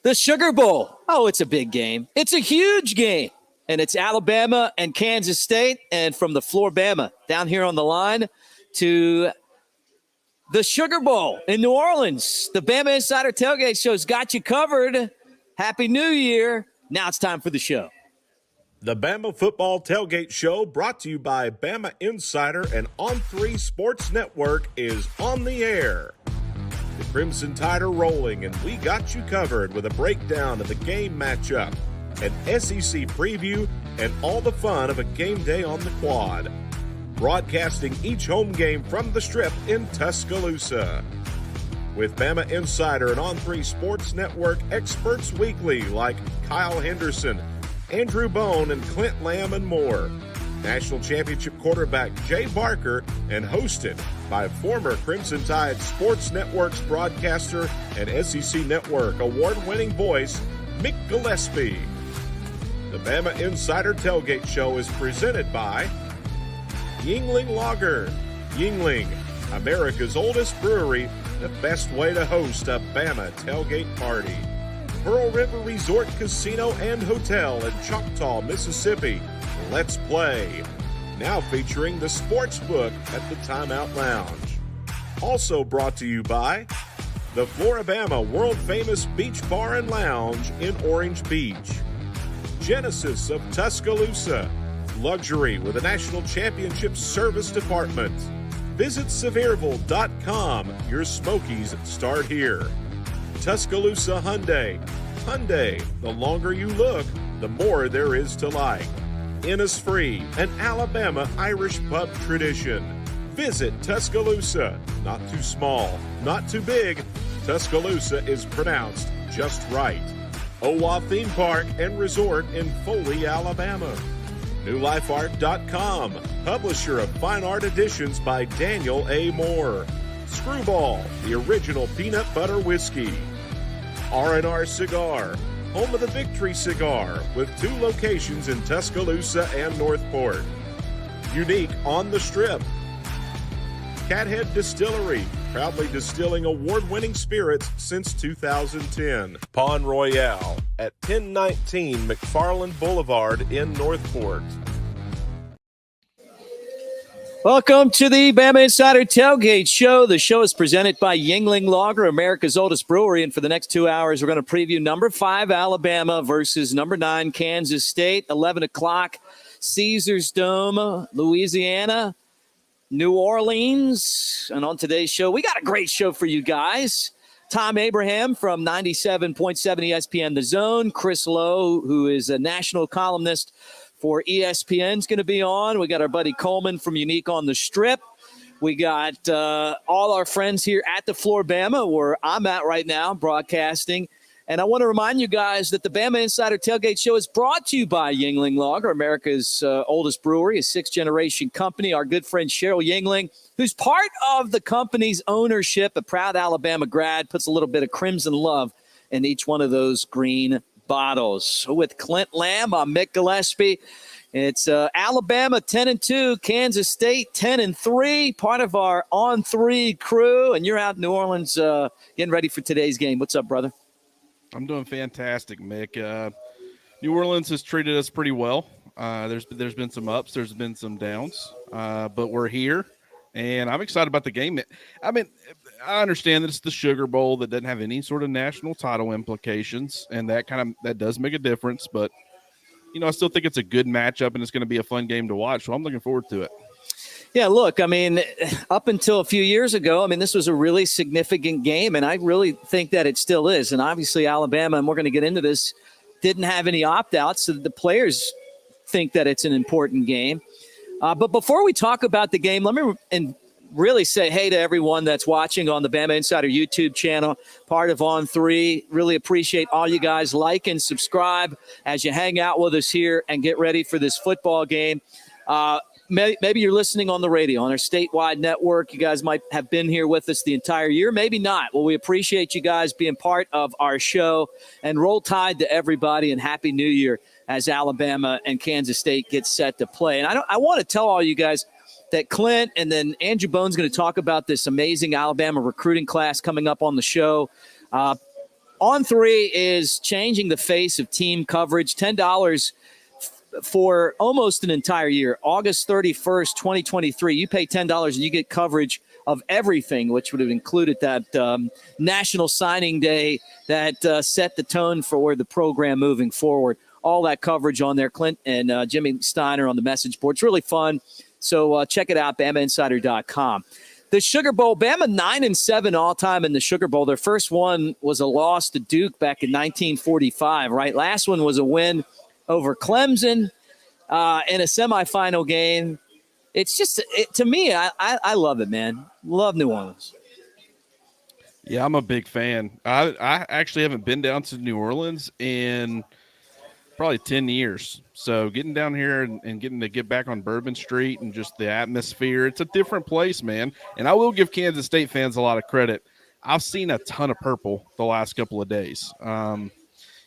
The Sugar Bowl. Oh, it's a big game. It's a huge game. And it's Alabama and Kansas State. And from the FloraBama down here on the line to the Sugar Bowl in New Orleans. The Bama Insider Tailgate Show's got you covered. Happy New Year. Now it's time for the show. The Bama Football Tailgate Show, brought to you by BamaInsider and On3 Sports Network, is on the air. The Crimson Tide are rolling, and we got you covered with a breakdown of the game matchup, an SEC preview, and all the fun of a game day on the quad. Broadcasting each home game from the Strip in Tuscaloosa. With Bama Insider and On3 Sports Network experts weekly like Kyle Henderson, Andrew Bone, and Clint Lamb, and more. National Championship quarterback Jay Barker, and hosted by former Crimson Tide Sports Network's broadcaster and SEC Network award-winning voice, Mick Gillispie. The Bama Insider Tailgate Show is presented by Yuengling Lager. Yuengling, America's oldest brewery, the best way to host a Bama tailgate party. Pearl River Resort Casino and Hotel in Choctaw, Mississippi. Let's play. Now featuring the Sportsbook at the Timeout Lounge. Also brought to you by the FloraBama world-famous Beach Bar and Lounge in Orange Beach. Genesis of Tuscaloosa. Luxury with a national championship service department. Visit Sevierville.com. Your Smokies start here. Tuscaloosa Hyundai. Hyundai, the longer you look, the more there is to like. Innisfree, an Alabama Irish pub tradition. Visit Tuscaloosa. Not too small, not too big. Tuscaloosa is pronounced just right. Owa Theme Park and Resort in Foley, Alabama. NewLifeArt.com, publisher of fine art editions by Daniel A. Moore. Screwball, the original peanut butter whiskey. R&R Cigar, home of the Victory Cigar, with 2 locations in Tuscaloosa and Northport. Unique on the Strip. Cathead Distillery, proudly distilling award-winning spirits since 2010. Pawn Royale at 1019 McFarland Boulevard in Northport. Welcome to the Bama Insider Tailgate Show. The show is presented by Yuengling Lager, America's oldest brewery. And for the next 2 hours, we're going to preview number 5 Alabama versus number 9 Kansas State. 11 o'clock, Caesars Dome, Louisiana, New Orleans. And on today's show, we got a great show for you guys. Tom Abraham from 97.7 ESPN The Zone. Chris Lowe, who is a national columnist for ESPN, is going to be on. We got our buddy Coleman from Unique on the Strip. We got all our friends here at the FloraBama, where I'm at right now, broadcasting. And I want to remind you guys that the Bama Insider Tailgate Show is brought to you by Yuengling Lager, America's oldest brewery, a 6th-generation company. Our good friend Cheryl Yuengling, who's part of the company's ownership, a proud Alabama grad, puts a little bit of crimson love in each one of those green bottles. So with Clint Lamb, I'm Mick Gillispie. It's Alabama 10-2, Kansas State 10-3, part of our On3 crew. And you're out in New Orleans getting ready for today's game. What's up, brother? I'm doing fantastic, Mick. New Orleans has treated us pretty well. There's been some ups, there's been some downs, but we're here, and I'm excited about the game. I mean, I understand that it's the Sugar Bowl that doesn't have any sort of national title implications, and that does make a difference. But I still think it's a good matchup, and it's going to be a fun game to watch. So I'm looking forward to it. Yeah, look, I mean, up until a few years ago, I mean, this was a really significant game, and I really think that it still is. And obviously Alabama, and we're going to get into this, didn't have any opt-outs, so the players think that it's an important game. But before we talk about the game, let me really say hey to everyone that's watching on the Bama Insider YouTube channel, part of On3. Really appreciate all you guys. Like and subscribe as you hang out with us here and get ready for this football game. Maybe you're listening on the radio, on our statewide network. You guys might have been here with us the entire year. Maybe not. Well, we appreciate you guys being part of our show. And roll tide to everybody, and Happy New Year as Alabama and Kansas State get set to play. And I want to tell all you guys that Clint and then Andrew Bone's going to talk about this amazing Alabama recruiting class coming up on the show. On 3 is changing the face of team coverage. $10 for almost an entire year. August 31st, 2023. You pay $10 and you get coverage of everything, which would have included that National Signing Day that set the tone for the program moving forward. All that coverage on there. Clint and Jimmy Steiner on the message board. It's really fun. So check it out, BamaInsider.com. The Sugar Bowl, Bama 9-7 all-time in the Sugar Bowl. Their first one was a loss to Duke back in 1945, right? Last one was a win over Clemson in a semifinal game. It's just, to me, I love it, man. Love New Orleans. Yeah, I'm a big fan. I actually haven't been down to New Orleans in probably 10 years. So getting down here and getting to get back on Bourbon Street and just the atmosphere, it's a different place, man. And I will give Kansas State fans a lot of credit. I've seen a ton of purple the last couple of days.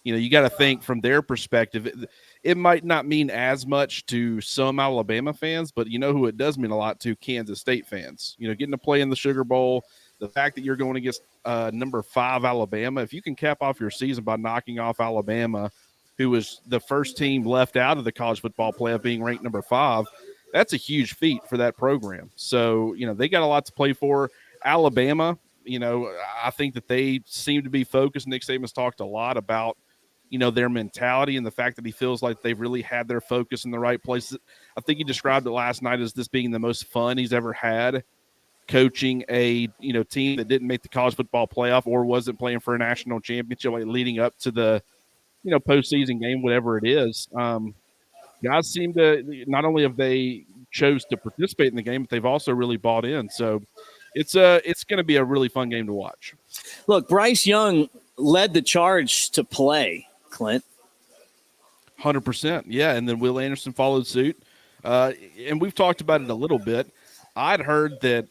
You got to think from their perspective, it might not mean as much to some Alabama fans, but you know who it does mean a lot to? Kansas State fans. Getting to play in the Sugar Bowl, the fact that you're going against number 5 Alabama, if you can cap off your season by knocking off Alabama, who was the first team left out of the college football playoff being ranked number 5, that's a huge feat for that program. So, they got a lot to play for. Alabama, I think that they seem to be focused. Nick Saban's talked a lot about, their mentality and the fact that he feels like they've really had their focus in the right places. I think he described it last night as this being the most fun he's ever had coaching a, team that didn't make the college football playoff or wasn't playing for a national championship leading up to the, postseason game, whatever it is. Guys seem to, not only have they chose to participate in the game, but they've also really bought in. So it's going to be a really fun game to watch. Look, Bryce Young led the charge to play, Clint. 100%. Yeah. And then Will Anderson followed suit. And we've talked about it a little bit. I'd heard that,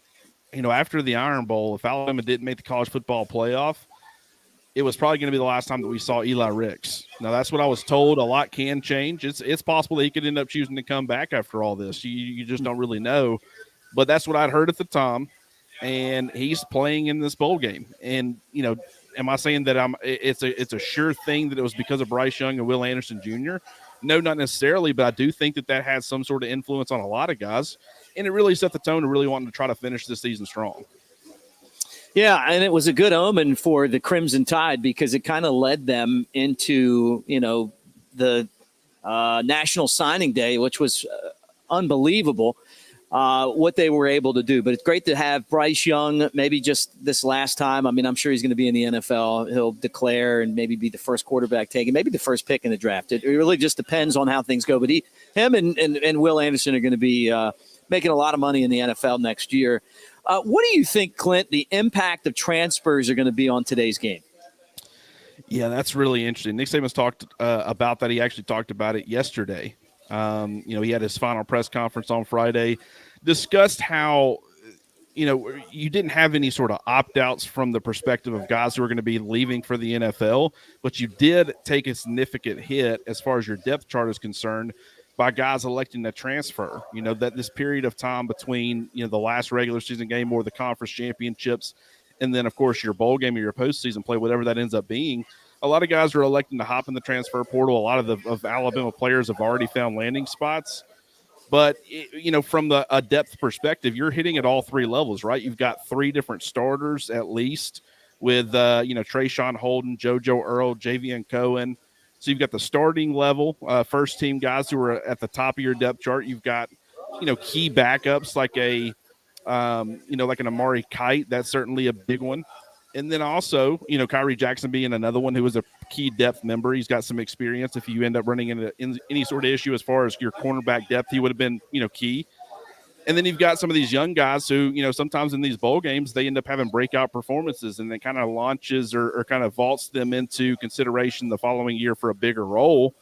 after the Iron Bowl, if Alabama didn't make the college football playoff, it was probably going to be the last time that we saw Eli Ricks. Now, that's what I was told. A lot can change. It's possible that he could end up choosing to come back after all this. You just don't really know. But that's what I'd heard at the time. And he's playing in this bowl game. And, am I saying that it's a sure thing that it was because of Bryce Young and Will Anderson Jr.? No, not necessarily, but I do think that had some sort of influence on a lot of guys. And it really set the tone of really wanting to try to finish this season strong. Yeah, and it was a good omen for the Crimson Tide because it kind of led them into, the National Signing Day, which was unbelievable what they were able to do. But it's great to have Bryce Young, maybe just this last time. I mean, I'm sure he's going to be in the NFL. He'll declare and maybe be the first quarterback taken, maybe the first pick in the draft. It really just depends on how things go. But him and Will Anderson are going to be making a lot of money in the NFL next year. What do you think, Clint, the impact of transfers are going to be on today's game? Yeah, that's really interesting. Nick Saban's talked about that. He actually talked about it yesterday. He had his final press conference on Friday, discussed how, you didn't have any sort of opt-outs from the perspective of guys who are going to be leaving for the NFL, but you did take a significant hit as far as your depth chart is concerned by guys electing to transfer. That this period of time between, the last regular season game or the conference championships, and then, of course, your bowl game or your postseason play, whatever that ends up being, a lot of guys are electing to hop in the transfer portal. A lot of Alabama players have already found landing spots. But, from a depth perspective, you're hitting at all 3 levels, right? You've got 3 different starters at least with, Trayshawn Holden, JoJo Earl, Javion Cohen. So you've got the starting level, first team guys who are at the top of your depth chart. You've got, key backups like like an Amari Kite. That's certainly a big one. And then also, Kyrie Jackson being another one who was a key depth member. He's got some experience. If you end up running into any sort of issue as far as your cornerback depth, he would have been, key. And then you've got some of these young guys who, sometimes in these bowl games, they end up having breakout performances and then kind of launches or kind of vaults them into consideration the following year for a bigger role.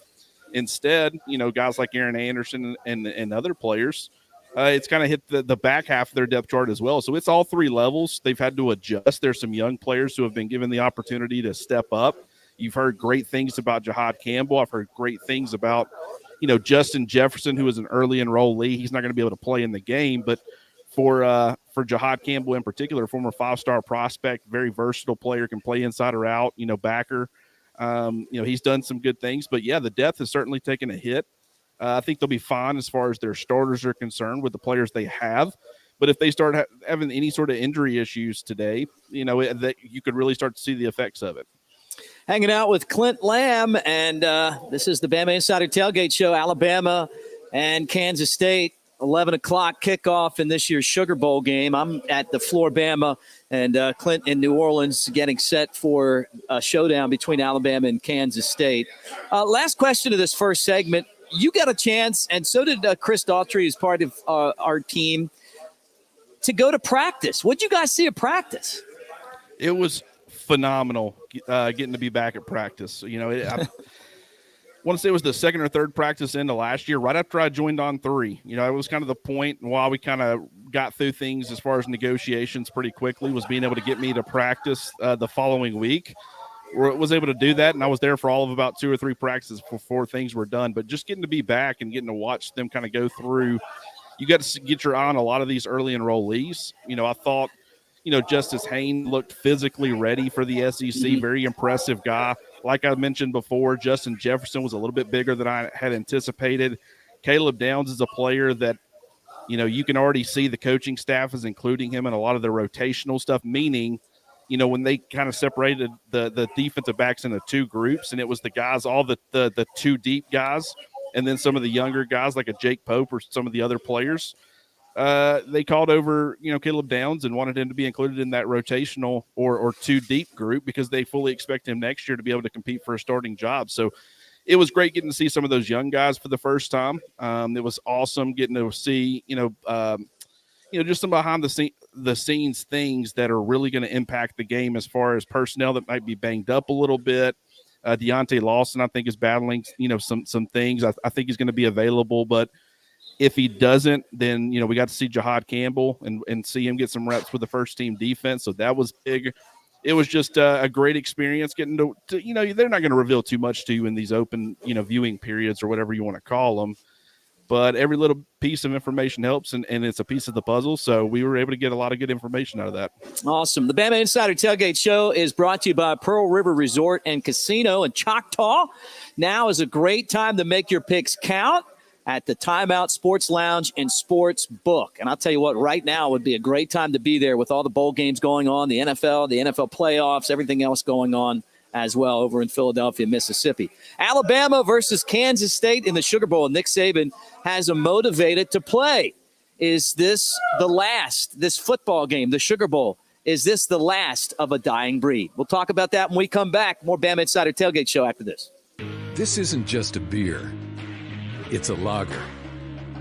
Instead, guys like Aaron Anderson and other players, it's kind of hit the back half of their depth chart as well. So it's all 3 levels. They've had to adjust. There's some young players who have been given the opportunity to step up. You've heard great things about Jahad Campbell. I've heard great things about, Justin Jefferson, who is an early enrollee. He's not going to be able to play in the game, but for Jihad Campbell in particular, former 5-star prospect, very versatile player, can play inside or out, backer. He's done some good things, but yeah, the depth has certainly taken a hit. I think they'll be fine as far as their starters are concerned with the players they have. But if they start having any sort of injury issues today, that you could really start to see the effects of it. Hanging out with Clint Lamb, and this is the Bama Insider Tailgate Show. Alabama and Kansas State, 11 o'clock kickoff in this year's Sugar Bowl game. I'm at the FloraBama, and Clint in New Orleans getting set for a showdown between Alabama and Kansas State. Last question of this first segment. You got a chance, and so did Chris Daughtry, who's part of our team, to go to practice. What'd you guys see at practice? It was phenomenal getting to be back at practice. I want to say it was the second or third practice into last year, right after I joined on 3. It was kind of the point while we kind of got through things as far as negotiations pretty quickly, was being able to get me to practice the following week. Was able to do that, and I was there for all of about 2 or 3 practices before things were done. But just getting to be back and getting to watch them kind of go through, you got to get your eye on a lot of these early enrollees. I thought, Justice Haynes looked physically ready for the SEC, very impressive guy. Like I mentioned before, Justin Jefferson was a little bit bigger than I had anticipated. Caleb Downs is a player that, you can already see the coaching staff is including him in a lot of the rotational stuff, meaning, when they kind of separated the defensive backs into 2 groups, and it was the guys, all the 2 deep guys, and then some of the younger guys like a Jake Pope or some of the other players, they called over, Caleb Downs and wanted him to be included in that rotational or 2 deep group because they fully expect him next year to be able to compete for a starting job. So it was great getting to see some of those young guys for the first time. It was awesome getting to see, just some behind the scenes things that are really going to impact the game as far as personnel that might be banged up a little bit. Deontay Lawson, I think, is battling, some things. I think he's going to be available, but if he doesn't, then, we got to see Jihad Campbell and see him get some reps with the first team defense. So that was big. It was just a great experience getting to they're not going to reveal too much to you in these open, viewing periods or whatever you want to call them. But every little piece of information helps, and it's a piece of the puzzle. So we were able to get a lot of good information out of that. Awesome. The Bama Insider Tailgate Show is brought to you by Pearl River Resort and Casino in Choctaw. Now is a great time to make your picks count at the Timeout Sports Lounge and Sports Book. And I'll tell you what, right now would be a great time to be there with all the bowl games going on, the NFL playoffs, everything else going on as well over in Philadelphia, Mississippi. Alabama versus Kansas State in the Sugar Bowl. Nick Saban has them motivated to play. Is this the last, this football game, the Sugar Bowl, is this the last of a dying breed? We'll talk about that when we come back. More Bama Insider Tailgate Show after this. This isn't just a beer. It's a lager.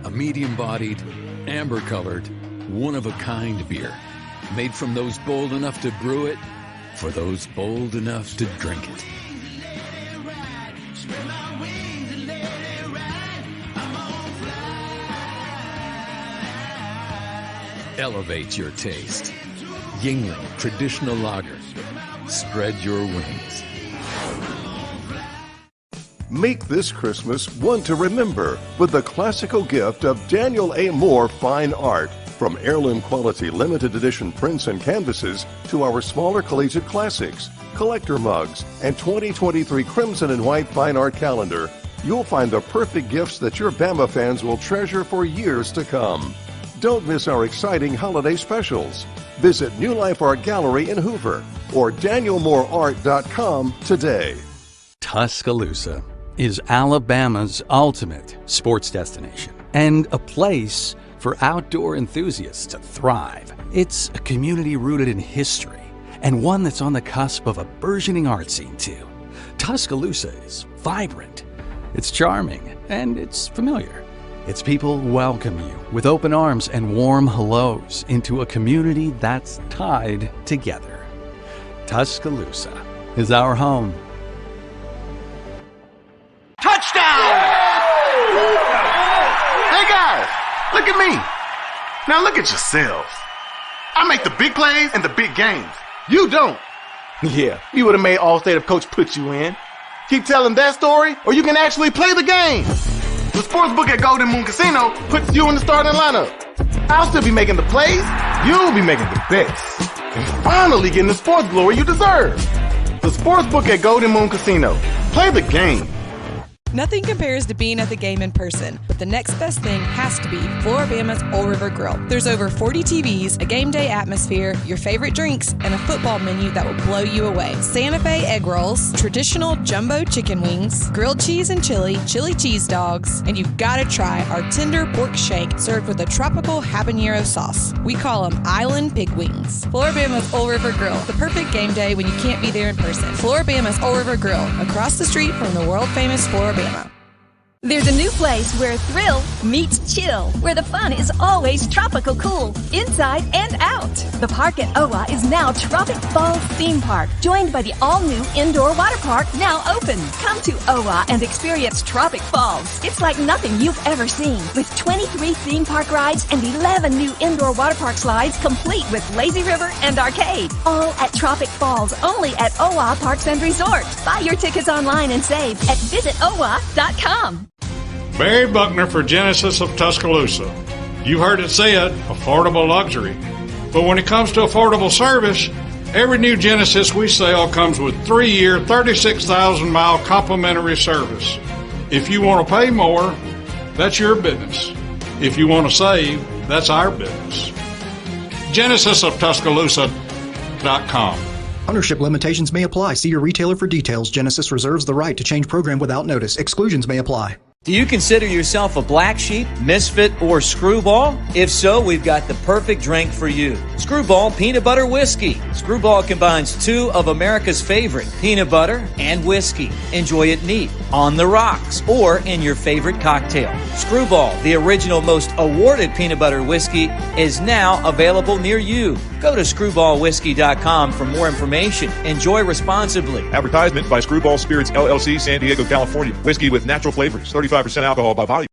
A medium-bodied, amber-colored, one-of-a-kind beer. Made from those bold enough to brew it, for those bold enough to drink it. Elevate your taste. Yingling Traditional Lager. Spread your wings. Make this Christmas one to remember with the classical gift of Daniel A. Moore Fine Art. From heirloom quality limited edition prints and canvases to our smaller collegiate classics, collector mugs, and 2023 Crimson and White Fine Art calendar, you'll find the perfect gifts that your Bama fans will treasure for years to come. Don't miss our exciting holiday specials. Visit New Life Art Gallery in Hoover or danielmooreart.com today. Tuscaloosa is Alabama's ultimate sports destination and a place for outdoor enthusiasts to thrive. It's a community rooted in history and one that's on the cusp of a burgeoning art scene too. Tuscaloosa is vibrant, it's charming, and it's familiar. Its people welcome you with open arms and warm hellos into a community that's tied together. Tuscaloosa is our home. Touchdown! Hey guys, look at me. Now look at yourselves. I make the big plays and the big games. You don't. Yeah, you would have made Allstate if Coach put you in. Keep telling that story, or you can actually play the game. The sportsbook at Golden Moon Casino puts you in the starting lineup. I'll still be making the plays. You'll be making the bets. And finally getting the sports glory you deserve. The Sportsbook at Golden Moon Casino. Play the game. Nothing compares to being at the game in person, but the next best thing has to be FloraBama's Old River Grill. There's over 40 TVs, a game day atmosphere, your favorite drinks, and a football menu that will blow you away. Santa Fe egg rolls, traditional jumbo chicken wings, grilled cheese and chili cheese dogs, and you've got to try our tender pork shank served with a tropical habanero sauce. We call them Island Pig Wings. FloraBama's Old River Grill, the perfect game day when you can't be there in person. FloraBama's Old River Grill, across the street from the world-famous FloraBama. There's a new place where thrill meets chill, where the fun is always tropical cool, inside and out. The park at OWA is now Tropic Falls Theme Park, joined by the all-new indoor water park now open. Come to OWA and experience Tropic Falls. It's like nothing you've ever seen, with 23 theme park rides and 11 new indoor water park slides, complete with lazy river and arcade. All at Tropic Falls, only at OWA Parks and Resorts. Buy your tickets online and save at visitowa.com. Barry Buckner for Genesis of Tuscaloosa. You heard it said, affordable luxury. But when it comes to affordable service, every new Genesis we sell comes with 3-year, 36,000-mile complimentary service. If you want to pay more, that's your business. If you want to save, that's our business. GenesisofTuscaloosa.com. Ownership limitations may apply. See your retailer for details. Genesis reserves the right to change program without notice. Exclusions may apply. Do you consider yourself a black sheep, misfit, or screwball? If so, we've got the perfect drink for you. Screwball Peanut Butter Whiskey. Screwball combines two of America's favorite, peanut butter and whiskey. Enjoy it neat, on the rocks, or in your favorite cocktail. Screwball, the original most awarded peanut butter whiskey, is now available near you. Go to screwballwhiskey.com for more information. Enjoy responsibly. Advertisement by Screwball Spirits, LLC, San Diego, California. Whiskey with natural flavors, 35% alcohol by volume.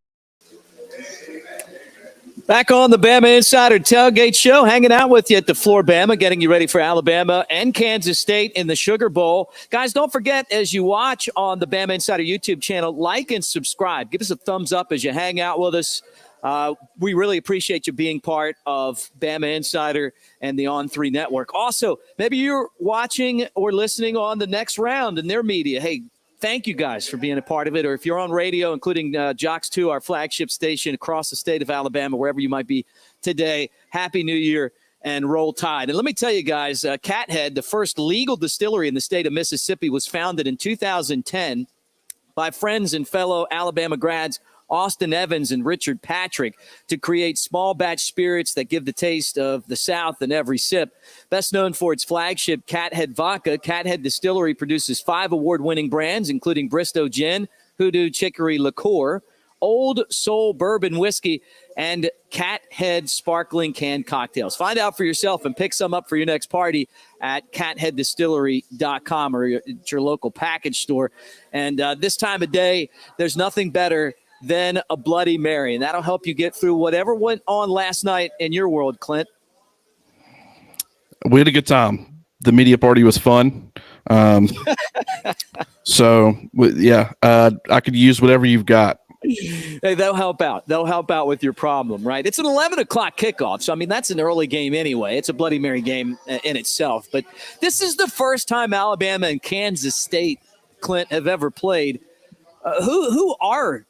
Back on the Bama Insider Tailgate Show, hanging out with you at the FloraBama, getting you ready for Alabama and Kansas State in the Sugar Bowl. Guys, don't forget, as you watch on the Bama Insider YouTube channel, like and subscribe. Give us a thumbs up as you hang out with us. We really appreciate you being part of Bama Insider and the On3 Network. Also, maybe you're watching or listening on the Next Round and their media. Hey, thank you guys for being a part of it. Or if you're on radio, including Jocks 2, our flagship station across the state of Alabama, wherever you might be today, Happy New Year and Roll Tide. And let me tell you guys, Cathead, the first legal distillery in the state of Mississippi, was founded in 2010 by friends and fellow Alabama grads Austin Evans and Richard Patrick to create small batch spirits that give the taste of the South in every sip. Best known for its flagship Cathead Vodka, Cathead Distillery produces 5 award-winning brands, including Bristow Gin, Hoodoo Chicory Liqueur, Old Soul Bourbon Whiskey, and Cathead Sparkling Canned Cocktails. Find out for yourself and pick some up for your next party at catheaddistillery.com or at your local package store. And this time of day, there's nothing better than a Bloody Mary, and that'll help you get through whatever went on last night in your world, Clint. We had a good time. The media party was fun. I could use whatever you've got. Hey, they'll help out. They'll help out with your problem, right? It's an 11 o'clock kickoff, so, I mean, that's an early game anyway. It's a Bloody Mary game in itself. But this is the first time Alabama and Kansas State, Clint, have ever played. Who are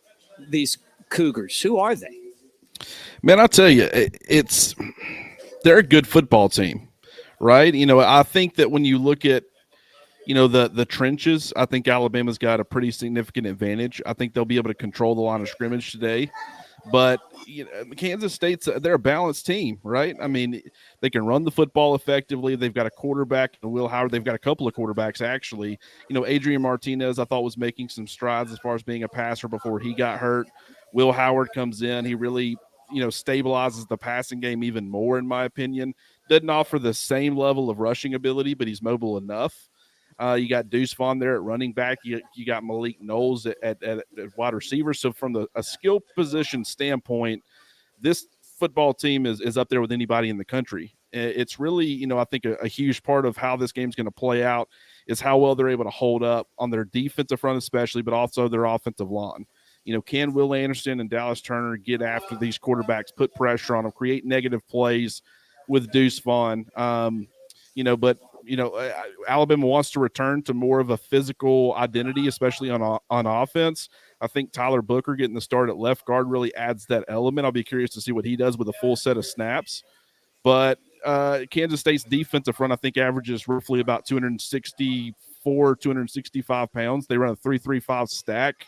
these Cougars? Who are they? Man, I'll tell you, they're a good football team, right? You know, I think that when you look at, you know, the trenches, I think Alabama's got a pretty significant advantage. I think they'll be able to control the line of scrimmage today. But you know, Kansas State's they're a balanced team, right? I mean, they can run the football effectively. They've got a quarterback, Will Howard. They've got a couple of quarterbacks, actually. You know, Adrian Martinez, I thought, was making some strides as far as being a passer before he got hurt. Will Howard comes in. He really, you know, stabilizes the passing game even more, in my opinion. Doesn't offer the same level of rushing ability, but he's mobile enough. You got Deuce Vaughn there at running back. You got Malik Knowles at wide receiver. So from a skill position standpoint, this football team is up there with anybody in the country. It's really, you know, I think a huge part of how this game's going to play out is how well they're able to hold up on their defensive front especially, but also their offensive line. Can Will Anderson and Dallas Turner get after these quarterbacks, put pressure on them, create negative plays with Deuce Vaughn? Alabama wants to return to more of a physical identity, especially on offense. I think Tyler Booker getting the start at left guard really adds that element. I'll be curious to see what he does with a full set of snaps. But Kansas State's defensive front, I think, averages roughly about 265 pounds. They run a 3-3-5 stack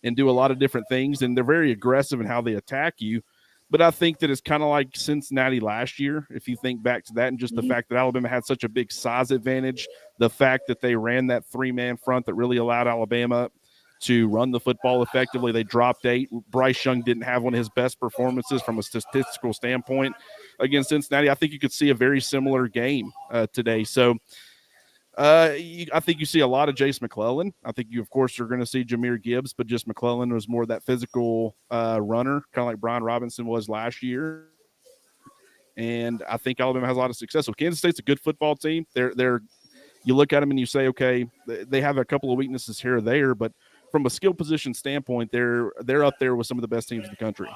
and do a lot of different things, and they're very aggressive in how they attack you. But I think that it's kind of like Cincinnati last year, if you think back to that, and just the fact that Alabama had such a big size advantage, the fact that they ran that three-man front that really allowed Alabama to run the football effectively. They dropped 8. Bryce Young didn't have one of his best performances from a statistical standpoint against Cincinnati. I think you could see a very similar game today. So I think you see a lot of Jace McClellan. I think you, of course, are going to see Jahmyr Gibbs, but just McClellan was more that physical runner, kind of like Brian Robinson was last year. And I think Alabama has a lot of success. So Kansas State's a good football team. They're you look at them and you say, okay, they have a couple of weaknesses here or there, but from a skill position standpoint, they're up there with some of the best teams in the country.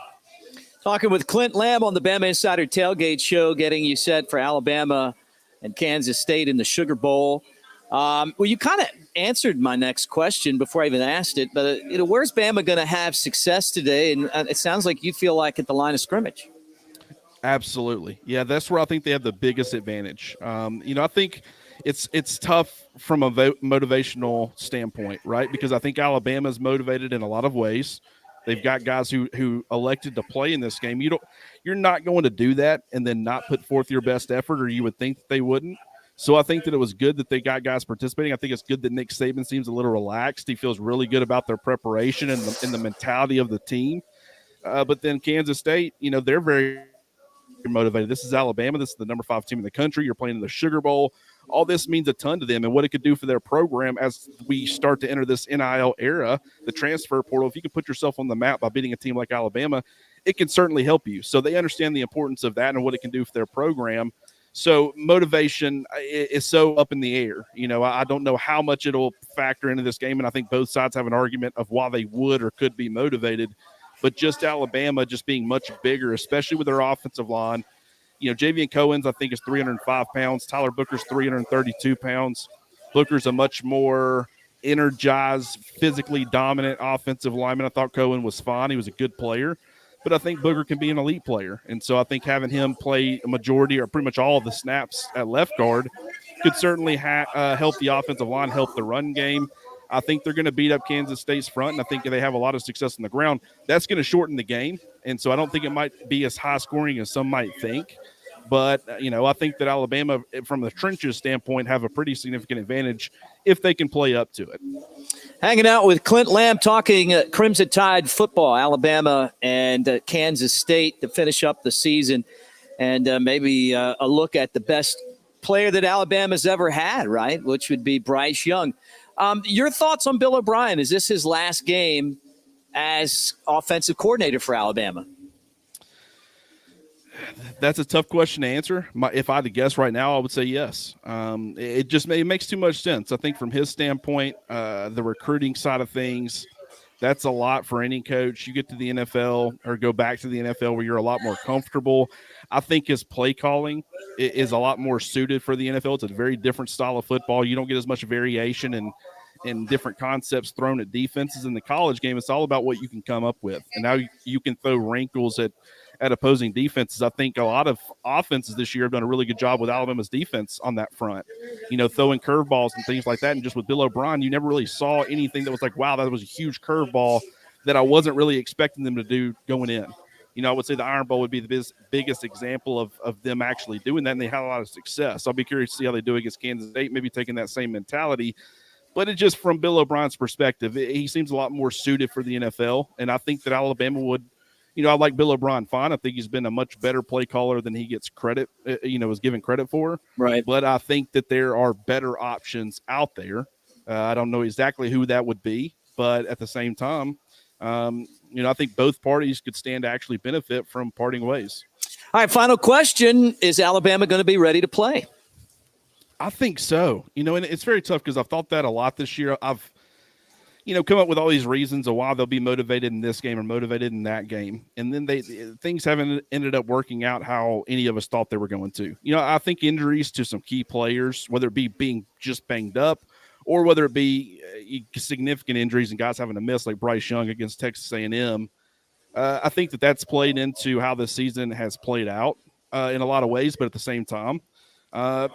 Talking with Clint Lamb on the Bama Insider Tailgate Show, getting you set for Alabama and Kansas State in the Sugar Bowl. Well, you kind of answered my next question before I even asked it, but where's Bama going to have success today? And it sounds like you feel like at the line of scrimmage. Absolutely. Yeah, that's where I think they have the biggest advantage. I think it's tough from a motivational standpoint, right? Because I think Alabama's motivated in a lot of ways. They've got guys who elected to play in this game. You're not going to do that and then not put forth your best effort, or you would think that they wouldn't. So I think that it was good that they got guys participating. I think it's good that Nick Saban seems a little relaxed. He feels really good about their preparation and the mentality of the team. But then Kansas State, they're very motivated. This is Alabama. This is the number 5 team in the country. You're playing in the Sugar Bowl. All this means a ton to them, and what it could do for their program as we start to enter this NIL era, the transfer portal. If you can put yourself on the map by beating a team like Alabama, it can certainly help you. So they understand the importance of that and what it can do for their program. So motivation is so up in the air. I don't know how much it'll factor into this game, and I think both sides have an argument of why they would or could be motivated. But just Alabama just being much bigger, especially with their offensive line. Javian Cohen's, I think, is 305 pounds. Tyler Booker's 332 pounds. Booker's a much more energized, physically dominant offensive lineman. I thought Cohen was fine. He was a good player. But I think Booker can be an elite player. And so I think having him play a majority or pretty much all of the snaps at left guard could certainly help the offensive line, help the run game. I think they're going to beat up Kansas State's front, and I think they have a lot of success on the ground. That's going to shorten the game, and so I don't think it might be as high-scoring as some might think. But, I think that Alabama, from the trenches standpoint, have a pretty significant advantage if they can play up to it. Hanging out with Clint Lamb, talking Crimson Tide football, Alabama and Kansas State to finish up the season, and maybe a look at the best player that Alabama's ever had, right, which would be Bryce Young. Your thoughts on Bill O'Brien? Is this his last game as offensive coordinator for Alabama? That's a tough question to answer. If I had to guess right now, I would say yes. It makes too much sense. I think from his standpoint, the recruiting side of things, that's a lot for any coach. You get to the NFL or go back to the NFL where you're a lot more comfortable. I think his play calling is a lot more suited for the NFL. It's a very different style of football. You don't get as much variation and different concepts thrown at defenses. In the college game, it's all about what you can come up with. And now you can throw wrinkles at opposing defenses. I think a lot of offenses this year have done a really good job with Alabama's defense on that front, throwing curveballs and things like that. And just with Bill O'Brien, you never really saw anything that was like, wow, that was a huge curveball that I wasn't really expecting them to do going in. I would say the Iron Bowl would be the biggest example of them actually doing that, and they had a lot of success. I'll be curious to see how they do against Kansas State, maybe taking that same mentality. But it just, from Bill O'Brien's perspective, he seems a lot more suited for the NFL, and I think that Alabama would – I like Bill O'Brien fine. I think he's been a much better play caller than he gets credit, is given credit for. Right. But I think that there are better options out there. I don't know exactly who that would be, but at the same time, I think both parties could stand to actually benefit from parting ways. All right, final question. Is Alabama going to be ready to play? I think so. And it's very tough because I've thought that a lot this year. come up with all these reasons of why they'll be motivated in this game or motivated in that game. And then things haven't ended up working out how any of us thought they were going to. I think injuries to some key players, whether it be being just banged up or whether it be significant injuries and guys having to miss like Bryce Young against Texas A&M, I think that's played into how this season has played out in a lot of ways. But at the same time, the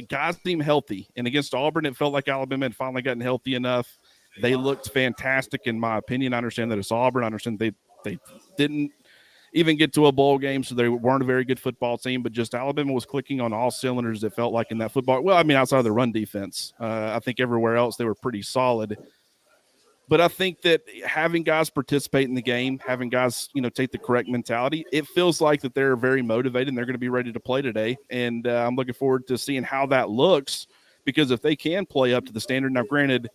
guys seem healthy. And against Auburn, it felt like Alabama had finally gotten healthy enough. They looked fantastic, in my opinion. I understand that it's Auburn. I understand they didn't even get to a bowl game, so they weren't a very good football team. But just Alabama was clicking on all cylinders, it felt like, in that football. Well, I mean, outside of the run defense. I think everywhere else they were pretty solid. But I think that having guys participate in the game, having guys, take the correct mentality, it feels like that they're very motivated and they're going to be ready to play today. And I'm looking forward to seeing how that looks, because if they can play up to the standard, now granted,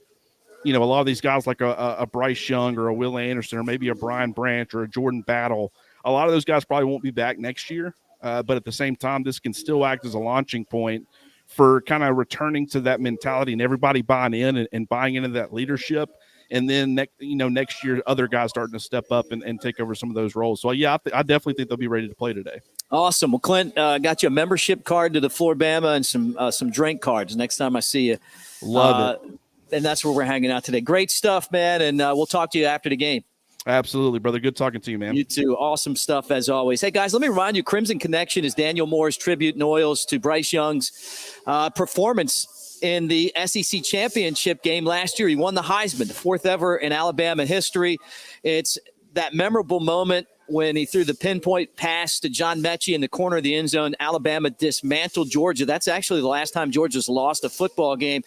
a lot of these guys like a Bryce Young or a Will Anderson or maybe a Brian Branch or a Jordan Battle, a lot of those guys probably won't be back next year. But at the same time, this can still act as a launching point for kind of returning to that mentality and everybody buying in and buying into that leadership. And then, next year, other guys starting to step up and take over some of those roles. So, yeah, I definitely think they'll be ready to play today. Awesome. Well, Clint, got you a membership card to the FloraBama and some drink cards next time I see you. Love it. And that's where we're hanging out today. Great stuff, man. And we'll talk to you after the game. Absolutely, brother. Good talking to you, man. You too. Awesome stuff as always. Hey, guys, let me remind you, Crimson Connection is Daniel Moore's tribute in oils to Bryce Young's performance in the SEC championship game last year. He won the Heisman, the fourth ever in Alabama history. It's that memorable moment when he threw the pinpoint pass to John Mechie in the corner of the end zone. Alabama dismantled Georgia. That's actually the last time Georgia's lost a football game.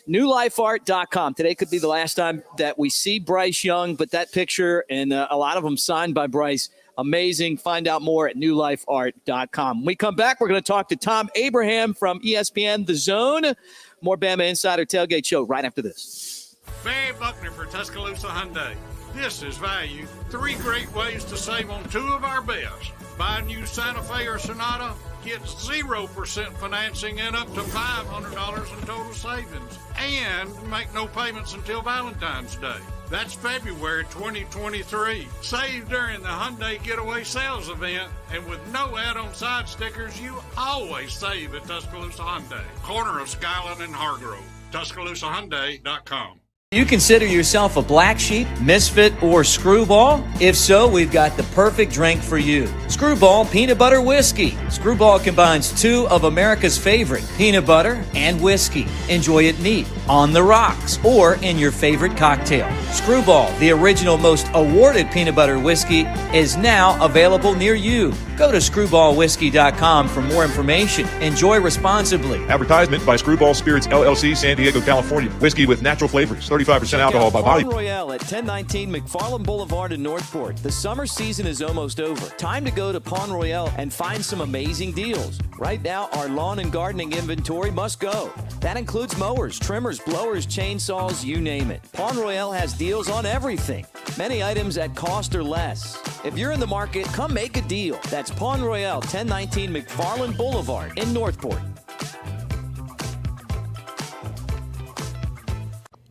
NewLifeArt.com. Today could be the last time that we see Bryce Young, but that picture and a lot of them signed by Bryce, amazing. Find out more at NewLifeArt.com. When we come back, we're going to talk to Tom Abraham from ESPN The Zone. More Bama Insider Tailgate Show right after this. Barry Buckner for Tuscaloosa Hyundai. This is value. 3 great ways to save on 2 of our best. Buy a new Santa Fe or Sonata, get 0% financing and up to $500 in total savings. And make no payments until Valentine's Day. That's February 2023. Save during the Hyundai Getaway Sales event. And with no add-on side stickers, you always save at Tuscaloosa Hyundai. Corner of Skyline and Hargrove. TuscaloosaHyundai.com. You consider yourself a black sheep, misfit, or screwball? If so, we've got the perfect drink for you. Screwball Peanut Butter Whiskey. Screwball combines 2 of America's favorite, peanut butter and whiskey. Enjoy it neat, on the rocks, or in your favorite cocktail. Screwball, the original most awarded peanut butter whiskey, is now available near you. Go to screwballwhiskey.com for more information. Enjoy responsibly. Advertisement by Screwball Spirits, LLC, San Diego, California. Whiskey with natural flavors. 35% alcohol by volume. Pond Royale at 1019 McFarland Boulevard in Northport. The summer season is almost over. Time to go to Pond Royale and find some amazing deals. Right now, our lawn and gardening inventory must go. That includes mowers, trimmers, blowers, chainsaws, you name it. Pond Royale has deals on everything. Many items at cost or less. If you're in the market, come make a deal. That's Pond Royale, 1019 McFarland Boulevard in Northport.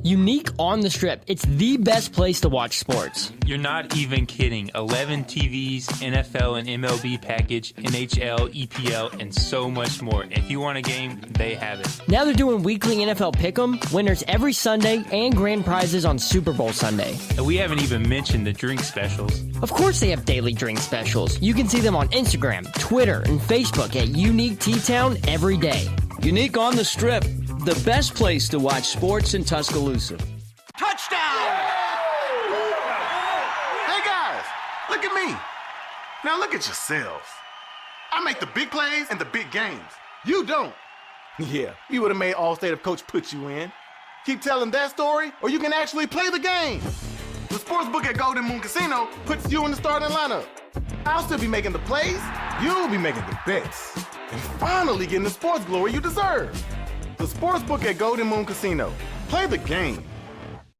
Unique on the Strip. It's the best place to watch sports. You're not even kidding. 11 TVs, NFL and MLB package, NHL, EPL, and so much more. If you want a game, they have it. Now they're doing weekly NFL Pick'em, winners every Sunday, and grand prizes on Super Bowl Sunday. And we haven't even mentioned the drink specials. Of course they have daily drink specials. You can see them on Instagram, Twitter, and Facebook at Unique T-Town every day. Unique on the Strip. The best place to watch sports in Tuscaloosa. Touchdown! Hey guys, look at me. Now look at yourselves. I make the big plays and the big games. You don't. Yeah, you would have made Allstate if Coach put you in. Keep telling that story, or you can actually play the game. The sportsbook at Golden Moon Casino puts you in the starting lineup. I'll still be making the plays, you'll be making the bets, and finally getting the sports glory you deserve. The Sportsbook at Golden Moon Casino. Play the game.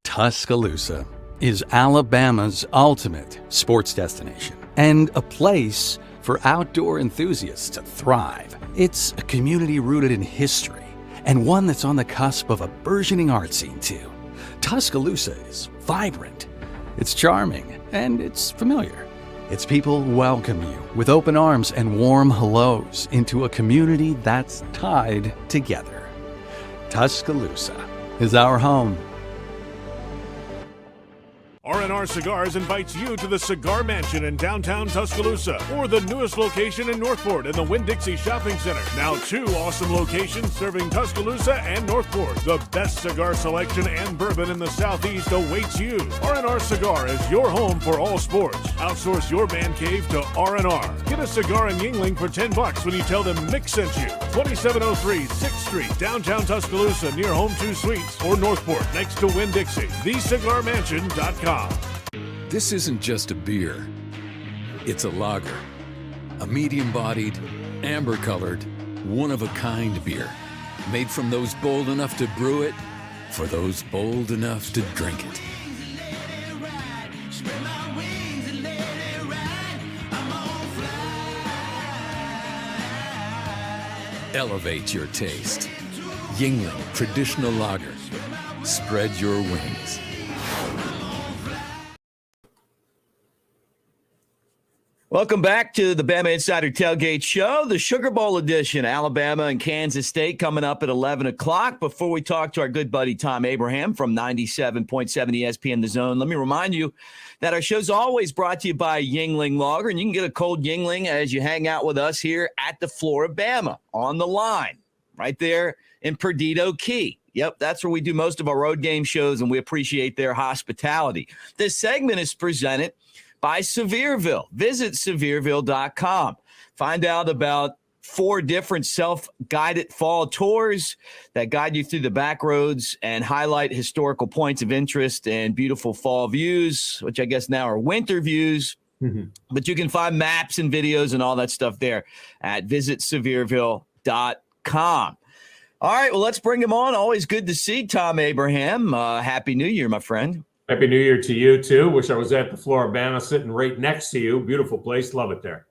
Tuscaloosa is Alabama's ultimate sports destination and a place for outdoor enthusiasts to thrive. It's a community rooted in history and one that's on the cusp of a burgeoning art scene too. Tuscaloosa is vibrant, it's charming, and it's familiar. Its people welcome you with open arms and warm hellos into a community that's tied together. Tuscaloosa is our home. R&R Cigars invites you to the Cigar Mansion in downtown Tuscaloosa, or the newest location in Northport in the Winn-Dixie Shopping Center. Now 2 awesome locations serving Tuscaloosa and Northport. The best cigar selection and bourbon in the Southeast awaits you. R&R Cigar is your home for all sports. Outsource your man cave to R&R. Get a cigar in Yingling for $10 when you tell them Mick sent you. 2703 6th Street, downtown Tuscaloosa, near Home 2 Suites, or Northport, next to Winn-Dixie. TheCigarMansion.com. This isn't just a beer. It's a lager. A medium-bodied, amber-colored, one-of-a-kind beer. Made from those bold enough to brew it, for those bold enough to drink it. Elevate your taste. Yingling Traditional Lager. Spread your wings. Welcome back to the Bama Insider Tailgate Show, the Sugar Bowl edition. Alabama and Kansas State coming up at 11 o'clock. Before we talk to our good buddy Tom Abraham from 97.7 ESPN The Zone, let me remind you that our show's always brought to you by Yingling Lager, and you can get a cold Yingling as you hang out with us here at the FloraBama on the line, right there in Perdido Key. Yep, that's where we do most of our road game shows, and we appreciate their hospitality. This segment is presented by Sevierville. Visit Sevierville.com. Find out about 4 different self-guided fall tours that guide you through the back roads and highlight historical points of interest and beautiful fall views, which I guess now are winter views. Mm-hmm. But you can find maps and videos and all that stuff there at visitsevierville.com. All right, well, let's bring him on. Always good to see Tom Abraham. Happy New Year, my friend. Happy New Year to you, too. Wish I was at the FloraBama sitting right next to you. Beautiful place. Love it there.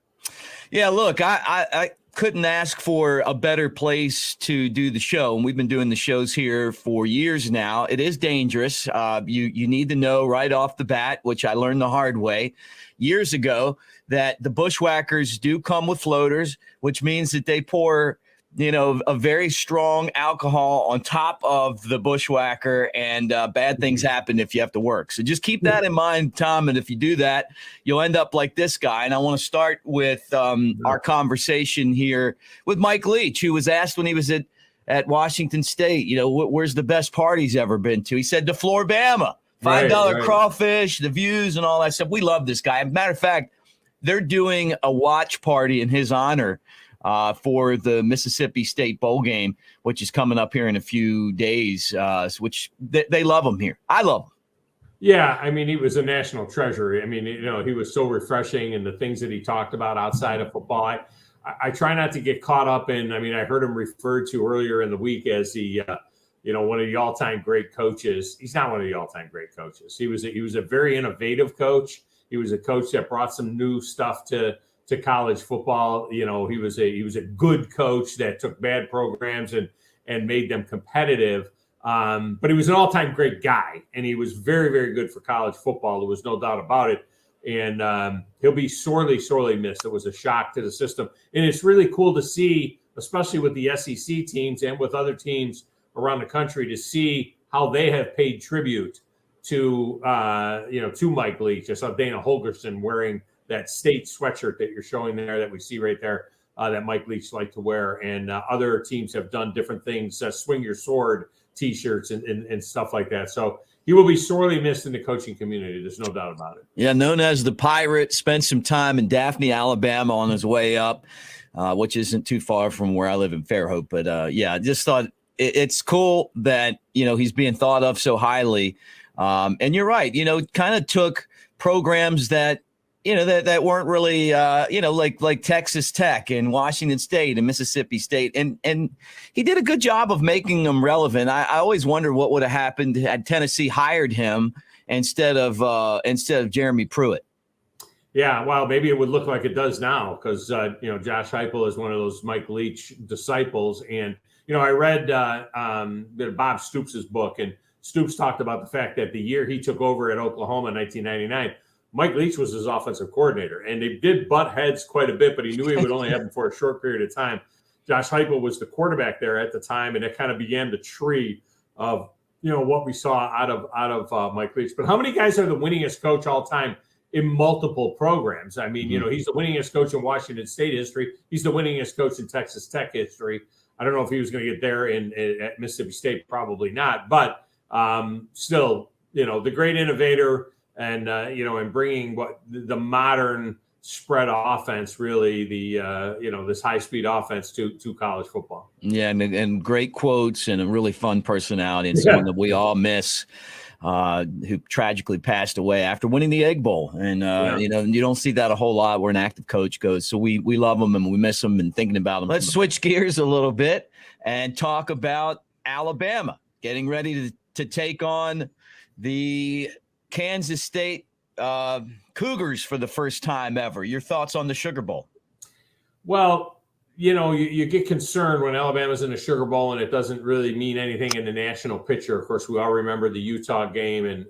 Yeah, look, I couldn't ask for a better place to do the show. And we've been doing the shows here for years now. It is dangerous. You need to know right off the bat, which I learned the hard way years ago, that the bushwhackers do come with floaters, which means that they pour a very strong alcohol on top of the bushwhacker, and bad things happen if you have to work. So just keep that in mind, Tom. And if you do that, you'll end up like this guy. And I want to start with our conversation here with Mike Leach, who was asked when he was at Washington State, where's the best party he's ever been to? He said to FloraBama, $5 crawfish, the views and all that stuff. We love this guy. Matter of fact, they're doing a watch party in his honor for the Mississippi State Bowl game, which is coming up here in a few days, which they love him here. I love him. Yeah, I mean, he was a national treasure. I mean, he was so refreshing, and the things that he talked about outside of football. I try not to get caught up in, I heard him referred to earlier in the week as the, one of the all-time great coaches. He's not one of the all-time great coaches. He was a very innovative coach. He was a coach that brought some new stuff to college football. He was a good coach that took bad programs and made them competitive. But he was an all-time great guy, and he was very, very good for college football. There was no doubt about it. And he'll be sorely, sorely missed. It was a shock to the system. And it's really cool to see, especially with the SEC teams and with other teams around the country, to see how they have paid tribute to Mike Leach. I saw Dana Holgerson wearing that state sweatshirt that you're showing there, that we see right there, that Mike Leach liked to wear. And other teams have done different things, swing your sword T-shirts and stuff like that. So he will be sorely missed in the coaching community. There's no doubt about it. Yeah, known as the Pirate, spent some time in Daphne, Alabama on his way up, which isn't too far from where I live in Fairhope. But, I just thought it's cool that, he's being thought of so highly. And you're right, kind of took programs that, that weren't really, like Texas Tech and Washington State and Mississippi State. And he did a good job of making them relevant. I always wondered what would have happened had Tennessee hired him instead of Jeremy Pruitt. Yeah, well, maybe it would look like it does now because, Josh Heupel is one of those Mike Leach disciples. And, I read Bob Stoops' book, and Stoops talked about the fact that the year he took over at Oklahoma in 1999, Mike Leach was his offensive coordinator, and they did butt heads quite a bit, but he knew he would only have him for a short period of time. Josh Heupel was the quarterback there at the time, and it kind of began the tree of what we saw out of Mike Leach. But how many guys are the winningest coach all time in multiple programs? I mean, he's the winningest coach in Washington State history. He's the winningest coach in Texas Tech history. I don't know if he was going to get there at Mississippi State, probably not. But still, the great innovator. And and bringing the modern spread offense, really this high speed offense to college football. Yeah, and great quotes and a really fun personality, and someone that we all miss, who tragically passed away after winning the Egg Bowl. And you don't see that a whole lot where an active coach goes. So we love him and we miss him and thinking about him. Let's switch gears a little bit and talk about Alabama getting ready to take on the Kansas State Cougars for the first time ever. Your thoughts on the Sugar Bowl? Well, you get concerned when Alabama's in the Sugar Bowl and it doesn't really mean anything in the national picture. Of course, we all remember the Utah game and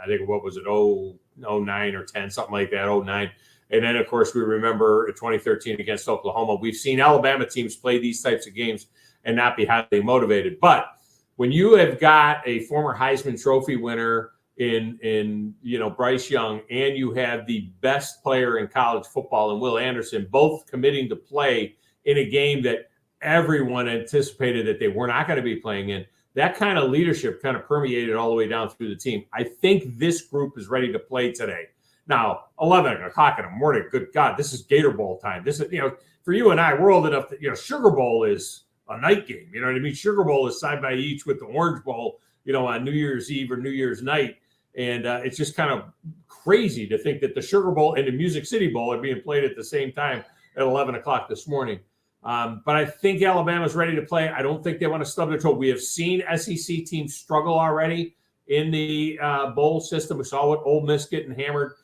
I think, what was it, 09 or 10, something like that, 09. And then, of course, we remember 2013 against Oklahoma. We've seen Alabama teams play these types of games and not be highly motivated. But when you have got a former Heisman Trophy winner in Bryce Young, and you have the best player in college football in Will Anderson, both committing to play in a game that everyone anticipated that they were not going to be playing in, that kind of leadership kind of permeated all the way down through the team. I think this group is ready to play today. Now, 11 o'clock in the morning, good God, this is Gator Bowl time. This is, for you and I, we're old enough that, Sugar Bowl is a night game. You know what I mean? Sugar Bowl is side by each with the Orange Bowl, on New Year's Eve or New Year's night. And it's just kind of crazy to think that the Sugar Bowl and the Music City Bowl are being played at the same time at 11 o'clock this morning. But I think Alabama's ready to play. I don't think they want to stub their toe. We have seen SEC teams struggle already in the bowl system. We saw what Ole Miss getting hammered,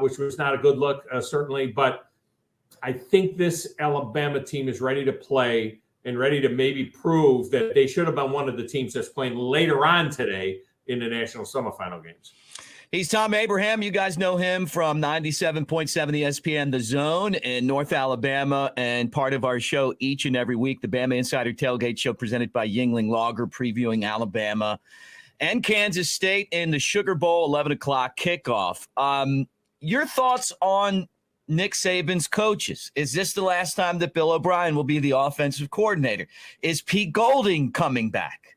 which was not a good look, certainly. But I think this Alabama team is ready to play and ready to maybe prove that they should have been one of the teams that's playing later on today in the national semifinal games. He's Tom Abraham. You guys know him from 97.7 ESPN The Zone in North Alabama, and part of our show each and every week, the Bama Insider Tailgate Show, presented by Yingling Lager, previewing Alabama and Kansas State in the Sugar Bowl, 11 o'clock kickoff. Your thoughts on Nick Saban's coaches? Is this the last time that Bill O'Brien will be the offensive coordinator? Is Pete Golding coming back?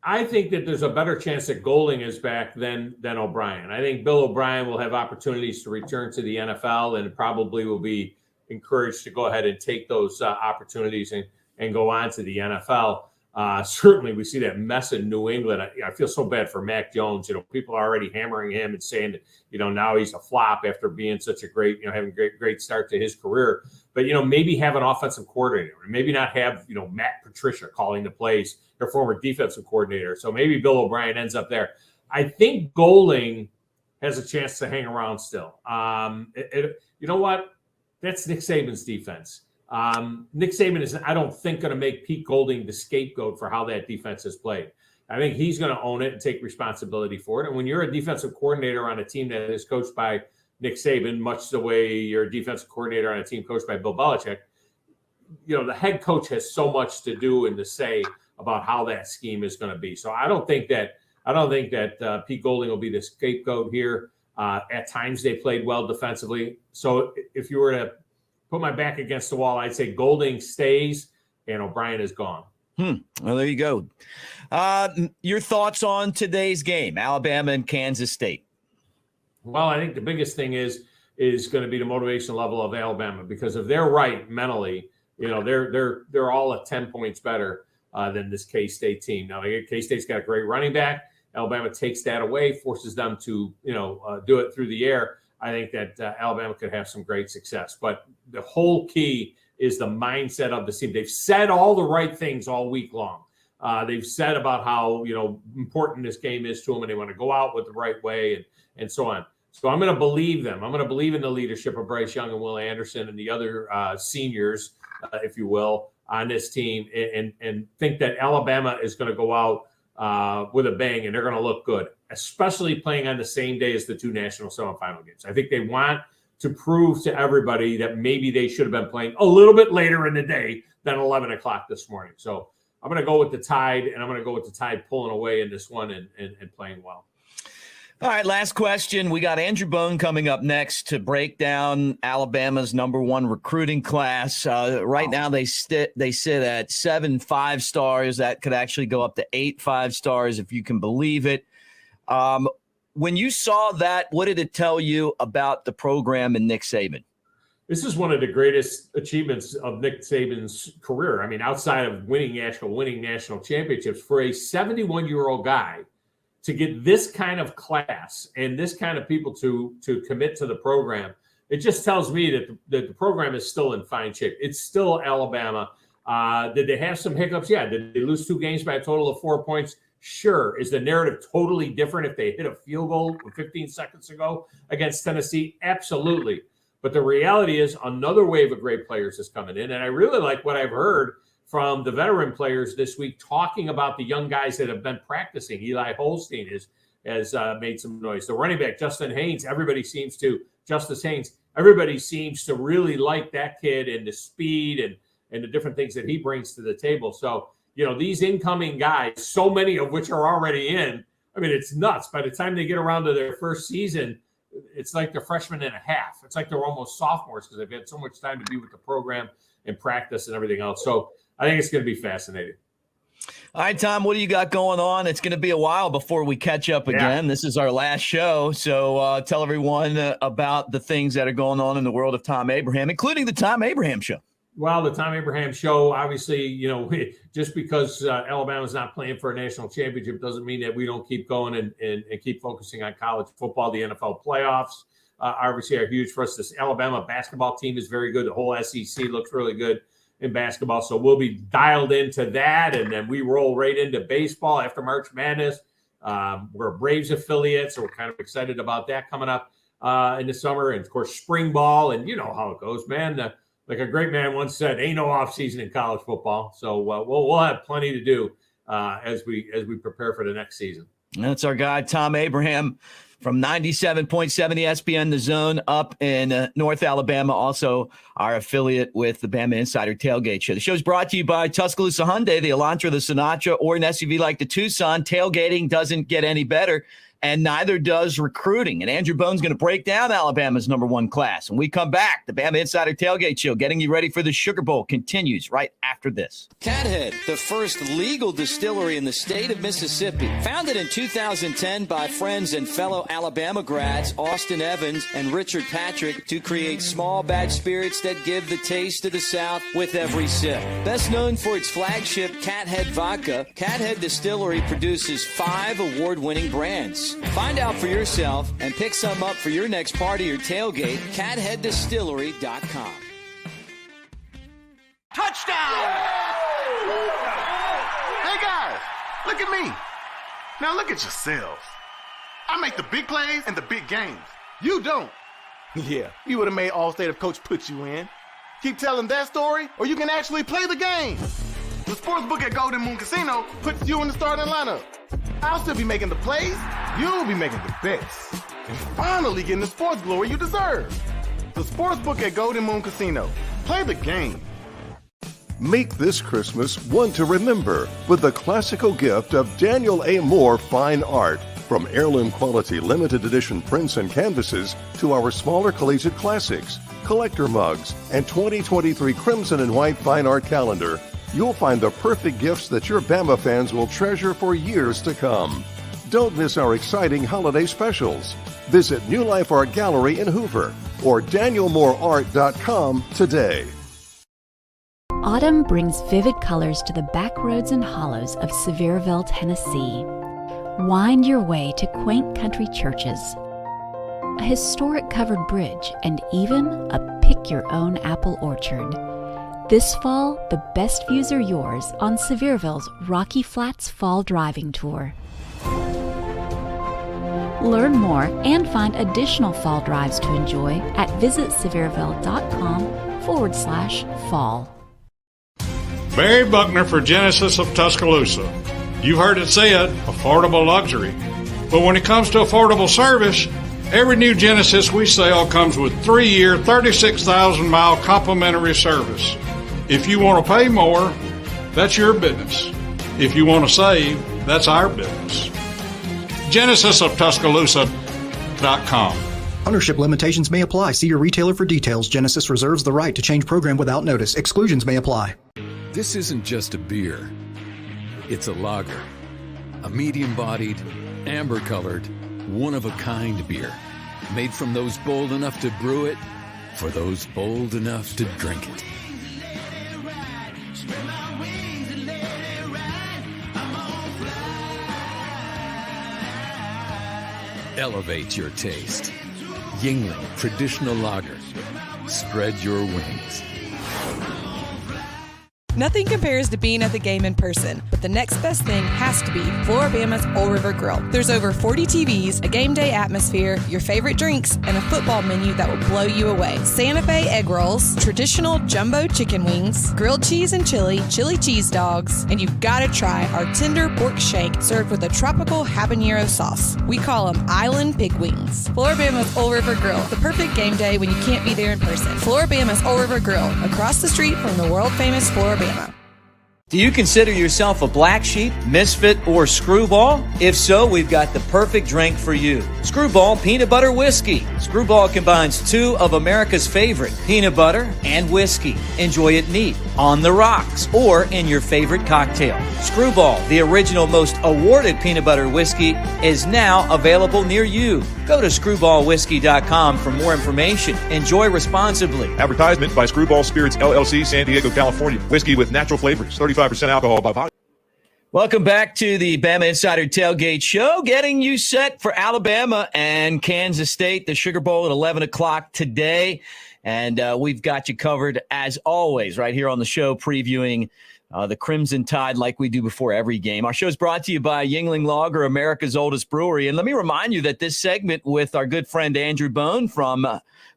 I think that there's a better chance that Golding is back than O'Brien. I think Bill O'Brien will have opportunities to return to the NFL and probably will be encouraged to go ahead and take those opportunities and go on to the NFL. Certainly, we see that mess in New England. I feel so bad for Mac Jones. People are already hammering him and saying that, now he's a flop after being such a great, having a great start to his career. But, maybe have an offensive coordinator, maybe not have, Matt Patricia calling the plays, their former defensive coordinator. So maybe Bill O'Brien ends up there. I think Golding has a chance to hang around still. You know what? That's Nick Saban's defense. Nick Saban is, I don't think, going to make Pete Golding the scapegoat for how that defense is played. I think he's going to own it and take responsibility for it. And when you're a defensive coordinator on a team that is coached by Nick Saban, much the way you're a defensive coordinator on a team coached by Bill Belichick, the head coach has so much to do and to say about how that scheme is going to be. So I don't think that Pete Golding will be the scapegoat here. At times they played well defensively. So if you were to put my back against the wall, I'd say Golding stays and O'Brien is gone. Well, there you go. Your thoughts on today's game, Alabama and Kansas State? Well, I think the biggest thing is going to be the motivation level of Alabama, because if they're right mentally, they're all at 10 points better than this K-State team. Now, K-State's got a great running back. Alabama takes that away, forces them to do it through the air. I think that Alabama could have some great success. But the whole key is the mindset of the team. They've said all the right things all week long. They've said about how important this game is to them, and they want to go out with the right way and so on. So I'm going to believe them. I'm going to believe in the leadership of Bryce Young and Will Anderson and the other seniors, if you will, on this team, and think that Alabama is going to go out with a bang, and they're going to look good, especially playing on the same day as the two national semifinal games. I think they want to prove to everybody that maybe they should have been playing a little bit later in the day than 11 o'clock this morning. So I'm going to go with the Tide, and I'm going to go with the Tide pulling away in this one and playing well. All right, last question. We got Andrew Bone coming up next to break down Alabama's #1 recruiting class. Right now they sit at 7 5-stars. That could actually go up to 8 5-stars if you can believe it. When you saw that, what did it tell you about the program and Nick Saban? This is one of the greatest achievements of Nick Saban's career. I mean, outside of winning national championships, for a 71-year-old guy to get this kind of class and this kind of people to commit to the program, it just tells me that the program is still in fine shape. It's still Alabama. Did they have some hiccups? Yeah. Did they lose 2 games by a total of 4 points? Sure. Is the narrative totally different if they hit a field goal 15 seconds ago against Tennessee? Absolutely. But the reality is another wave of great players is coming in. And I really like what I've heard from the veteran players this week talking about the young guys that have been practicing. Eli Holstein has made some noise. The running back, Justice Haynes, everybody seems to really like that kid and the speed and the different things that he brings to the table. So, these incoming guys, so many of which are already in, I mean, it's nuts. By the time they get around to their first season, it's like they're freshmen and a half. It's like they're almost sophomores because they've had so much time to be with the program and practice and everything else. So I think it's going to be fascinating. All right, Tom, what do you got going on? It's going to be a while before we catch up again. This is our last show. So tell everyone about the things that are going on in the world of Tom Abraham, including the Tom Abraham Show. Well, the Tom Abraham Show, obviously, just because Alabama's not playing for a national championship doesn't mean that we don't keep going and keep focusing on college football. The NFL playoffs obviously are huge for us. This Alabama basketball team is very good. The whole SEC looks really good in basketball. So we'll be dialed into that. And then we roll right into baseball after March Madness. We're a Braves affiliate, so we're kind of excited about that coming up in the summer. And, of course, spring ball. And you know how it goes, man. Like a great man once said, ain't no off season in college football. So we'll have plenty to do as we prepare for the next season. That's our guy, Tom Abraham, from 97.7 ESPN The Zone up in North Alabama, also our affiliate with the Bama Insider Tailgate Show. The show is brought to you by Tuscaloosa Hyundai, the Elantra, the Sinatra, or an SUV like the Tucson. Tailgating doesn't get any better, and neither does recruiting. And Andrew Bone's going to break down Alabama's #1 class. When we come back, the Bama Insider Tailgate Show, getting you ready for the Sugar Bowl, continues right after this. Cathead, the first legal distillery in the state of Mississippi. Founded in 2010 by friends and fellow Alabama grads Austin Evans and Richard Patrick to create small batch spirits that give the taste of the South with every sip. Best known for its flagship Cathead Vodka, Cathead Distillery produces 5 award-winning brands. Find out for yourself and pick some up for your next party or tailgate. CatheadDistillery.com. Touchdown! Hey guys, look at me. Now look at yourselves. I make the big plays and the big games. You don't. Yeah, you would have made Allstate if Coach put you in. Keep telling that story, or you can actually play the game. The sportsbook at Golden Moon Casino puts you in the starting lineup. I'll still be making the plays, you'll be making the bets, and finally getting the sports glory you deserve. The sportsbook at Golden Moon Casino. Play the game. Make this Christmas one to remember with the classical gift of Daniel A. Moore Fine Art. From heirloom quality limited edition prints and canvases to our smaller collegiate classics, collector mugs, and 2023 Crimson and White Fine Art calendar, you'll find the perfect gifts that your Bama fans will treasure for years to come. Don't miss our exciting holiday specials. Visit New Life Art Gallery in Hoover or DanielMooreArt.com today. Autumn brings vivid colors to the back roads and hollows of Sevierville, Tennessee. Wind your way to quaint country churches, a historic covered bridge, and even a pick-your-own apple orchard. This fall, the best views are yours on Sevierville's Rocky Flats Fall Driving Tour. Learn more and find additional fall drives to enjoy at visitsevierville.com/fall. Barry Buckner for Genesis of Tuscaloosa. You've heard it said, affordable luxury. But when it comes to affordable service, every new Genesis we sell comes with 3-year, 36,000-mile complimentary service. If you want to pay more, that's your business. If you want to save, that's our business. GenesisofTuscaloosa.com. Ownership limitations may apply. See your retailer for details. Genesis reserves the right to change program without notice. Exclusions may apply. This isn't just a beer. It's a lager. A medium-bodied, amber-colored, one-of-a-kind beer. Made from those bold enough to brew it, for those bold enough to drink it. Elevate your taste. Yingling Traditional Lager. Spread your wings. Nothing compares to being at the game in person, but the next best thing has to be FloraBama's Old River Grill. There's over 40 TVs, a game day atmosphere, your favorite drinks, and a football menu that will blow you away. Santa Fe egg rolls, traditional jumbo chicken wings, grilled cheese and chili cheese dogs, and you've got to try our tender pork shank served with a tropical habanero sauce. We call them Island Pig Wings. FloraBama's Old River Grill, the perfect game day when you can't be there in person. FloraBama's Old River Grill, across the street from the world-famous FloraBama. Do you consider yourself a black sheep, misfit, or screwball? If so, we've got the perfect drink for you. Screwball Peanut Butter Whiskey. Screwball combines 2 of America's favorite, peanut butter and whiskey. Enjoy it neat, on the rocks, or in your favorite cocktail. Screwball, the original most awarded peanut butter whiskey, is now available near you. Go to screwballwhiskey.com for more information. Enjoy responsibly. Advertisement by Screwball Spirits, LLC, San Diego, California. Whiskey with natural flavors, 35% alcohol by volume. Welcome back to the Bama Insider Tailgate Show, getting you set for Alabama and Kansas State, the Sugar Bowl at 11 o'clock today. And we've got you covered, as always, right here on the show, previewing the Crimson Tide like we do before every game. Our show is brought to you by Yingling Lager, America's oldest brewery. And let me remind you that this segment with our good friend Andrew Bone from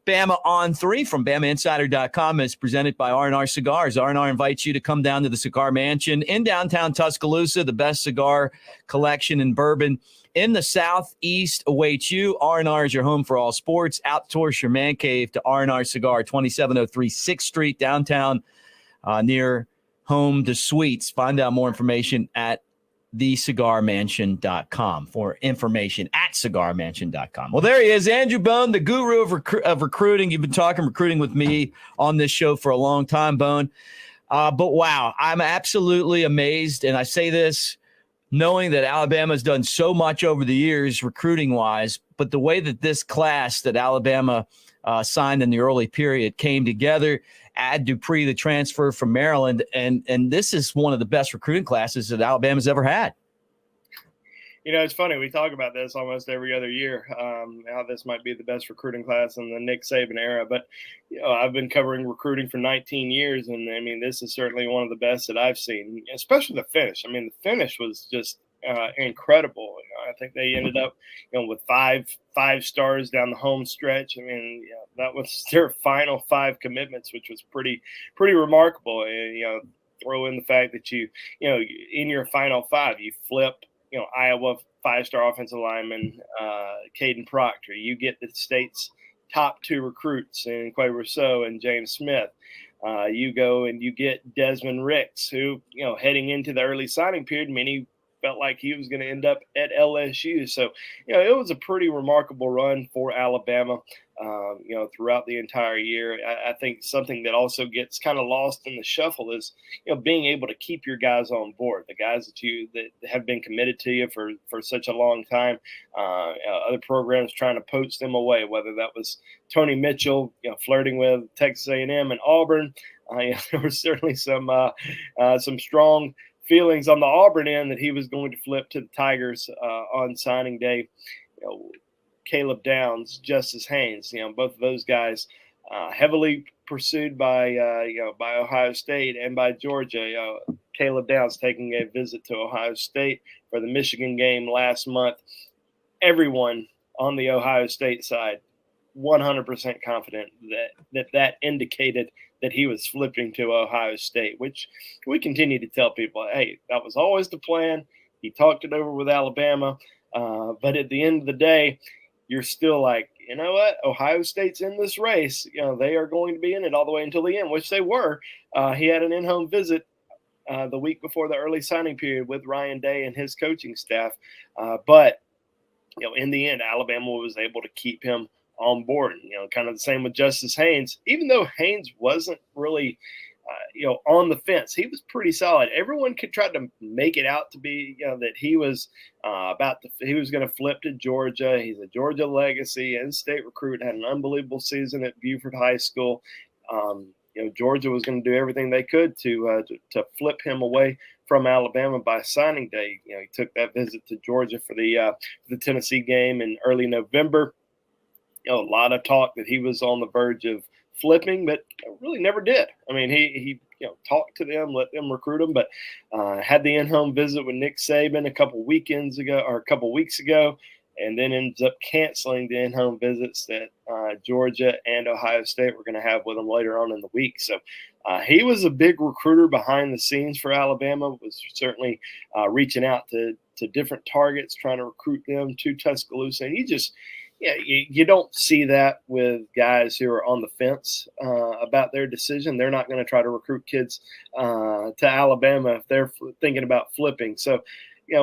Bama on 3 from BamaInsider.com is presented by R&R Cigars. R&R invites you to come down to the Cigar Mansion in downtown Tuscaloosa. The best cigar collection in bourbon in the Southeast awaits you. R&R is your home for all sports. Outdoors your man cave to R&R Cigar, 2703 6th Street, downtown near Home to Suites. Find out more information at thecigarmansion.com. For information at cigarmansion.com. Well, there he is, Andrew Bone, the guru of recruiting. You've been talking recruiting with me on this show for a long time, Bone. But wow, I'm absolutely amazed. And I say this knowing that Alabama's done so much over the years recruiting-wise, but the way that this class that Alabama signed in the early period came together. Add Dupree, the transfer from Maryland, and this is one of the best recruiting classes that Alabama's ever had. You know, it's funny. We talk about this almost every other year, how this might be the best recruiting class in the Nick Saban era. But, you know, I've been covering recruiting for 19 years, and, I mean, this is certainly one of the best that I've seen, especially the finish. I mean, the finish was just incredible. I think they ended up, with five stars down the home stretch. I mean, that was their final 5 commitments, which was pretty remarkable. Throw in the fact that you in your final 5, you flip, Iowa 5-star offensive lineman Caden Proctor. You get the state's top 2 recruits in Quay Rousseau and James Smith. You go and you get Desmond Ricks, who, heading into the early signing period, many felt like he was going to end up at LSU. So, it was a pretty remarkable run for Alabama, throughout the entire year. I think something that also gets kind of lost in the shuffle is, being able to keep your guys on board, the guys that have been committed to you for such a long time. Other programs trying to poach them away, whether that was Tony Mitchell, flirting with Texas A&M and Auburn. There was certainly some strong feelings on the Auburn end that he was going to flip to the Tigers on signing day. Caleb Downs, Justice Haynes, both of those guys heavily pursued by Ohio State and by Georgia. Caleb Downs taking a visit to Ohio State for the Michigan game last month. Everyone on the Ohio State side 100% confident that indicated that he was flipping to Ohio State, which we continue to tell people, hey, that was always the plan. He talked it over with Alabama. But at the end of the day, you're still like, you know what? Ohio State's in this race. They are going to be in it all the way until the end, which they were. He had an in-home visit the week before the early signing period with Ryan Day and his coaching staff. But in the end, Alabama was able to keep him on board. Kind of the same with Justice Haynes. Even though Haynes wasn't really on the fence, he was pretty solid. Everyone could try to make it out to be, that he was he was going to flip to Georgia. He's a Georgia legacy, in-state recruit, had an unbelievable season at Buford High School. Georgia was going to do everything they could to flip him away from Alabama by signing day. He took that visit to Georgia for the Tennessee game in early November. A lot of talk that he was on the verge of flipping, but really never did. I mean, he talked to them, let them recruit him, but had the in-home visit with Nick Saban a couple weeks ago, and then ends up canceling the in-home visits that Georgia and Ohio State were going to have with him later on in the week. So he was a big recruiter behind the scenes for Alabama, was certainly reaching out to different targets, trying to recruit them to Tuscaloosa. And you don't see that with guys who are on the fence about their decision. They're not going to try to recruit kids to Alabama if they're thinking about flipping. So,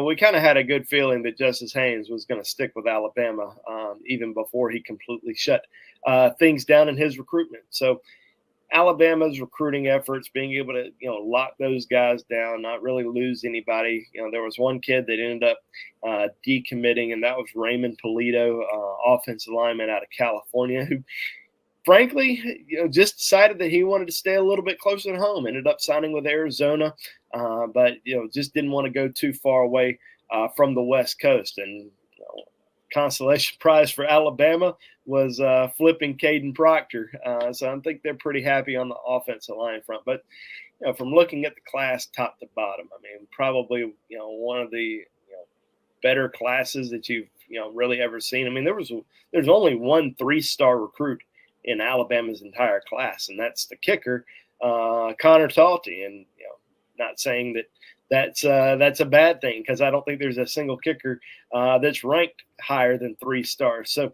we kind of had a good feeling that Justice Haynes was going to stick with Alabama even before he completely shut things down in his recruitment. So Alabama's recruiting efforts, being able to, lock those guys down, not really lose anybody. There was one kid that ended up decommitting, and that was Raymond Polito, offensive lineman out of California, who frankly, just decided that he wanted to stay a little bit closer to home, ended up signing with Arizona, but, just didn't want to go too far away from the West Coast. And consolation prize for Alabama was flipping Caden Proctor. So I think they're pretty happy on the offensive line front. But, from looking at the class top to bottom, I mean, probably, one of the better classes that you've, really ever seen. I mean, there's only one 3-star recruit in Alabama's entire class, and that's the kicker, Connor Talty. And, not saying that's a bad thing, because I don't think there's a single kicker that's ranked higher than 3 stars. So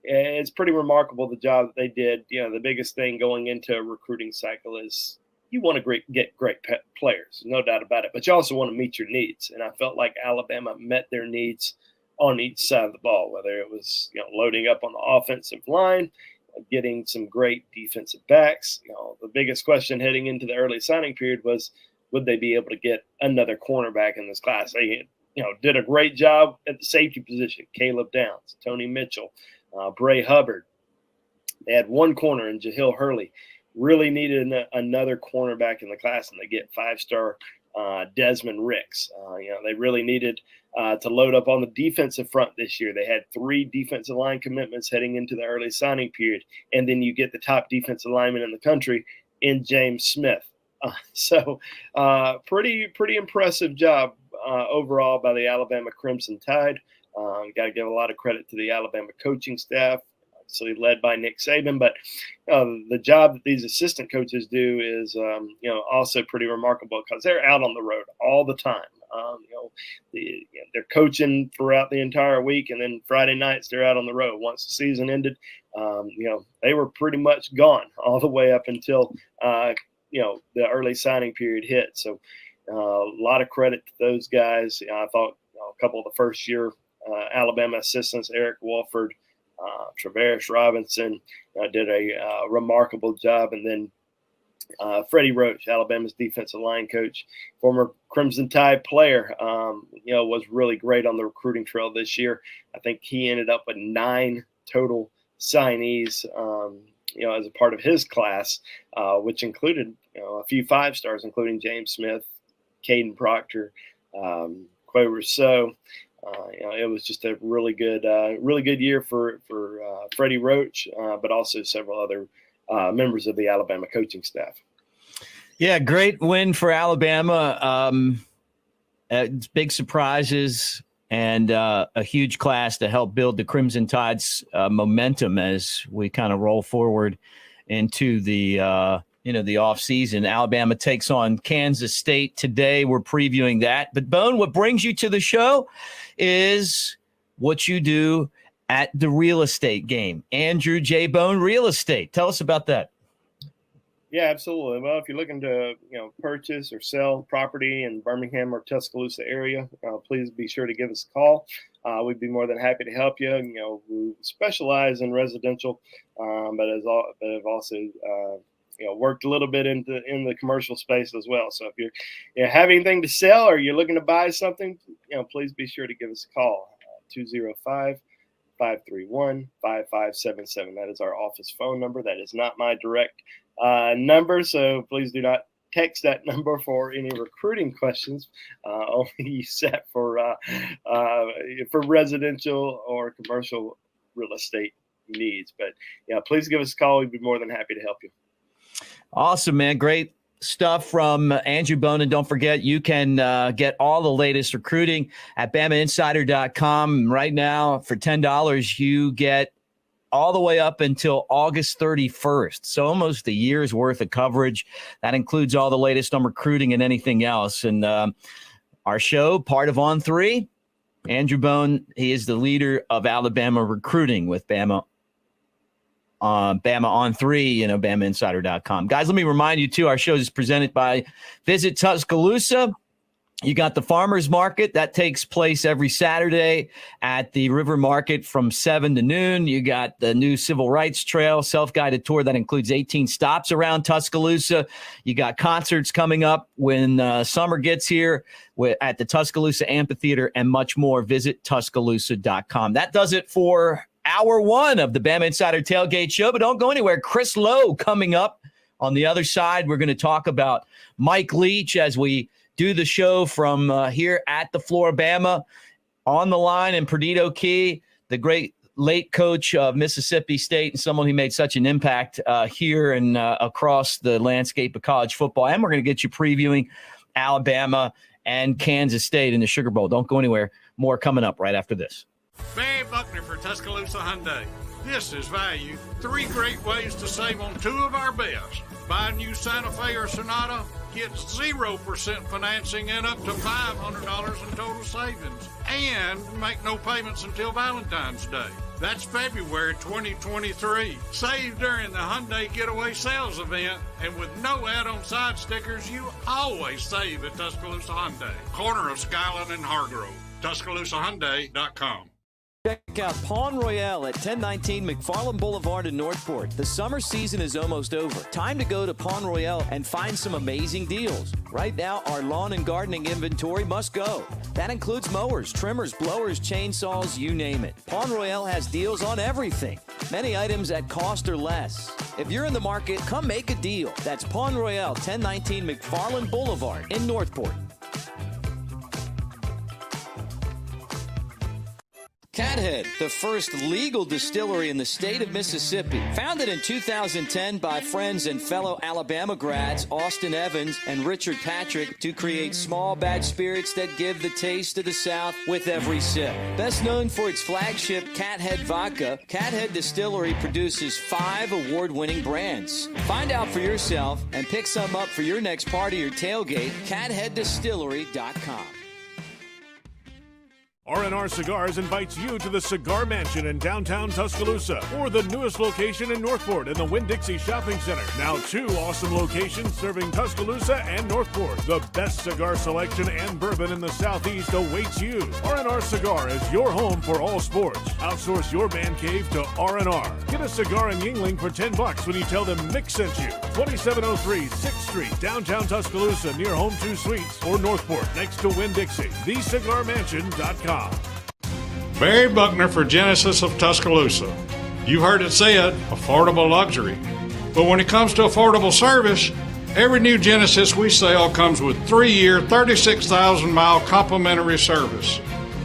it's pretty remarkable the job that they did. The biggest thing going into a recruiting cycle is you want to get great players, no doubt about it, but you also want to meet your needs. And I felt like Alabama met their needs on each side of the ball, whether it was loading up on the offensive line, getting some great defensive backs. The biggest question heading into the early signing period was, would they be able to get another cornerback in this class? They, did a great job at the safety position. Caleb Downs, Tony Mitchell, Bray Hubbard. They had one corner in Jahil Hurley. Really needed another cornerback in the class, and they get 5-star Desmond Ricks. They really needed to load up on the defensive front this year. They had 3 defensive line commitments heading into the early signing period, and then you get the top defensive lineman in the country in James Smith. So pretty impressive job overall by the Alabama Crimson Tide. Got to give a lot of credit to the Alabama coaching staff, obviously led by Nick Saban. But the job that these assistant coaches do is, also pretty remarkable, because they're out on the road all the time. They're coaching throughout the entire week, and then Friday nights they're out on the road. Once the season ended, they were pretty much gone all the way up until the early signing period hit. So a lot of credit to those guys. I thought a couple of the first-year Alabama assistants, Eric Wolford, Travaris Robinson, did a remarkable job. And then Freddie Roach, Alabama's defensive line coach, former Crimson Tide player, was really great on the recruiting trail this year. I think he ended up with 9 total signees, as a part of his class, which included, a few 5-stars, including James Smith, Caden Proctor, Quay Rousseau. It was just a really good year for Freddie Roach, but also several other members of the Alabama coaching staff. Yeah, great win for Alabama. Big surprises and a huge class to help build the Crimson Tide's momentum as we kind of roll forward into the the offseason. Alabama takes on Kansas State today. We're previewing that. But, Bone, what brings you to the show is what you do at the real estate game. Andrew J. Bone Real Estate. Tell us about that. Yeah, absolutely. Well, if you're looking to, purchase or sell property in Birmingham or Tuscaloosa area, please be sure to give us a call. We'd be more than happy to help you. We specialize in residential, but have also worked a little bit in the commercial space as well. So if you have anything to sell or you're looking to buy something, please be sure to give us a call. 205-531-5577. That is our office phone number. That is not my direct number, so please do not text that number for any recruiting questions. Only use that for residential or commercial real estate needs. But please give us a call. We'd be more than happy to help you. Awesome, man. Great stuff from Andrew Bone. And don't forget, you can get all the latest recruiting at BamaInsider.com. Right now, for $10, you get all the way up until August 31st. So almost a year's worth of coverage. That includes all the latest on recruiting and anything else. And our show, part of On 3, Andrew Bone, he is the leader of Alabama recruiting with Bama on 3, BamaInsider.com. Guys, let me remind you, too, our show is presented by Visit Tuscaloosa. You got the farmers market that takes place every Saturday at the River Market from 7 to noon. You got the new Civil Rights Trail self-guided tour that includes 18 stops around Tuscaloosa. You got concerts coming up when summer gets here at the Tuscaloosa Amphitheater and much more. Visit Tuscaloosa.com. That does it for Hour 1 of the Bama Insider Tailgate Show, but don't go anywhere. Chris Lowe coming up on the other side. We're going to talk about Mike Leach as we do the show from here at the FloraBama. On the line in Perdido Key, the great late coach of Mississippi State and someone who made such an impact here and across the landscape of college football. And we're going to get you previewing Alabama and Kansas State in the Sugar Bowl. Don't go anywhere. More coming up right after this. Barry Buckner for Tuscaloosa Hyundai. This is value. 3 great ways to save on 2 of our best. Buy a new Santa Fe or Sonata, get 0% financing and up to $500 in total savings. And make no payments until Valentine's Day. That's February 2023. Save during the Hyundai Getaway Sales event. And with no add-on side stickers, you always save at Tuscaloosa Hyundai. Corner of Skyline and Hargrove. TuscaloosaHyundai.com. Check out Pawn Royale at 1019 McFarland Boulevard in Northport. The summer season is almost over. Time to go to Pawn Royale and find some amazing deals. Right now, our lawn and gardening inventory must go. That includes mowers, trimmers, blowers, chainsaws, you name it. Pawn Royale has deals on everything. Many items at cost or less. If you're in the market, come make a deal. That's Pawn Royale, 1019 McFarland Boulevard in Northport. Cathead, the first legal distillery in the state of Mississippi. Founded in 2010 by friends and fellow Alabama grads Austin Evans and Richard Patrick to create small batch spirits that give the taste of the South with every sip. Best known for its flagship Cathead Vodka, Cathead Distillery produces 5 award-winning brands. Find out for yourself and pick some up for your next party or tailgate, CatheadDistillery.com. R&R Cigars invites you to the Cigar Mansion in downtown Tuscaloosa, or the newest location in Northport in the Winn-Dixie Shopping Center. Now 2 awesome locations serving Tuscaloosa and Northport. The best cigar selection and bourbon in the Southeast awaits you. R&R Cigar is your home for all sports. Outsource your man cave to R&R. Get a cigar in Yingling for $10 when you tell them Mick sent you. 2703 6th Street, downtown Tuscaloosa, near Home 2 Suites, or Northport, next to Winn-Dixie. TheCigarMansion.com. Barry Buckner for Genesis of Tuscaloosa. You heard it said, affordable luxury. But when it comes to affordable service, every new Genesis we sell comes with 3-year, 36,000-mile complimentary service.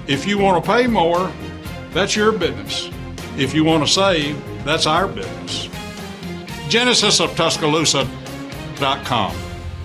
If you want to pay more, that's your business. If you want to save, that's our business. GenesisofTuscaloosa.com.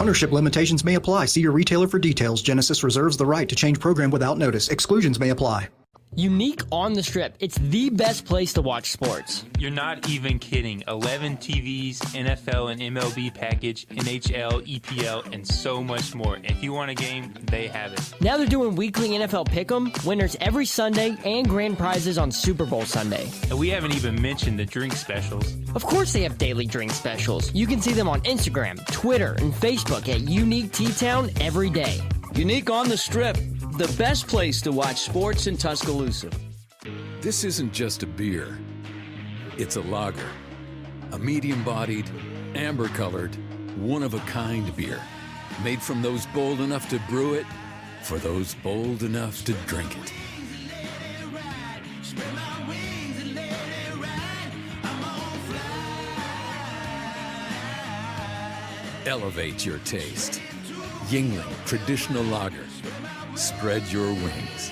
Ownership limitations may apply. See your retailer for details. Genesis reserves the right to change program without notice. Exclusions may apply. Unique on the Strip. It's the best place to watch sports. You're not even kidding. 11 TVs, NFL and MLB package, NHL, EPL, and so much more. If you want a game, they have it. Now they're doing weekly NFL Pick'em, winners every Sunday, and grand prizes on Super Bowl Sunday. And we haven't even mentioned the drink specials. Of course they have daily drink specials. You can see them on Instagram, Twitter, and Facebook at Unique T-Town every day. Unique on the Strip, the best place to watch sports in Tuscaloosa. This isn't just a beer. It's a lager. A medium-bodied, amber-colored, one-of-a-kind beer. Made from those bold enough to brew it, for those bold enough to drink it. Elevate your taste. Yingling Traditional Lager. Spread your wings.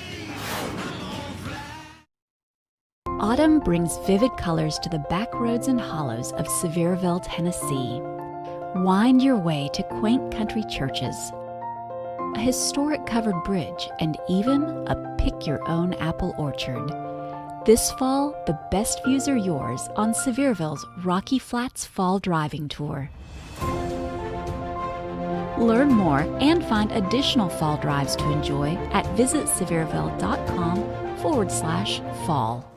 Autumn brings vivid colors to the back roads and hollows of Sevierville, Tennessee. Wind your way to quaint country churches, a historic covered bridge, and even a pick-your-own apple orchard. This fall, the best views are yours on Sevierville's Rocky Flats Fall Driving Tour. Learn more and find additional fall drives to enjoy at visitsevierville.com/fall.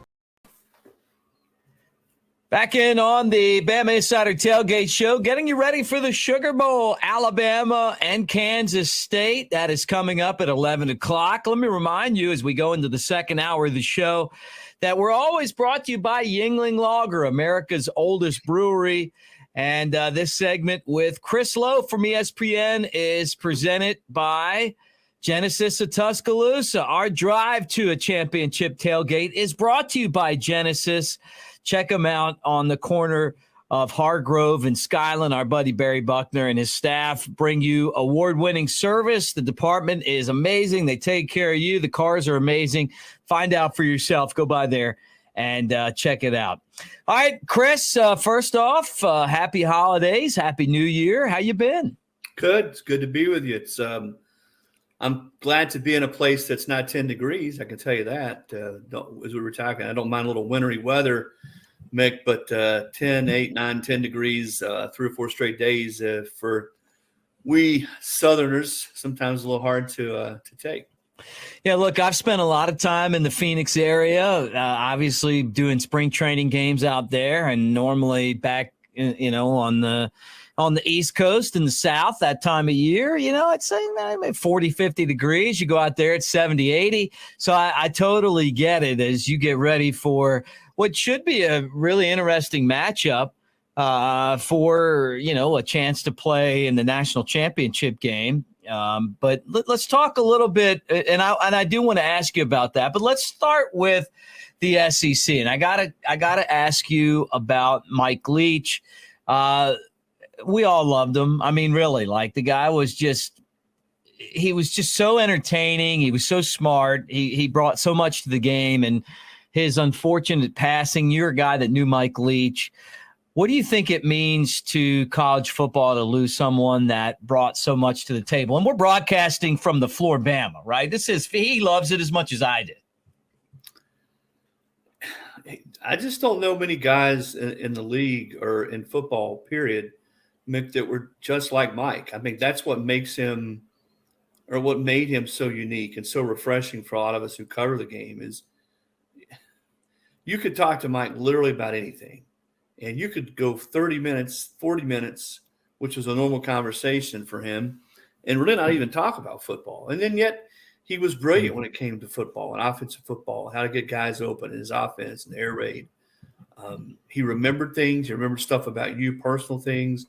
Back in on the Bama Insider Tailgate Show, getting you ready for the Sugar Bowl, Alabama and Kansas State. That is coming up at 11 o'clock. Let me remind you as we go into the second hour of the show that we're always brought to you by Yingling Lager, America's oldest brewery. And this segment with Chris Lowe from ESPN is presented by Genesis of Tuscaloosa. Our drive to a championship tailgate is brought to you by Genesis. Check them out on the corner of Hargrove and Skyland. Our buddy Barry Buckner and his staff bring you award-winning service. The department is amazing. They take care of you. The cars are amazing. Find out for yourself. Go by there and check it out. All right, Chris, first off, happy holidays. Happy New Year. How you been? Good. It's good to be with you. It's I'm glad to be in a place that's not 10 degrees. I can tell you that. As we were talking, I don't mind a little wintry weather, Mick, but 10, 8, 9, 10 degrees, 3 or 4 straight days for we Southerners, sometimes a little hard to take. Yeah, look, I've spent a lot of time in the Phoenix area, obviously doing spring training games out there, and normally back, on the East Coast in the South that time of year, I'd say 40, 50 degrees. You go out there, it's 70, 80. So I totally get it as you get ready for what should be a really interesting matchup for, a chance to play in the national championship game. But let's talk a little bit, and I do want to ask you about that. But let's start with the SEC, and I gotta ask you about Mike Leach. We all loved him. I mean, really, like the guy was just so entertaining. He was so smart. He brought so much to the game, and his unfortunate passing. You're a guy that knew Mike Leach. What do you think it means to college football to lose someone that brought so much to the table? And we're broadcasting from the FloraBama, right? He loves it as much as I did. I just don't know many guys in the league or in football, period, Mick, that were just like Mike. I mean, that's what makes him, or what made him so unique and so refreshing for a lot of us who cover the game is you could talk to Mike literally about anything. And you could go 30 minutes, 40 minutes, which was a normal conversation for him, and really not even talk about football. And then yet he was brilliant when it came to football and offensive football, how to get guys open in his offense and air raid. He remembered things. He remembered stuff about you, personal things.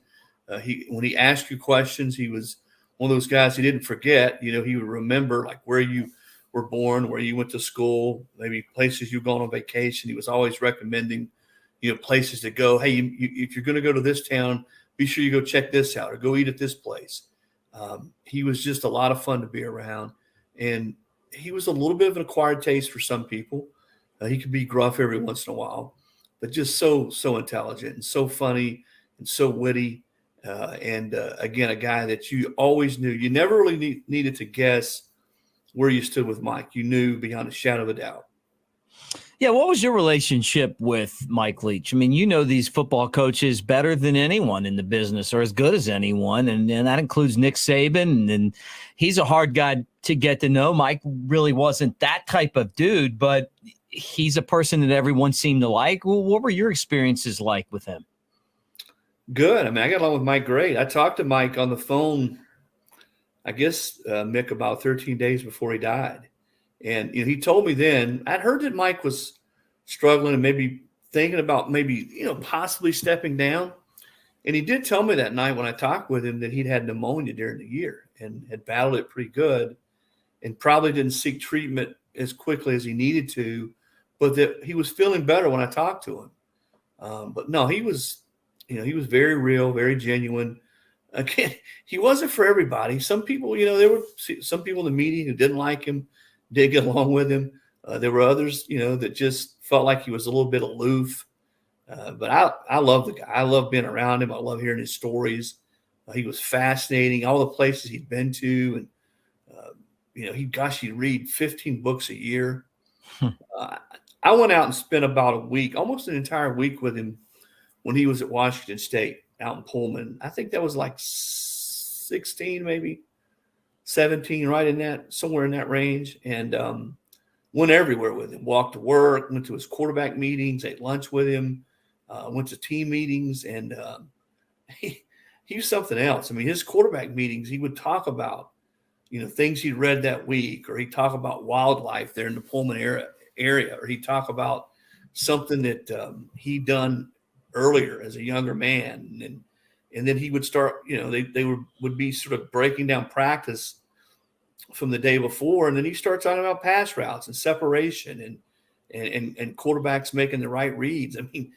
When he asked you questions, he was one of those guys he didn't forget. He would remember like where you were born, where you went to school, maybe places you've gone on vacation. He was always recommending places to go. Hey, if you're going to go to this town, be sure you go check this out or go eat at this place. He was just a lot of fun to be around. And he was a little bit of an acquired taste for some people. He could be gruff every once in a while, but just so intelligent and so funny and so witty. Again, a guy that you always knew. You never really needed to guess where you stood with Mike. You knew beyond a shadow of a doubt. Yeah, what was your relationship with Mike Leach? I mean, you know these football coaches better than anyone in the business, or as good as anyone, and that includes Nick Saban, and he's a hard guy to get to know. Mike really wasn't that type of dude, but he's a person that everyone seemed to like. Well, what were your experiences like with him? Good. I mean, I got along with Mike great. I talked to Mike on the phone, I guess, Mick, about 13 days before he died. And he told me then, I'd heard that Mike was struggling and maybe thinking about possibly stepping down. And he did tell me that night when I talked with him that he'd had pneumonia during the year and had battled it pretty good and probably didn't seek treatment as quickly as he needed to, but that he was feeling better when I talked to him. But no, he was very real, very genuine. Again, he wasn't for everybody. Some people, there were some people in the media who didn't like him, did get along with him. There were others, that just felt like he was a little bit aloof. But I love the guy. I love being around him. I love hearing his stories. He was fascinating. All the places he'd been to, and he'd read 15 books a year. I went out and spent about a week, almost an entire week with him when he was at Washington State out in Pullman. I think that was like 16, maybe 17, right in that, somewhere in that range. And went everywhere with him, walked to work, went to his quarterback meetings, ate lunch with him, went to team meetings. And he was something else. I mean, his quarterback meetings, he would talk about, things he'd read that week, or he'd talk about wildlife there in the Pullman area, or he'd talk about something that he'd done earlier as a younger man. And then he would start, they would be sort of breaking down practice from the day before. And then he starts talking about pass routes and separation and quarterbacks making the right reads. I mean,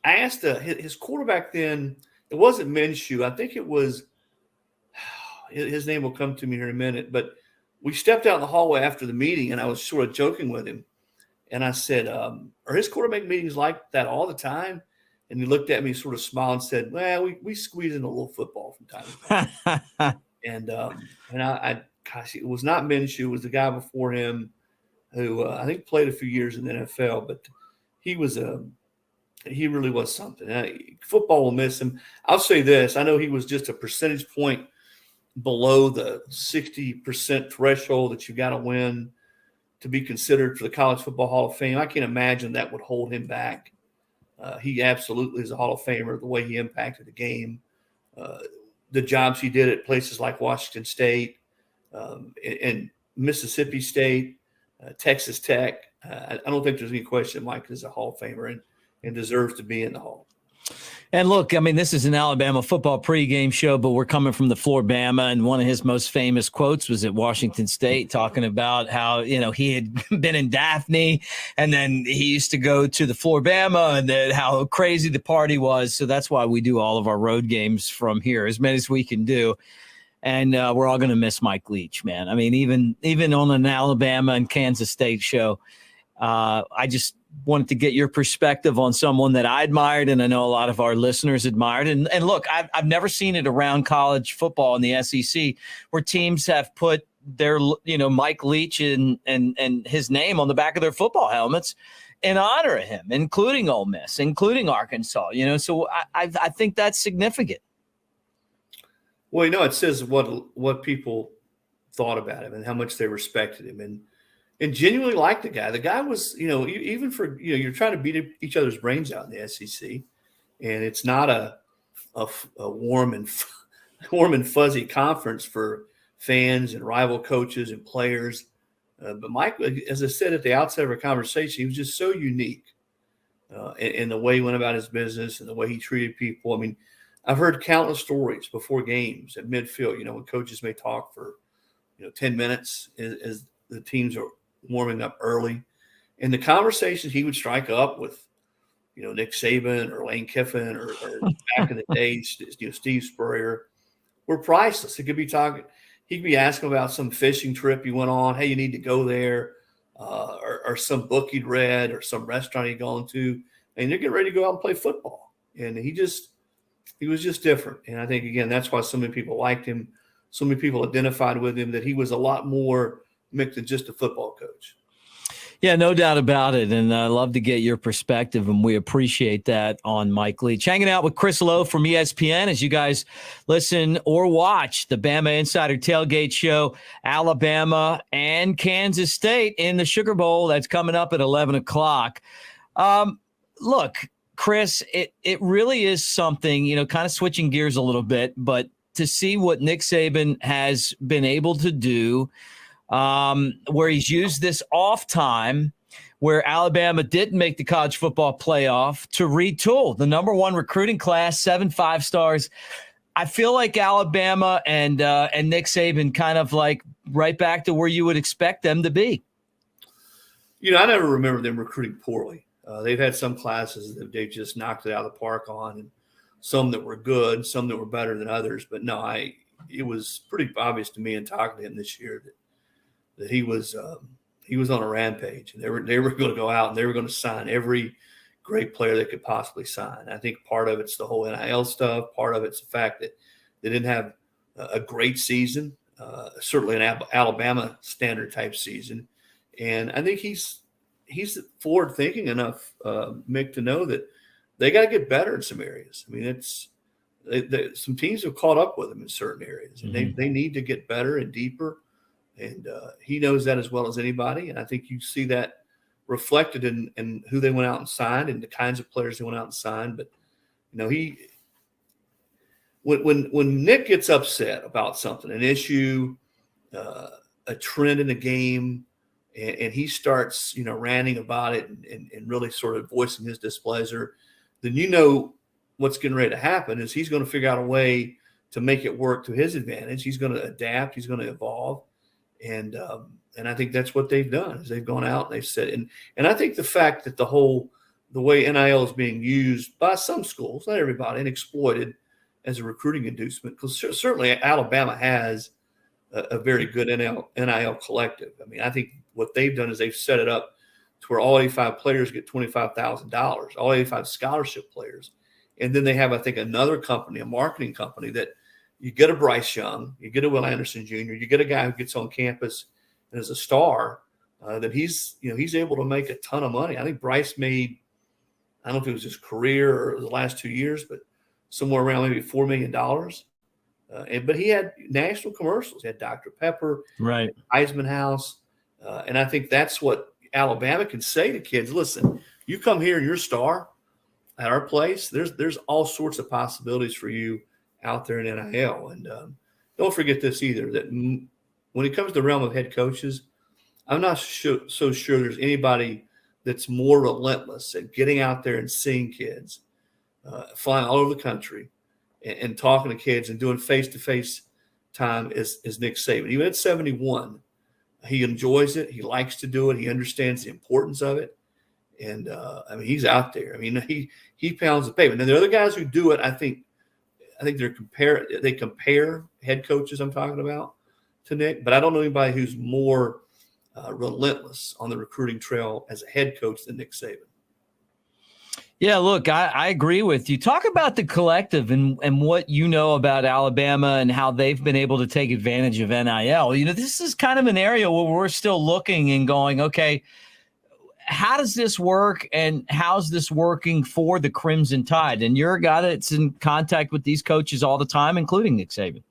I asked his quarterback then, it wasn't Minshew. I think it was, his name will come to me here in a minute, but we stepped out in the hallway after the meeting and I was sort of joking with him. And I said, are his quarterback meetings like that all the time? And he looked at me, sort of smiled and said, well, we squeeze in a little football from time to time. and gosh, it was not Minshew. It was the guy before him who I think played a few years in the NFL, but he really was something. Football will miss him. I'll say this. I know he was just a percentage point below the 60% threshold that you got to win to be considered for the College Football Hall of Fame. I can't imagine that would hold him back. He absolutely is a Hall of Famer, the way he impacted the game, the jobs he did at places like Washington State and Mississippi State, Texas Tech. I don't think there's any question Mike is a Hall of Famer and deserves to be in the Hall. And look, I mean, this is an Alabama football pregame show, but we're coming from the FloraBama, and one of his most famous quotes was at Washington State talking about how, he had been in Daphne, and then he used to go to the FloraBama, and then how crazy the party was. So that's why we do all of our road games from here, as many as we can do. And we're all going to miss Mike Leach, man. I mean, even on an Alabama and Kansas State show, I just wanted to get your perspective on someone that I admired, and I know a lot of our listeners admired. And look, I've never seen it around college football in the SEC where teams have put their, Mike Leach and his name on the back of their football helmets in honor of him, including Ole Miss, including Arkansas. So I think that's significant. Well, it says what people thought about him and how much they respected him and genuinely liked the guy. The guy was, even for, you're trying to beat each other's brains out in the SEC, and it's not a warm and fuzzy conference for fans and rival coaches and players. But Mike, as I said at the outset of our conversation, he was just so unique in the way he went about his business and the way he treated people. I mean, I've heard countless stories before games at midfield, when coaches may talk for, 10 minutes as the teams are warming up early. And the conversations he would strike up with, Nick Saban or Lane Kiffin or back in the day, Steve Spurrier, were priceless. He could be asking about some fishing trip he went on. Hey, you need to go there, or some book he'd read or some restaurant he'd gone to, and they're getting ready to go out and play football. And he was just different. And I think, again, that's why so many people liked him. So many people identified with him, that he was a lot more Mick than just a football coach. Yeah, no doubt about it. And I love to get your perspective, and we appreciate that on Mike Leach. Hanging out with Chris Lowe from ESPN as you guys listen or watch the Bama Insider Tailgate Show, Alabama and Kansas State in the Sugar Bowl. That's coming up at 11 o'clock. Look, Chris, it really is something, kind of switching gears a little bit, but to see what Nick Saban has been able to do, where he's used this off time where Alabama didn't make the college football playoff to retool the number one recruiting class, 7 5-stars. I feel like Alabama and Nick Saban kind of like right back to where you would expect them to be. I never remember them recruiting poorly. They've had some classes that they've just knocked it out of the park on, and some that were good, some that were better than others. But no, it was pretty obvious to me in talking to him this year that he was on a rampage, and they were going to go out and they were going to sign every great player they could possibly sign. I think part of it's the whole NIL stuff. Part of it's the fact that they didn't have a great season, certainly an Alabama standard type season. And I think he's forward thinking enough, Mick, to know that they got to get better in some areas. I mean, some teams have caught up with them in certain areas, and they need to get better and deeper. And he knows that as well as anybody. And I think you see that reflected in who they went out and signed and the kinds of players they went out and signed. But, when Nick gets upset about something, an issue, a trend in the game, and he starts, ranting about it and really sort of voicing his displeasure, then what's getting ready to happen is he's going to figure out a way to make it work to his advantage. He's going to adapt. He's going to evolve. And I think that's what they've done is they've gone out and they've said, and I think the fact that the way NIL is being used by some schools, not everybody, and exploited as a recruiting inducement, because certainly Alabama has a very good NIL collective. I mean, I think what they've done is they've set it up to where all 85 players get $25,000, all 85 scholarship players. And then they have, I think, another company, a marketing company, that you get a Bryce Young, you get a Will Anderson Jr., you get a guy who gets on campus and is a star, that he's able to make a ton of money. I think Bryce made, I don't know if it was his career or the last 2 years, but somewhere around maybe $4 million. But he had national commercials. He had Dr. Pepper, right, Heisman House. And I think that's what Alabama can say to kids. Listen, you come here and you're a star at our place. There's all sorts of possibilities for you out there in NIL. And don't forget this either, that when it comes to the realm of head coaches, I'm not so sure there's anybody that's more relentless at getting out there and seeing kids, flying all over the country and talking to kids and doing face-to-face time as Nick Saban. Even at 71, he enjoys it. He likes to do it. He understands the importance of it. And, he's out there. I mean, he pounds the pavement. And the other guys who do it, I think they compare head coaches I'm talking about to Nick, but I don't know anybody who's more relentless on the recruiting trail as a head coach than Nick Saban. Yeah, look, I agree with you. Talk about the collective and what you know about Alabama and how they've been able to take advantage of NIL. This is kind of an area where we're still looking and going, okay, how does this work and how's this working for the Crimson Tide? And you're a guy that's in contact with these coaches all the time, including Nick Saban.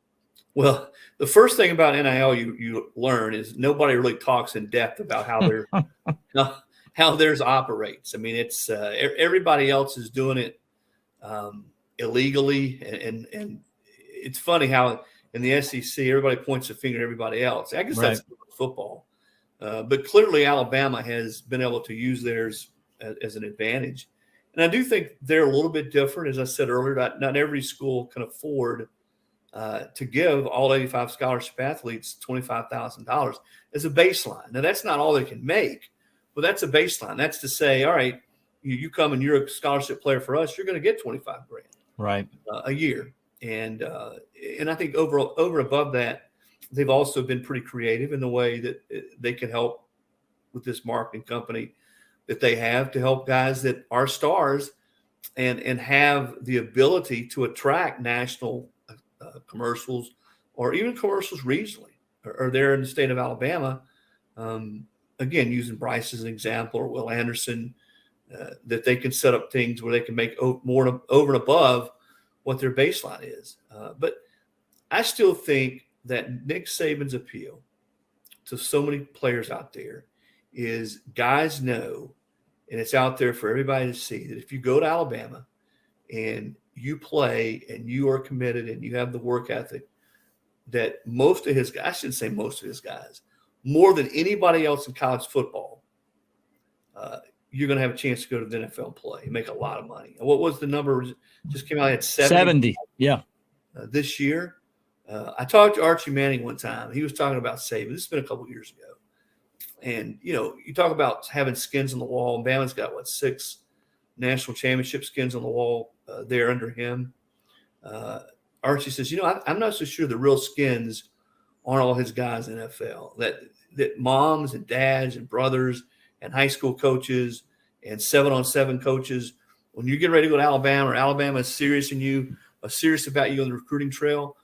Well, the first thing about NIL you learn is nobody really talks in depth about how theirs operates. I mean, it's everybody else is doing it illegally, and it's funny how in the SEC everybody points the finger at everybody else. I guess that's football. But clearly Alabama has been able to use theirs as an advantage. And I do think they're a little bit different. As I said earlier, not every school can afford to give all 85 scholarship athletes $25,000 as a baseline. Now, that's not all they can make, but that's a baseline. That's to say, all right, you come and you're a scholarship player for us, you're going to get $25,000 right a year. And I think over and above that, they've also been pretty creative in the way that they can help with this marketing company that they have to help guys that are stars and have the ability to attract national commercials or even commercials regionally or there in the state of Alabama. again, using Bryce as an example or Will Anderson, that they can set up things where they can make more over and above what their baseline is. But I still think that Nick Saban's appeal to so many players out there is guys know, and it's out there for everybody to see, that if you go to Alabama and you play and you are committed and you have the work ethic, that most of his guys, I shouldn't say most of his guys, more than anybody else in college football, you're going to have a chance to go to the NFL and play and make a lot of money. And what was the number? Just came out at 70. Yeah. This year. I talked to Archie Manning one time. He was talking about Saban. This has been a couple years ago. And, you talk about having skins on the wall. And Bama's got, 6 national championship skins on the wall there under him. Archie says, I'm not so sure the real skins aren't all his guys in the NFL. That moms and dads and brothers and high school coaches and 7-on-7 coaches, when you get ready to go to Alabama or Alabama is serious about you on the recruiting trail,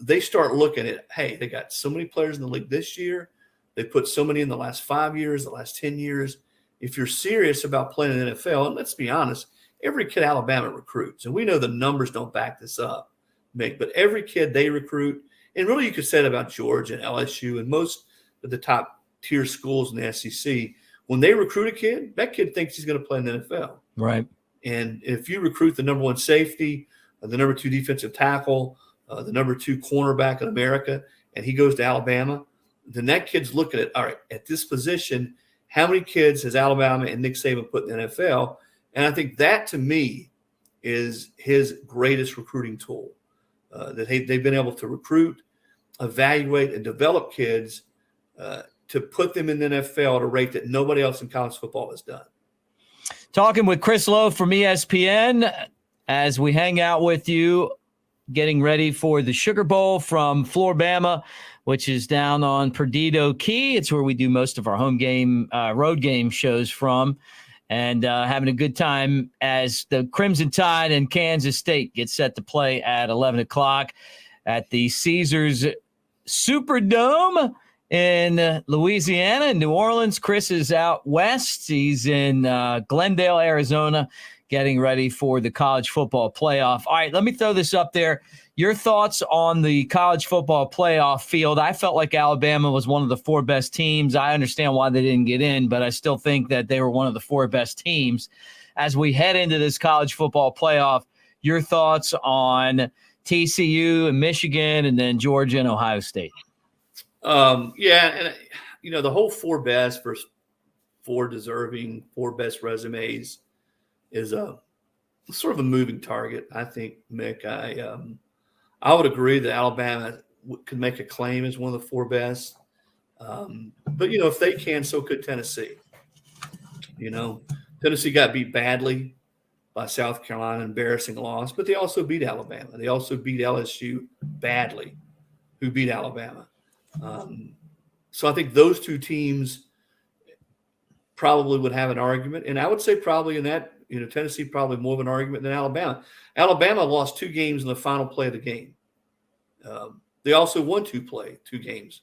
they start looking at, hey, they got so many players in the league this year. They put so many in the last 5 years, the last 10 years. If you're serious about playing in the NFL, and let's be honest, every kid Alabama recruits, and we know the numbers don't back this up, Mick, but every kid they recruit, and really you could say that about Georgia and LSU and most of the top tier schools in the SEC. When they recruit a kid, that kid thinks he's going to play in the NFL. Right. And if you recruit the number 1 safety, the number 2 defensive tackle, the number 2 cornerback in America, and he goes to Alabama, then that kid's looking at, all right, at this position, how many kids has Alabama and Nick Saban put in the NFL? And I think that, to me, is his greatest recruiting tool, that they've been able to recruit, evaluate, and develop kids to put them in the NFL at a rate that nobody else in college football has done. Talking with Chris Lowe from ESPN as we hang out with you, getting ready for the Sugar Bowl from FloraBama, which is down on Perdido Key. It's where we do most of our road game shows from, and having a good time as the Crimson Tide and Kansas State get set to play at 11 o'clock at the Caesars Superdome in Louisiana, New Orleans. Chris is out west. He's in Glendale, Arizona, getting ready for the college football playoff. All right, let me throw this up there. Your thoughts on the college football playoff field. I felt like Alabama was one of the 4 best teams. I understand why they didn't get in, but I still think that they were one of the 4 best teams. As we head into this college football playoff, your thoughts on TCU and Michigan and then Georgia and Ohio State? And the whole 4 best versus 4 deserving, 4 best resumes is a sort of a moving target. I think, Mick, I would agree that Alabama could make a claim as one of the 4 best. But if they can, so could Tennessee. Tennessee got beat badly by South Carolina, embarrassing loss, but they also beat Alabama. They also beat LSU badly, who beat Alabama. So I think those 2 teams probably would have an argument. And I would say probably in that, Tennessee probably more of an argument than Alabama. Alabama lost 2 games in the final play of the game. They also won 2 games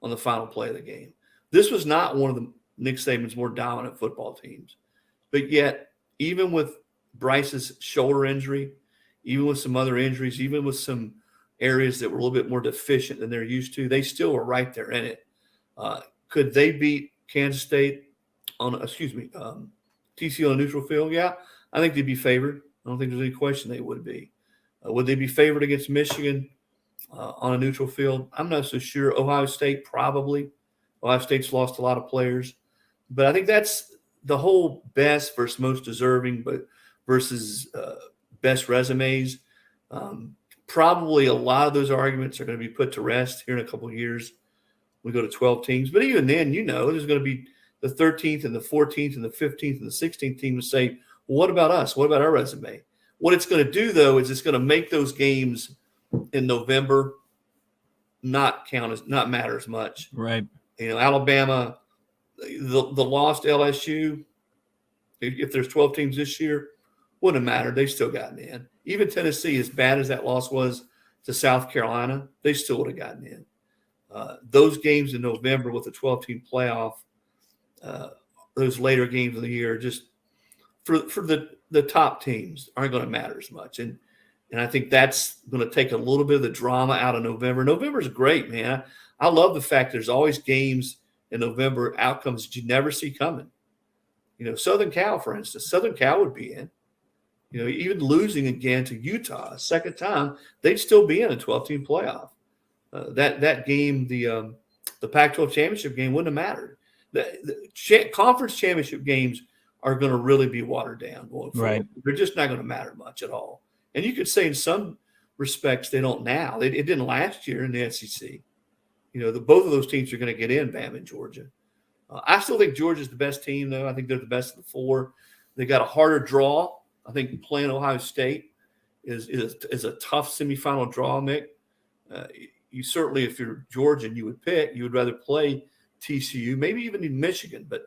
on the final play of the game. This was not one of the Nick Saban's more dominant football teams. But yet, even with Bryce's shoulder injury, even with some other injuries, even with some areas that were a little bit more deficient than they're used to, they still were right there in it. Could they beat Kansas State TCU on a neutral field? Yeah, I think they'd be favored. I don't think there's any question they would be. Would they be favored against Michigan on a neutral field? I'm not so sure. Ohio State, probably. Ohio State's lost a lot of players. But I think that's the whole best versus most deserving, but versus best resumes. Probably a lot of those arguments are going to be put to rest here in a couple of years. We go to 12 teams. But even then, there's going to be the 13th and the 14th and the 15th and the 16th team to say, well, what about us? What about our resume? What it's going to do, though, is it's going to make those games in November not matter as much. Right. Alabama, the lost LSU, if there's 12 teams this year, wouldn't have mattered. They've still gotten in. Even Tennessee, as bad as that loss was to South Carolina, they still would have gotten in. Those games in November with the 12-team playoff, those later games of the year, just for the top teams, aren't going to matter as much. And I think that's going to take a little bit of the drama out of November. November's great, man. I love the fact there's always games in November, outcomes that you never see coming. Southern Cal, for instance, Southern Cal would be in. Even losing again to Utah a second time, they'd still be in a 12-team playoff. That game, the Pac-12 championship game, wouldn't have mattered. The conference championship games are going to really be watered down going forward. Right. They're just not going to matter much at all. And you could say in some respects they don't now. It didn't last year in the SEC. Both of those teams are going to get in, Bama and Georgia. I still think Georgia's the best team, though. I think they're the best of the four. They got a harder draw. I think playing Ohio State is a tough semifinal draw, Mick. You certainly, if you're Georgian, you would rather play TCU, maybe even in Michigan. But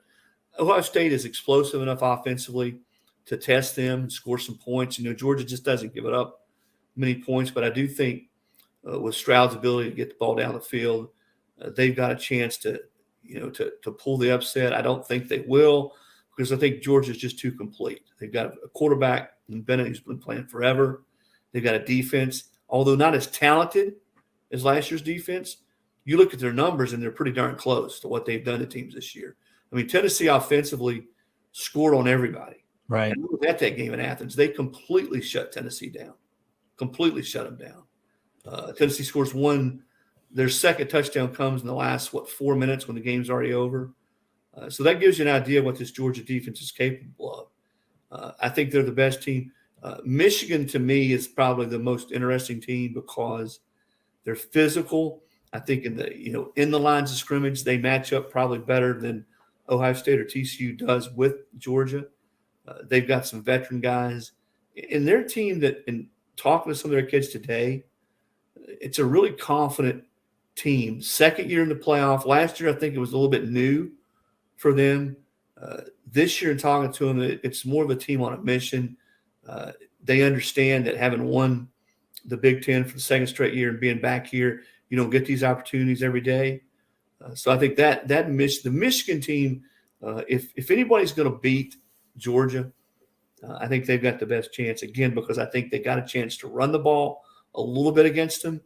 Ohio State is explosive enough offensively to test them and score some points. Georgia just doesn't give it up many points. But I do think with Stroud's ability to get the ball down the field, they've got a chance to pull the upset. I don't think they will, because I think Georgia's just too complete. They've got a quarterback in Bennett who's been playing forever. They've got a defense, although not as talented as last year's defense. You look at their numbers, and they're pretty darn close to what they've done to teams this year. I mean, Tennessee offensively scored on everybody. Right. And look at that game in Athens. They completely shut Tennessee down. Completely shut them down. Tennessee scores one. Their second touchdown comes in the last, 4 minutes when the game's already over. So that gives you an idea what this Georgia defense is capable of. I think they're the best team. Michigan, to me, is probably the most interesting team because they're physical. I think in the lines of scrimmage, they match up probably better than Ohio State or TCU does with Georgia. They've got some veteran guys. In their team that, in talking to some of their kids today, it's a really confident team. Second year in the playoff. Last year, I think it was a little bit new for them. This year, in talking to them, it's more of a team on a mission. They understand that having won the Big Ten for the second straight year and being back here, you don't get these opportunities every day. So I think the Michigan team, if anybody's going to beat Georgia, I think they've got the best chance, again, because I think they got a chance to run the ball a little bit against them,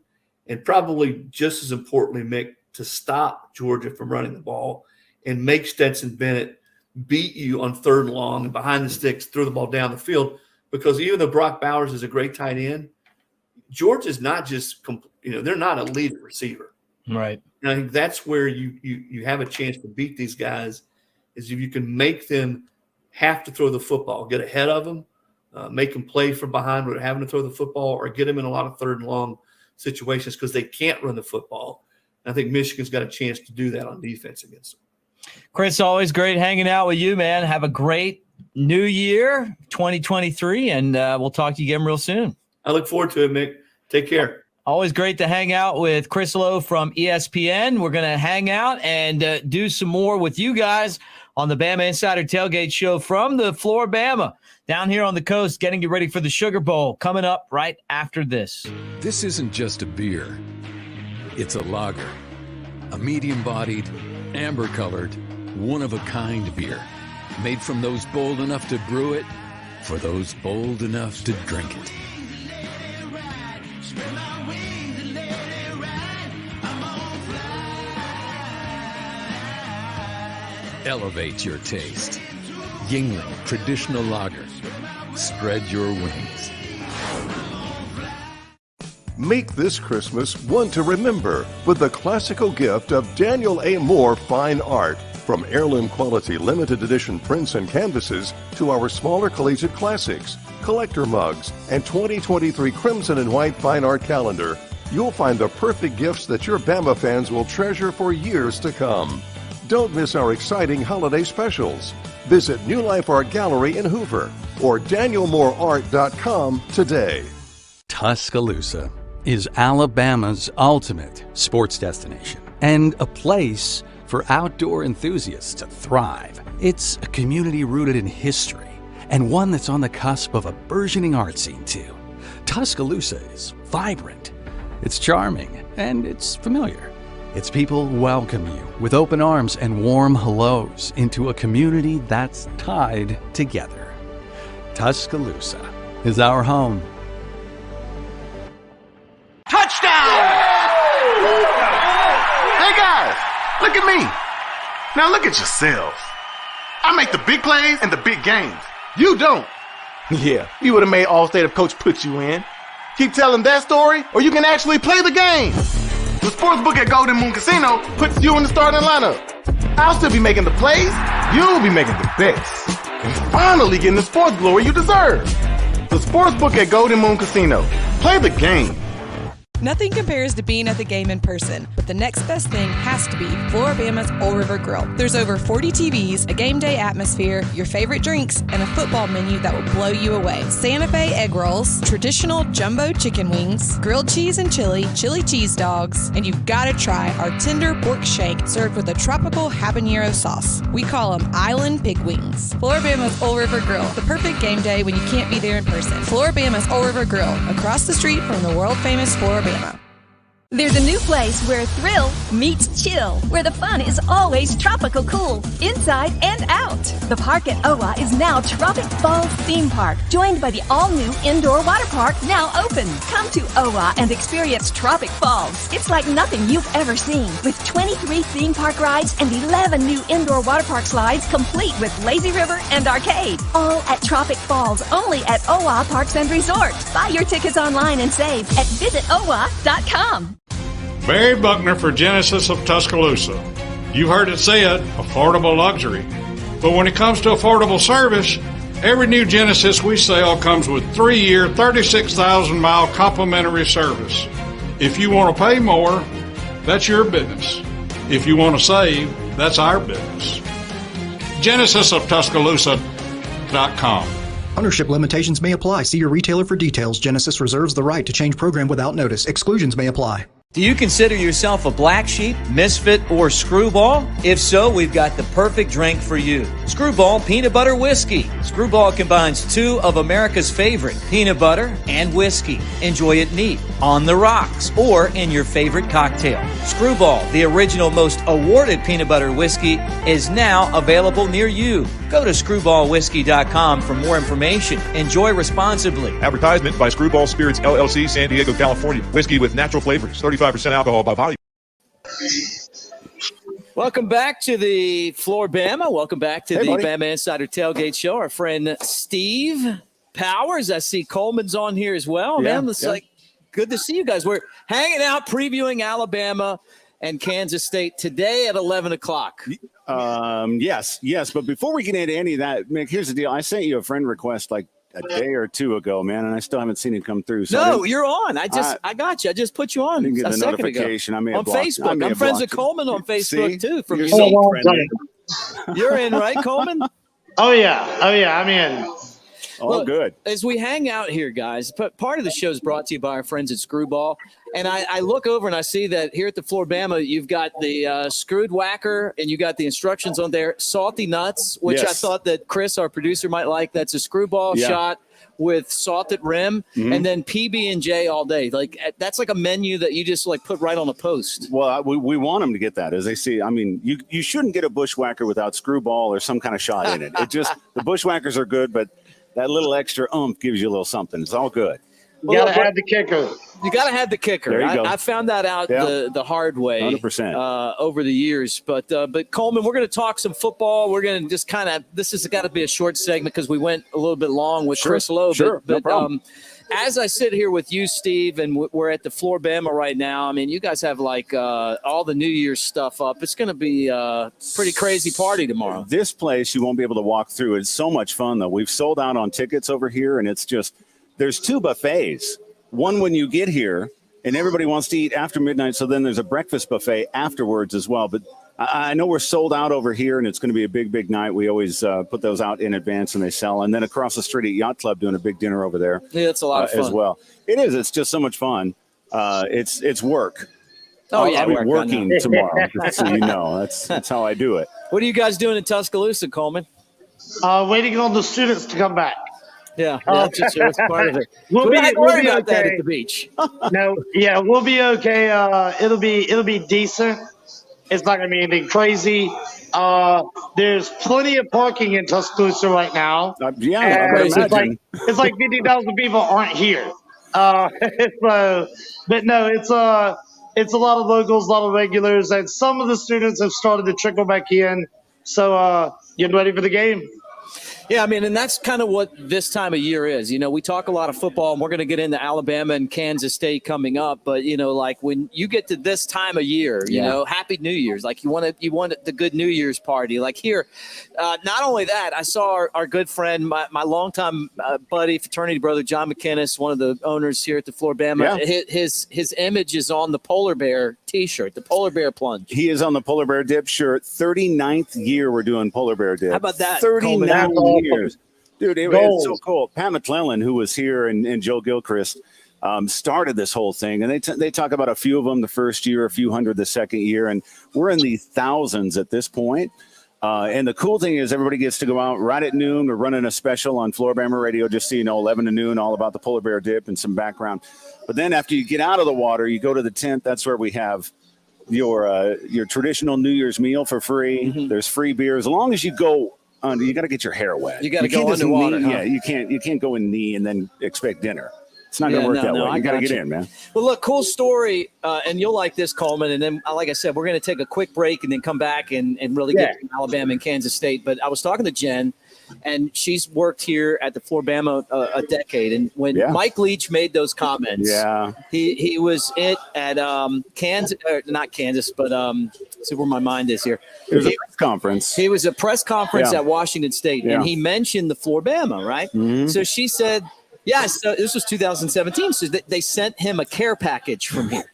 and probably just as importantly, Mick, to stop Georgia from running the ball and make Stetson Bennett beat you on third and long and behind the sticks, throw the ball down the field. Because even though Brock Bowers is a great tight end, Georgia's not just they're not a lead receiver. Right. And I think that's where you have a chance to beat these guys, is if you can make them have to throw the football, get ahead of them, make them play from behind without having to throw the football, or get them in a lot of third and long situations because they can't run the football. And I think Michigan's got a chance to do that on defense against them. Chris, always great hanging out with you, man. Have a great new year, 2023, and we'll talk to you again real soon. I look forward to it, Mick. Take care. Always great to hang out with Chris Lowe from ESPN. We're going to hang out and do some more with you guys on the Bama Insider Tailgate Show from the FloraBama down here on the coast, getting you ready for the Sugar Bowl coming up right after this. This isn't just a beer. It's a lager. A medium-bodied, amber-colored, one-of-a-kind beer. Made from those bold enough to brew it, for those bold enough to drink it. Elevate your taste. Yingling Traditional Lager. Spread your wings. Make this Christmas one to remember with the classical gift of Daniel A. Moore Fine Art. From heirloom quality limited edition prints and canvases to our smaller collegiate classics, collector mugs, and 2023 Crimson and White Fine Art calendar, you'll find the perfect gifts that your Bama fans will treasure for years to come. Don't miss our exciting holiday specials. Visit New Life Art Gallery in Hoover or DanielMooreArt.com today. Tuscaloosa is Alabama's ultimate sports destination and a place for outdoor enthusiasts to thrive. It's a community rooted in history and one that's on the cusp of a burgeoning art scene too. Tuscaloosa is vibrant, it's charming, and it's familiar. Its people welcome you with open arms and warm hellos into a community that's tied together. Tuscaloosa is our home. Touchdown! Hey guys, look at me. Now look at yourselves. I make the big plays and the big games. You don't. Yeah, you would have made Allstate if Coach put you in. Keep telling that story, or you can actually play the game. The sportsbook at Golden Moon Casino puts you in the starting lineup. I'll still be making the plays, you'll be making the bets. And finally getting the sports glory you deserve. The sportsbook at Golden Moon Casino. Play the game. Nothing compares to being at the game in person, but the next best thing has to be FloraBama's Old River Grill. There's over 40 TVs, a game day atmosphere, your favorite drinks, and a football menu that will blow you away. Santa Fe egg rolls, traditional jumbo chicken wings, grilled cheese and chili cheese dogs, and you've got to try our tender pork shank served with a tropical habanero sauce. We call them Island Pig Wings. FloraBama's Old River Grill, the perfect game day when you can't be there in person. FloraBama's Old River Grill, across the street from the world-famous FloraBama. There's a new place where thrill meets chill, where the fun is always tropical cool, inside and out. The park at OWA is now Tropic Falls Theme Park, joined by the all-new indoor water park now open. Come to OWA and experience Tropic Falls. It's like nothing you've ever seen, with 23 theme park rides and 11 new indoor water park slides, complete with lazy river and arcade. All at Tropic Falls, only at OWA Parks and Resorts. Buy your tickets online and save at visitowa.com. Barry Buckner for Genesis of Tuscaloosa. You heard it said, affordable luxury. But when it comes to affordable service, every new Genesis we sell comes with 3-year, 36,000-mile complimentary service. If you want to pay more, that's your business. If you want to save, that's our business. GenesisofTuscaloosa.com. Ownership limitations may apply. See your retailer for details. Genesis reserves the right to change program without notice. Exclusions may apply. Do you consider yourself a black sheep, misfit, or screwball? If so, we've got the perfect drink for you. Screwball Peanut Butter Whiskey. Screwball combines 2 of America's favorite, peanut butter and whiskey. Enjoy it neat, on the rocks, or in your favorite cocktail. Screwball, the original most awarded peanut butter whiskey, is now available near you. Go to screwballwhiskey.com for more information. Enjoy responsibly. Advertisement by Screwball Spirits LLC, San Diego, California. Whiskey with natural flavors, 35% alcohol by volume. Welcome back to the FloraBama. Welcome back to the buddy. Bama Insider Tailgate Show. Our friend Steve Powers. I see Coleman's on here as well. Yeah, Man, it's yeah. like good to see you guys. We're hanging out previewing Alabama and Kansas State today at 11 o'clock. Yes. But before we get into any of that, Mick, here's the deal. I sent you a friend request like a day or two ago, man, and I still haven't seen it come through. So No, you're on. I got you. I just put you on didn't get a the second notification. ago. I may have On blocked- I Facebook. may I'm have friends with blocked you. Coleman on Facebook, See? too. From You're your so friendly. You're in, right, Coleman? Oh yeah, I'm in. All good. As we hang out here, guys, part of the show is brought to you by our friends at Screwball. And I look over and I see that here at the FloraBama, you've got the screwed whacker and you got the instructions on there, salty nuts, which I Yes. thought that Chris, our producer, might like. That's a screwball Yeah. shot with salted rim, and then PB&J all day. Like that's like a menu that you just like put right on a post. Well, we want them to get that as they see. I mean, you shouldn't get a bushwhacker without screwball or some kind of shot in it. It just the bushwhackers are good, but that little extra oomph gives you a little something. It's all good. You gotta have the kicker. You got to have the kicker. There you go. I found that out the hard way 100%. Over the years. But Coleman, we're going to talk some football. We're going to just kind of – this has got to be a short segment because we went a little bit long with Chris Lowe. Sure, no but problem. as I sit here with you, Steve, and we're at the FloraBama right now, I mean, you guys have like all the New Year's stuff up. It's going to be a pretty crazy party tomorrow. This place you won't be able to walk through. It's so much fun, though. We've sold out on tickets over here, and it's just – there's 2 buffets. One when you get here, and everybody wants to eat after midnight, so then there's a breakfast buffet afterwards as well. But I know we're sold out over here, and it's going to be a big, big night. We always put those out in advance, and they sell. And then across the street at Yacht Club doing a big dinner over there. Yeah, it's a lot of fun. As well. It is. It's just so much fun. It's work. Oh, yeah, I'll be work, I working know. tomorrow, just so you know. That's how I do it. What are you guys doing in Tuscaloosa, Coleman? Waiting on the students to come back. Yeah, that's part of it. We'll So be, we don't have to we'll worry be about that okay. at the beach. No, yeah, we'll be okay. It'll be decent. It's not gonna be anything crazy. There's plenty of parking in Tuscaloosa right now. Yeah, I and would it's like imagine. 50,000 people aren't here. But no, it's a lot of locals, a lot of regulars, and some of the students have started to trickle back in. So getting ready for the game. Yeah, I mean, and that's kind of what this time of year is. You know, we talk a lot of football, and we're going to get into Alabama and Kansas State coming up. But, you know, like when you get to this time of year, you know, Happy New Year's. Like you want the good New Year's party. Like here, not only that, I saw our good friend, my longtime buddy, fraternity brother, John McInnes, one of the owners here at the FloraBama. Yeah. His image is on the polar bear T-shirt, the polar bear plunge. He is on the polar bear dip shirt. 39th year we're doing polar bear dip. How about that? 39 years. Dude, it's so cool. Pat McClellan, who was here, and Joe Gilchrist started this whole thing. And they talk about a few of them the first year, a few hundred the second year. And we're in the thousands at this point. And the cool thing is everybody gets to go out right at noon. We're running a special on FloraBama Radio, just so you know, 11 to noon, all about the polar bear dip and some background. But then after you get out of the water, you go to the tent. That's where we have your traditional New Year's meal for free. Mm-hmm. There's free beer. As long as you go under, you got to get your hair wet. You got to go underwater. Yeah, you can't go in knee and then expect dinner. It's not going to work that way. You got to get in, man. Well, look, cool story, and you'll like this, Coleman. And then, like I said, we're going to take a quick break and then come back and really get to Alabama and Kansas State. But I was talking to Jen, and she's worked here at the FloraBama a decade. And when Mike Leach made those comments, he was at Kansas, not Kansas, but see where my mind is here. It was a press conference. He was a press conference at Washington State, and he mentioned the FloraBama, right? Mm-hmm. So she said, yeah, so this was 2017. So they sent him a care package from here.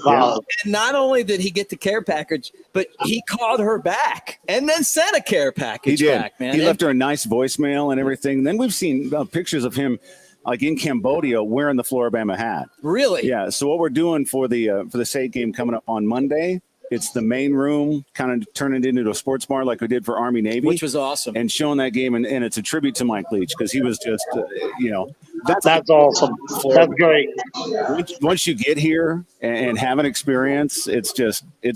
Wow. And not only did he get the care package, but he called her back and then sent a care package back, man. He left her a nice voicemail and everything. Then we've seen pictures of him like in Cambodia wearing the FloraBama hat. Really? Yeah. So what we're doing for the state game coming up on Monday, it's the main room, kind of turn it into a sports bar like we did for Army Navy. Which was awesome. And showing that game, and it's a tribute to Mike Leach because he was just, That's awesome. That's great. Once you get here and have an experience, it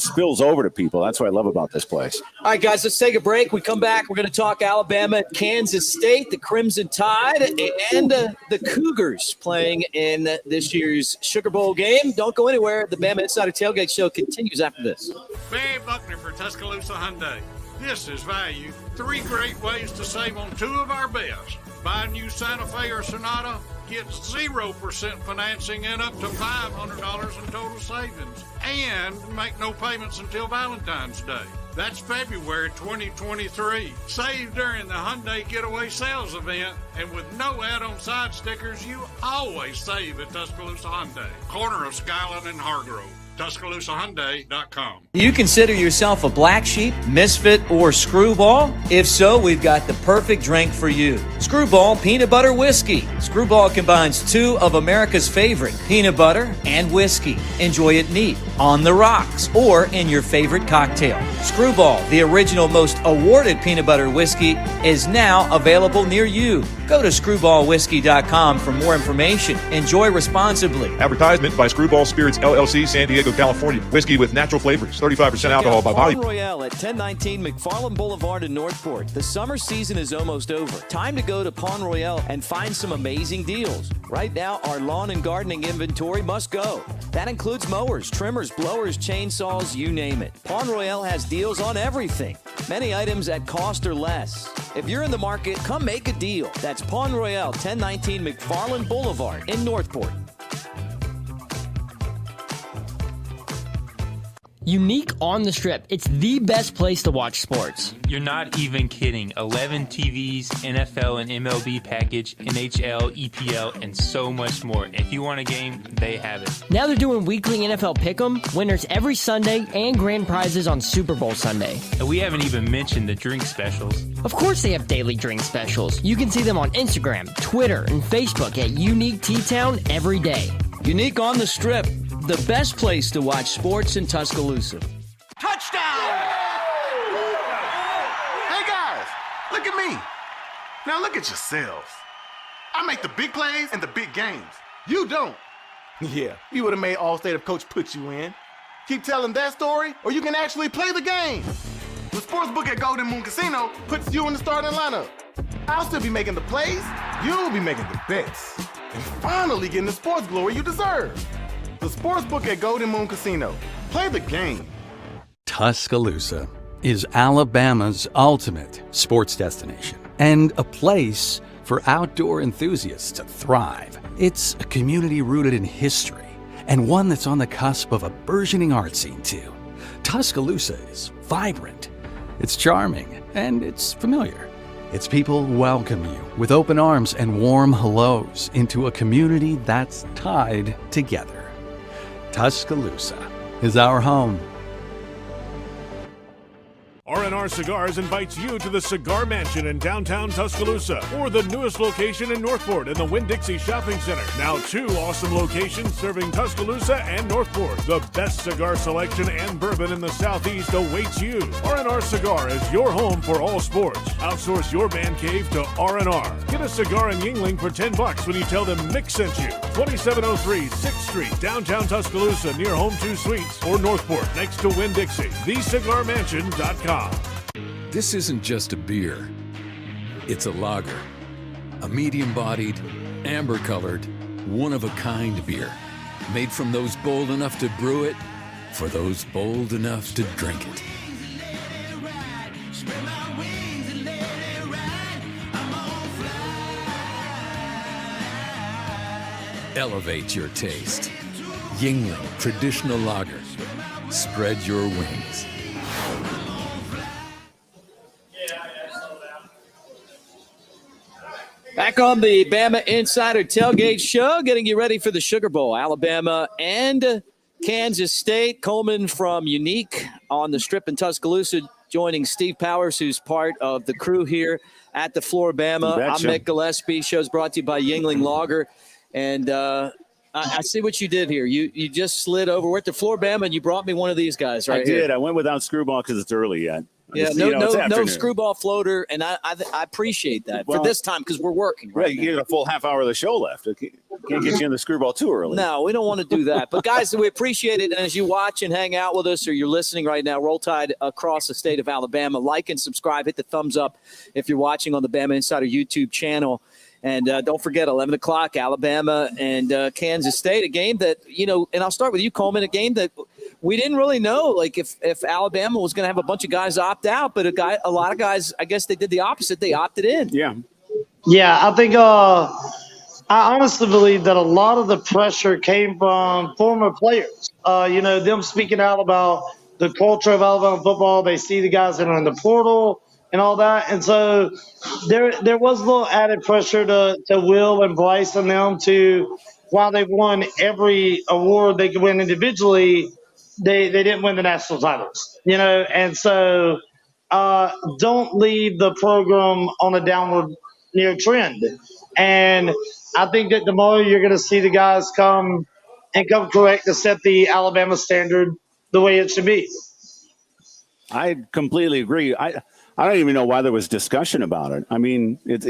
spills over to people. That's what I love about this place. All right, guys, let's take a break. We come back. We're going to talk Alabama, Kansas State, the Crimson Tide, and the Cougars playing in this year's Sugar Bowl game. Don't go anywhere. The Bama Insider Tailgate Show continues after this. Barry Buckner for Tuscaloosa Hyundai. This is value. 3 great ways to save on 2 of our best. Buy a new Santa Fe or Sonata, get 0% financing and up to $500 in total savings. And make no payments until Valentine's Day. That's February 2023. Save during the Hyundai Getaway Sales event. And with no add-on side stickers, you always save at Tuscaloosa Hyundai. Corner of Skyline and Hargrove. TuscaloosaHyundai.com. Do you consider yourself a black sheep, misfit, or screwball? If so, we've got the perfect drink for you. Screwball Peanut Butter Whiskey. Screwball combines 2 of America's favorite, peanut butter and whiskey. Enjoy it neat, on the rocks, or in your favorite cocktail. Screwball, the original most awarded peanut butter whiskey, is now available near you. Go to screwballwhiskey.com for more information. Enjoy responsibly. Advertisement by Screwball Spirits, LLC, San Diego, California. Whiskey with natural flavors. 35% alcohol by volume. Pond Royale at 1019 McFarland Boulevard in Northport. The summer season is almost over. Time to go to Pond Royale and find some amazing deals. Right now, our lawn and gardening inventory must go. That includes mowers, trimmers, blowers, chainsaws, you name it. Pond Royale has deals on everything. Many items at cost or less. If you're in the market, come make a deal. That's Pond Royale, 1019 McFarland Boulevard in Northport. Unique on the Strip. It's the best place to watch sports. You're not even kidding. 11 TVs, NFL and MLB package, NHL, EPL, and so much more. If you want a game, they have it. Now they're doing weekly NFL Pick'em, winners every Sunday, and grand prizes on Super Bowl Sunday. And we haven't even mentioned the drink specials. Of course they have daily drink specials. You can see them on Instagram, Twitter, and Facebook at Unique T-Town every day. Unique on the Strip. The best place to watch sports in Tuscaloosa. Touchdown! Hey guys, look at me. Now look at yourselves. I make the big plays and the big games. You don't. Yeah, you would have made Allstate if Coach put you in. Keep telling that story, or you can actually play the game. The sportsbook at Golden Moon Casino puts you in the starting lineup. I'll still be making the plays, you'll be making the bets, and finally getting the sports glory you deserve. The sportsbook at Golden Moon Casino. Play the game. Tuscaloosa is Alabama's ultimate sports destination and a place for outdoor enthusiasts to thrive. It's a community rooted in history and one that's on the cusp of a burgeoning art scene too. Tuscaloosa is vibrant, it's charming, and it's familiar. Its people welcome you with open arms and warm hellos into a community that's tied together. Tuscaloosa is our home. R&R Cigars invites you to the Cigar Mansion in downtown Tuscaloosa, or the newest location in Northport in the Winn-Dixie Shopping Center. Now 2 awesome locations serving Tuscaloosa and Northport. The best cigar selection and bourbon in the Southeast awaits you. R&R Cigar is your home for all sports. Outsource your man cave to R&R. Get a cigar in Yingling for $10 when you tell them Mick sent you. 2703 6th Street, downtown Tuscaloosa, near Home 2 Suites, or Northport, next to Winn-Dixie. TheCigarMansion.com. This isn't just a beer. It's a lager. A medium-bodied, amber-colored, one-of-a-kind beer. Made from those bold enough to brew it, for those bold enough to drink it. Elevate your taste. Yingling Traditional Lager. Spread your wings. Back on the Bama Insider Tailgate Show, getting you ready for the Sugar Bowl. Alabama and Kansas State. Coleman from Unique on the Strip in Tuscaloosa, joining Steve Powers, who's part of the crew here at the FloraBama. I'm Mick Gillispie. Show's brought to you by Yingling Lager. And I see what you did here. You just slid over. We're at the FloraBama, and you brought me one of these guys right here. I did. I went without Screwball because it's early yet. Yeah, no screwball floater, and I appreciate that for this time because we're working. Right, you get a full half hour of the show left. Can't get you in the screwball too early. No, we don't want to do that. But guys, we appreciate it. And as you watch and hang out with us, or you're listening right now, Roll Tide across the state of Alabama. Like and subscribe. Hit the thumbs up if you're watching on the Bama Insider YouTube channel. And don't forget, 11 o'clock, Alabama and Kansas State, a game that, and I'll start with you, Coleman, a game that we didn't really know, like, if Alabama was going to have a bunch of guys opt out, but a lot of guys, I guess they did the opposite. They opted in. Yeah. Yeah, I think I honestly believe that a lot of the pressure came from former players. Them speaking out about the culture of Alabama football. They see the guys that are in the portal and all that. And so there was a little added pressure to Will and Bryce and them to, while they've won every award they could win individually, they didn't win the national titles, and so don't leave the program on a downward trend. And I think that tomorrow you're going to see the guys come correct to set the Alabama standard the way it should be. I completely agree. I don't even know why there was discussion about it. I mean, it's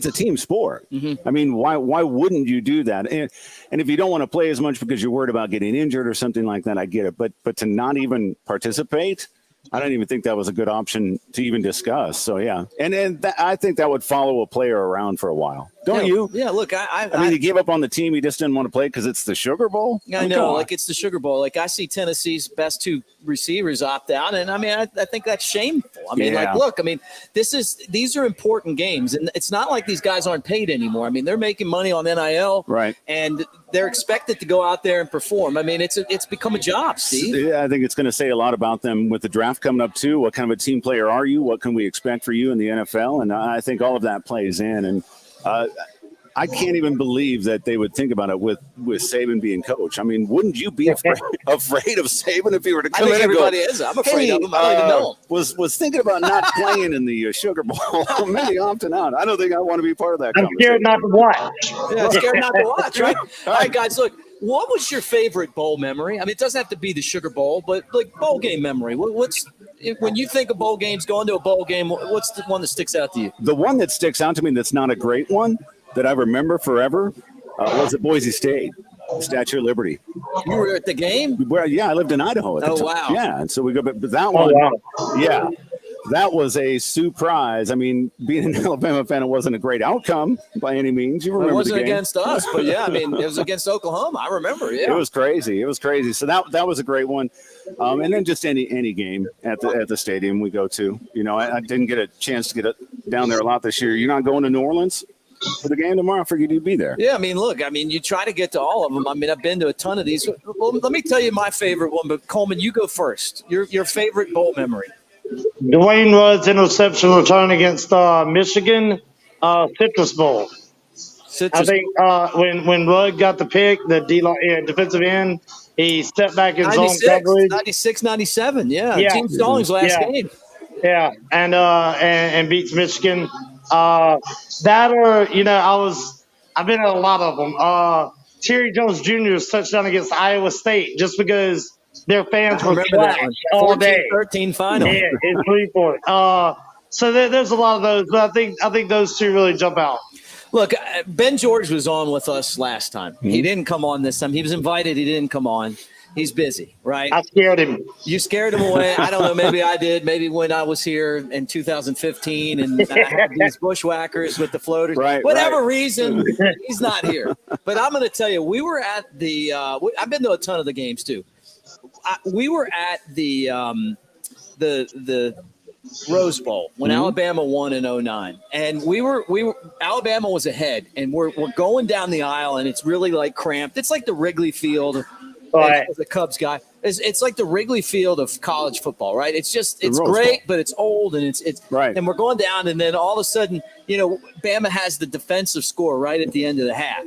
a team sport. Mm-hmm. I mean, why wouldn't you do that? And if you don't want to play as much because you're worried about getting injured or something like that, I get it. But to not even participate, I don't even think that was a good option to even discuss. So, yeah. And I think that would follow a player around for a while. Don't you? Yeah, look, I mean, you gave up on the team. You just didn't want to play because it's the Sugar Bowl? I know, like it's the Sugar Bowl. Like I see Tennessee's best 2 receivers opt out. And, I mean, I think that's shameful. I mean, these are important games. And it's not like these guys aren't paid anymore. I mean, they're making money on NIL. Right. And they're expected to go out there and perform. I mean, it's become a job, Steve. Yeah, I think it's going to say a lot about them with the draft coming up, too. What kind of a team player are you? What can we expect for you in the NFL? And I think all of that plays in. And I can't even believe that they would think about it with Saban being coach. I mean, wouldn't you be afraid of Saban if he were to come in and everybody is. I'm afraid of him. I don't even know him. Was thinking about not playing in the Sugar Bowl. Maybe opting out. I don't think I want to be part of that. I'm scared not to watch. Yeah, scared not to watch, right? All right, guys, look. What was your favorite bowl memory? I mean, it doesn't have to be the Sugar Bowl, but like bowl game memory. What's when you think of bowl games, going to a bowl game, what's the one that sticks out to you? The one that sticks out to me that's not a great one that I remember forever was at Boise State, Statue of Liberty. You were at the game? Well, yeah, I lived in Idaho at the time. Wow. Yeah, and so we go, but that one, yeah, that was a surprise. I mean, being an Alabama fan, it wasn't a great outcome by any means. You remember it wasn't the game. against us, but yeah, I mean, it was against Oklahoma. I remember. Yeah, it was crazy. It was crazy. So that was a great one. And then just any game at the stadium we go to. You know, I didn't get a chance to get down there a lot this year. You're not going to New Orleans for the game tomorrow? I figured you'd be there. Yeah, I mean, look, you try to get to all of them. I mean, I've been to a ton of these. Well, let me tell you my favorite one, but Coleman, you go first. Your favorite bowl memory. Dwayne Rudd's interception return against Michigan, Citrus Bowl. I think when Rudd got the pick, the defensive end, he stepped back in zone coverage. 96, 97, yeah. Team Stallings last game. Yeah, and beats Michigan. I've been at a lot of them. Terry Jones Jr.'s touchdown against Iowa State, just because their fans were flash all day. 14-13 final. Yeah, it's 3-4. So there's a lot of those, but I think those two really jump out. Look, Ben George was on with us last time. Mm-hmm. He didn't come on this time. He was invited. He didn't come on. He's busy, right? I scared him. You scared him away. I don't know. Maybe I did. Maybe when I was here in 2015 and I had these bushwhackers with the floaters. Whatever reason, he's not here. But I'm going to tell you, we were at the I've been to a ton of the games too. We were at the Rose Bowl when Alabama won in 2009, and we were Alabama was ahead, and we're going down the aisle, and it's really like cramped. It's like the Wrigley Field. As a Cubs guy, it's like the Wrigley Field of college football, right? It's great, but it's old, and it's right. And we're going down, and then all of a sudden, Bama has the defensive score right at the end of the half.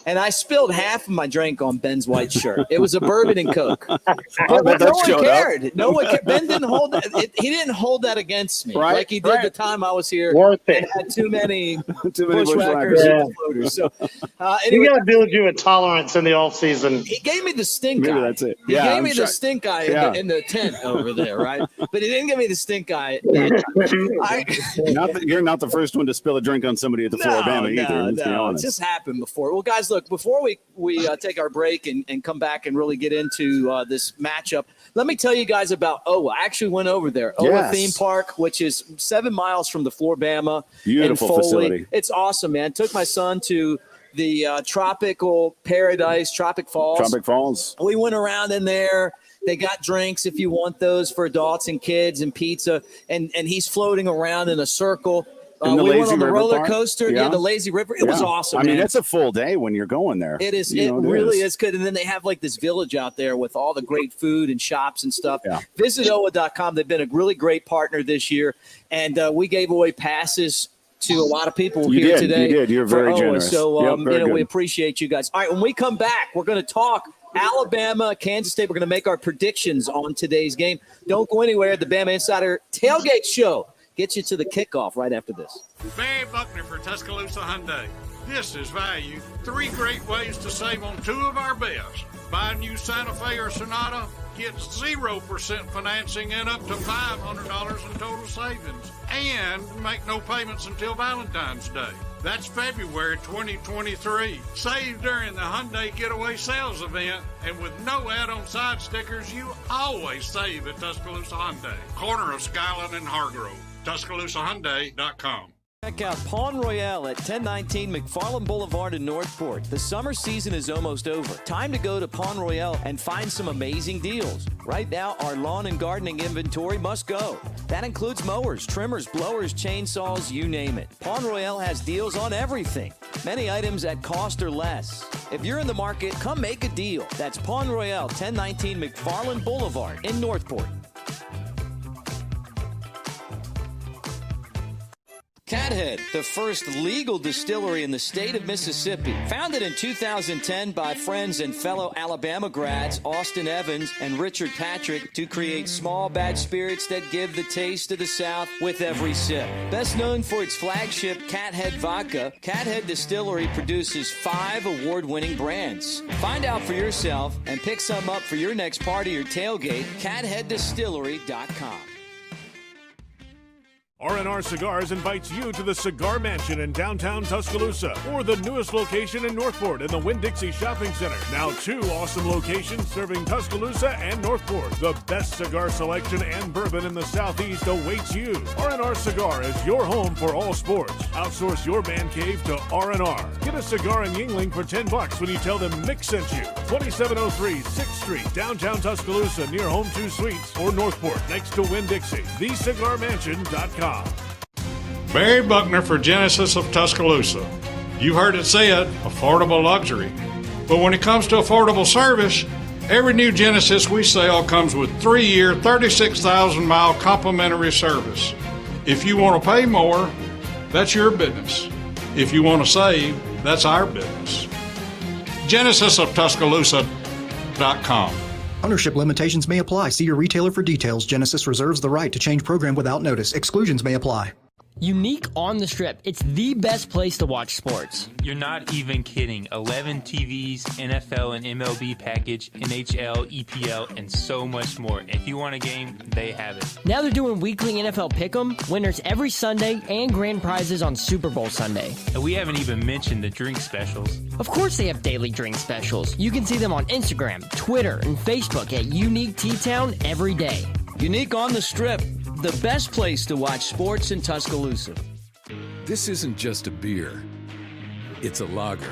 And I spilled half of my drink on Ben's white shirt. It was a bourbon and Coke. But no one cared. No one cared. Ben didn't hold that. He didn't hold that against me like he did the time I was here. Worth it. And had too many bushwhackers and floaters. So, anyway, you got to build you a tolerance in the off season. He gave me the stink eye. Maybe that's it. He gave me the stink eye in the tent over there, right? But he didn't give me the stink eye. You're not the first one to spill a drink on somebody at the FloraBama either. Let's be honest. It just happened before. Well, guys, look, before we take our break and come back and really get into this matchup, let me tell you guys about OWA. I actually went over there. OWA Theme Park, which is 7 miles from the FloraBama. Beautiful facility. It's awesome, man. Took my son to the tropical paradise, Tropic Falls. Tropic Falls. We went around in there. They got drinks if you want those for adults and kids, and pizza. And he's floating around in a circle. We went on the roller coaster, the Lazy River. It was awesome. I mean, it's a full day when you're going there. It is. It really is good. And then they have like this village out there with all the great food and shops and stuff. Yeah. Visit OWA.com. They've been a really great partner this year. And we gave away passes to a lot of people here today. You did. You're very generous. So, we appreciate you guys. All right, when we come back, we're going to talk Alabama, Kansas State. We're going to make our predictions on today's game. Don't go anywhere. The Bama Insider Tailgate Show gets you to the kickoff right after this. Barry Buckner for Tuscaloosa Hyundai. This is value. 3 great ways to save on 2 of our best. Buy a new Santa Fe or Sonata, get 0% financing and up to $500 in total savings. And make no payments until Valentine's Day. That's February 2023. Save during the Hyundai Getaway Sales event. And with no add-on side stickers, you always save at Tuscaloosa Hyundai. Corner of Skyline and Hargrove. TuscaloosaHyundai.com. Check out Pawn Royale at 1019 McFarland Boulevard in Northport. The summer season is almost over. Time to go to Pawn Royale and find some amazing deals. Right now, our lawn and gardening inventory must go. That includes mowers, trimmers, blowers, chainsaws, you name it. Pawn Royale has deals on everything. Many items at cost or less. If you're in the market, come make a deal. That's Pawn Royale, 1019 McFarland Boulevard in Northport. Cathead, the first legal distillery in the state of Mississippi. Founded in 2010 by friends and fellow Alabama grads Austin Evans and Richard Patrick to create small batch spirits that give the taste of the South with every sip. Best known for its flagship Cathead Vodka, Cathead Distillery produces 5 award-winning brands. Find out for yourself and pick some up for your next party or tailgate, catheaddistillery.com. R&R Cigars invites you to the Cigar Mansion in downtown Tuscaloosa, or the newest location in Northport in the Winn-Dixie Shopping Center. Now 2 awesome locations serving Tuscaloosa and Northport. The best cigar selection and bourbon in the Southeast awaits you. R&R Cigar is your home for all sports. Outsource your man cave to R&R. Get a cigar in Yingling for $10 when you tell them Mick sent you. 2703 6th Street, downtown Tuscaloosa, near Home 2 Suites, or Northport, next to Winn-Dixie. TheCigarMansion.com. Barry Buckner for Genesis of Tuscaloosa. You heard it said, affordable luxury. But when it comes to affordable service, every new Genesis we sell comes with 3-year, 36,000-mile complimentary service. If you want to pay more, that's your business. If you want to save, that's our business. GenesisofTuscaloosa.com. Ownership limitations may apply. See your retailer for details. Genesis reserves the right to change program without notice. Exclusions may apply. Unique on the Strip. It's the best place to watch sports. You're not even kidding. 11 TVs, NFL and MLB package, NHL, EPL, and so much more. If you want a game, they have it. Now they're doing weekly NFL Pick'em, winners every Sunday, and grand prizes on Super Bowl Sunday. And we haven't even mentioned the drink specials. Of course they have daily drink specials. You can see them on Instagram, Twitter, and Facebook at Unique T-Town every day. Unique on the Strip, the best place to watch sports in Tuscaloosa. This isn't just a beer. It's a lager.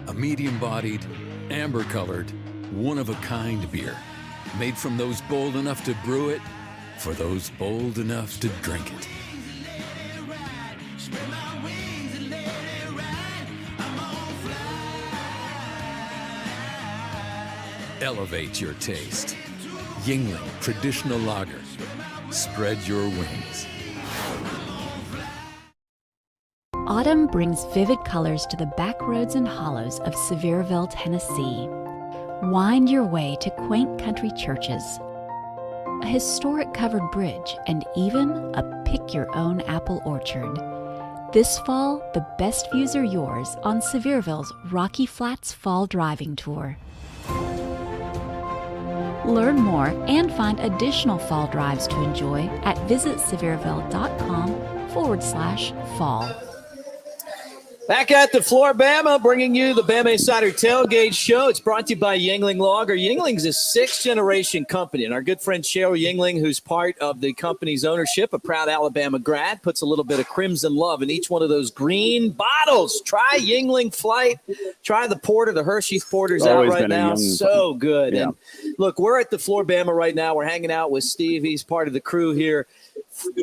A medium-bodied, amber-colored, one-of-a-kind beer. Made from those bold enough to brew it, for those bold enough to drink it. Elevate your taste. Yingling Traditional Lager. Spread your wings. Autumn brings vivid colors to the back roads and hollows of Sevierville, Tennessee. Wind your way to quaint country churches, a historic covered bridge, and even a pick-your-own apple orchard. This fall, the best views are yours on Sevierville's Rocky Flats Fall Driving Tour. Learn more and find additional fall drives to enjoy at visitsevierville.com/fall. Back at the FloraBama, bringing you the BamaInsider Tailgate Show. It's brought to you by Yuengling Lager. Yuengling's a 6th-generation company, and our good friend Cheryl Yuengling, who's part of the company's ownership, a proud Alabama grad, puts a little bit of crimson love in each one of those green bottles. Try Yuengling Flight. Try the porter. The Hershey's Porter's out right now. So good. Yeah. And look, we're at the FloraBama right now. We're hanging out with Steve. He's part of the crew here.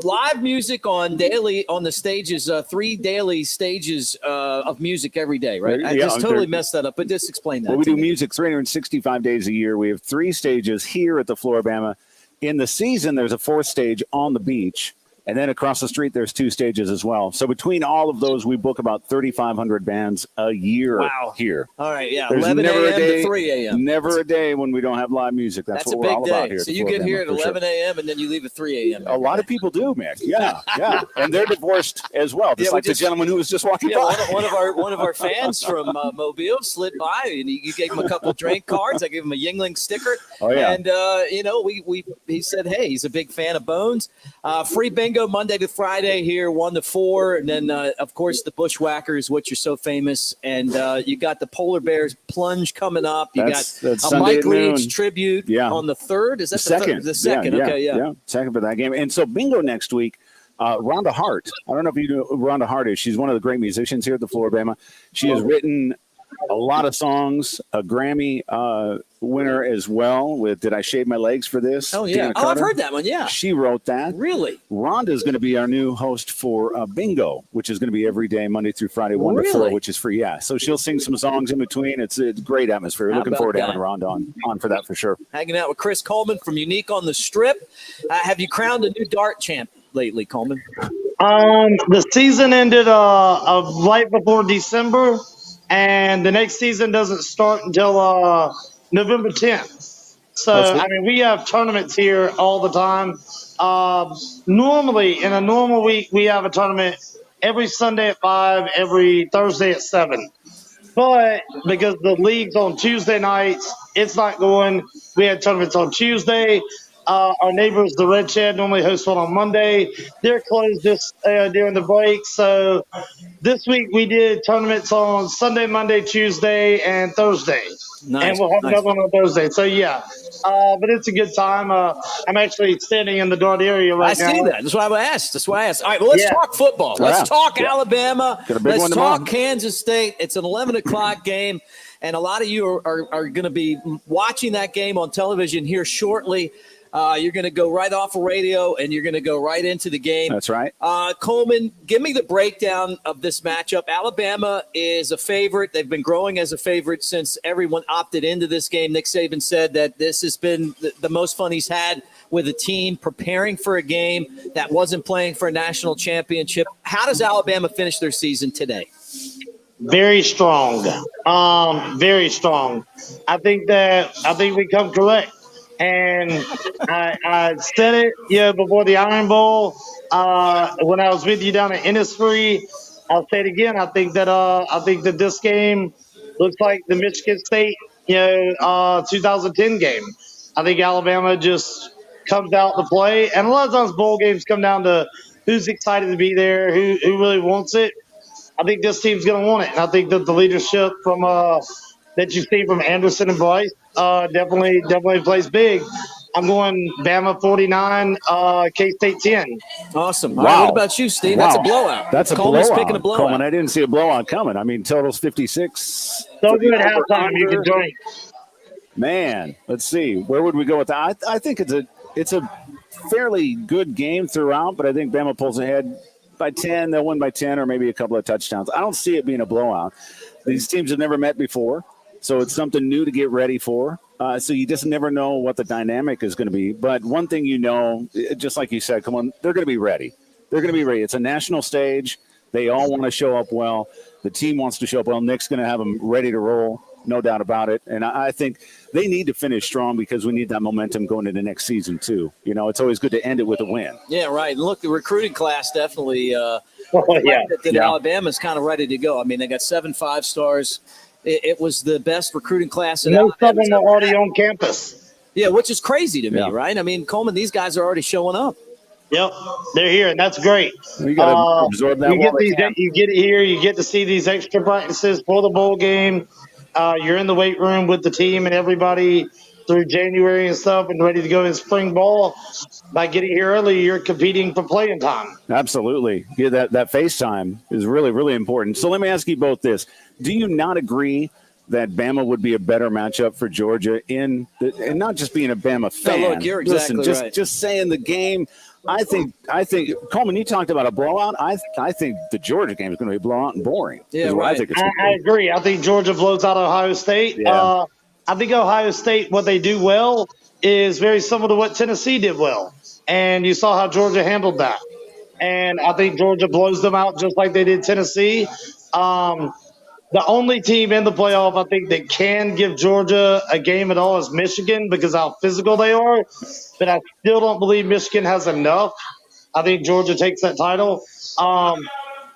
Live music on the stages, 3 daily stages of music every day, right? I just totally messed that up, but just explain that. Well, we do music 365 days a year. We have 3 stages here at the FloraBama. In the season, there's a 4th stage on the beach. And then across the street, there's 2 stages as well. So between all of those, we book about 3,500 bands a year here. All right, yeah, there's 11 a.m. to 3 a.m. Never a day when we don't have live music. That's what we're all about here. So you get here at 11 a.m. and then you leave at 3 a.m. A lot of people do, Mick. Yeah. And they're divorced as well, just like the gentleman who was just walking by. One of our fans from Mobile slid by, and you gave him a couple drink cards. I gave him a Yuengling sticker. Oh, yeah. And, he said, hey, he's a big fan of Bones. Free bingo Monday to Friday here, 1 to 4. And then, of course, the Bushwhackers, which are so famous. And you got the Polar Bears plunge coming up. You got a Mike Leach tribute on the 3rd. Is that the second? Yeah, second for that game. And so bingo next week. Rhonda Hart. I don't know if you know who Rhonda Hart is. She's one of the great musicians here at the FloraBama. She has written a lot of songs, a Grammy winner as well with Did I Shave My Legs for This? Oh, yeah. Oh, I've heard that one, yeah. She wrote that. Really? Rhonda is going to be our new host for Bingo, which is going to be every day, Monday through Friday, 1 to 4, which is free. Yeah, so she'll sing some songs in between. It's a great atmosphere. Looking forward to having Rhonda on for that for sure. Hanging out with Chris Coleman from Unique on the Strip. Have you crowned a new dart champ lately, Coleman? The season ended right before December. And the next season doesn't start until November 10th. So, we have tournaments here all the time. Normally, in a normal week, we have a tournament every Sunday at 5, every Thursday at 7. But because the league's on Tuesday nights, it's not going. We had tournaments on Tuesday, Our neighbors, the Red Shed, normally host one on Monday. They're closed during the break. So this week we did tournaments on Sunday, Monday, Tuesday, and Thursday. Nice, and we'll have nice. another one on Thursday. So, yeah. But it's a good time. I'm actually standing in the Dart area right now. I see that. That's why I asked. All right, well, let's talk football. Let's talk Alabama. Let's talk Kansas State. It's an 11 o'clock game, and a lot of you are going to be watching that game on television here shortly. You're going to go right off of radio, and you're going to go right into the game. That's right. Coleman, give me the breakdown of this matchup. Alabama is a favorite. They've been growing as a favorite since everyone opted into this game. Nick Saban said that this has been the most fun he's had with a team preparing for a game that wasn't playing for a national championship. How does Alabama finish their season today? Very strong. Very strong. I think we come correct. And I said it, before the Iron Bowl, when I was with you down at Innisfree. I'll say it again. I think that this game looks like the Michigan State, 2010 game. I think Alabama just comes out to play, and a lot of times bowl games come down to who's excited to be there, who really wants it. I think this team's going to want it, and I think that the leadership from that you see from Anderson and Bryce definitely plays big. I'm going Bama 49, K-State 10. Awesome. Wow. All right, what about you, Steve? That's a blowout. That's a Coleman's blowout. picking a blowout. Coleman, I didn't see a blowout coming. I mean, total's 56. So good at halftime, you can drink. Man, let's see. Where would we go with that? I think it's a fairly good game throughout, but I think Bama pulls ahead by 10. They'll win by 10 or maybe a couple of touchdowns. I don't see it being a blowout. These teams have never met before, so it's something new to get ready for. So you just never know what the dynamic is going to be. But one thing just like you said, come on, they're going to be ready. They're going to be ready. It's a national stage. They all want to show up well. The team wants to show up well. Nick's going to have them ready to roll, no doubt about it. And I think they need to finish strong because we need that momentum going into next season too. It's always good to end it with a win. Yeah, right. And look, the recruiting class definitely Alabama's kind of ready to go. I mean, they got 7 5-stars. It was the best recruiting class in Most of them are already on campus. Yeah, which is crazy to me, right? I mean, Coleman, these guys are already showing up. Yep, they're here, and that's great. You got to absorb that. You get it here. You get to see these extra practices for the bowl game. You're in the weight room with the team and everybody through January and stuff, and ready to go in spring ball. By getting here early, you're competing for playing time. Absolutely. Yeah, that FaceTime is really, really important. So let me ask you both this. Do you not agree that Bama would be a better matchup for Georgia and not just being a Bama fan? No, look, you're exactly right. Just saying the game. I think Coleman, you talked about a blowout. I think the Georgia game is going to be blowout and boring. Yeah, right. I agree. I think Georgia blows out Ohio State. Yeah. I think Ohio State, what they do well is very similar to what Tennessee did well. And you saw how Georgia handled that. And I think Georgia blows them out just like they did Tennessee. The only team in the playoff, I think, that can give Georgia a game at all is Michigan because how physical they are. But I still don't believe Michigan has enough. I think Georgia takes that title.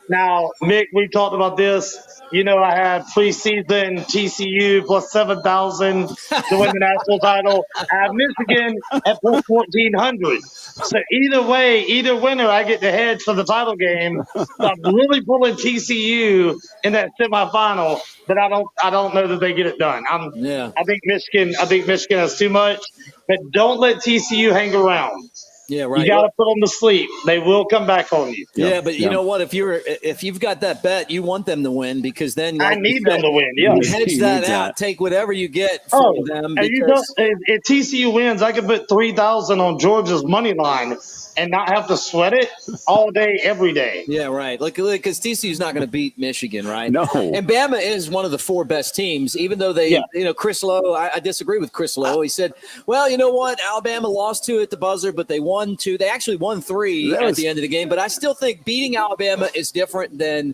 Now, Mick, we talked about this. I had preseason TCU plus 7,000 to win the national title. I have Michigan at plus 1,400. So either winner, I get the hedge for the title game. So I'm really pulling TCU in that semifinal, but I don't know that they get it done. I think Michigan has too much, but don't let TCU hang around. Yeah, right. You got to put them to sleep. They will come back on you. Yeah, but you know what? If you've got that bet, you want them to win because then I need them to win. Yeah, you hedge that out. Take whatever you get from them. If TCU wins, I could put 3,000 on Georgia's money line and not have to sweat it all day, every day. Yeah, right. Because TCU's not going to beat Michigan, right? No. And Bama is one of the 4 best teams, even though Chris Lowe, I disagree with Chris Lowe. He said, well, you know what? Alabama lost 2 at the buzzer, but they won 2. They actually won 3 at the end of the game. But I still think beating Alabama is different than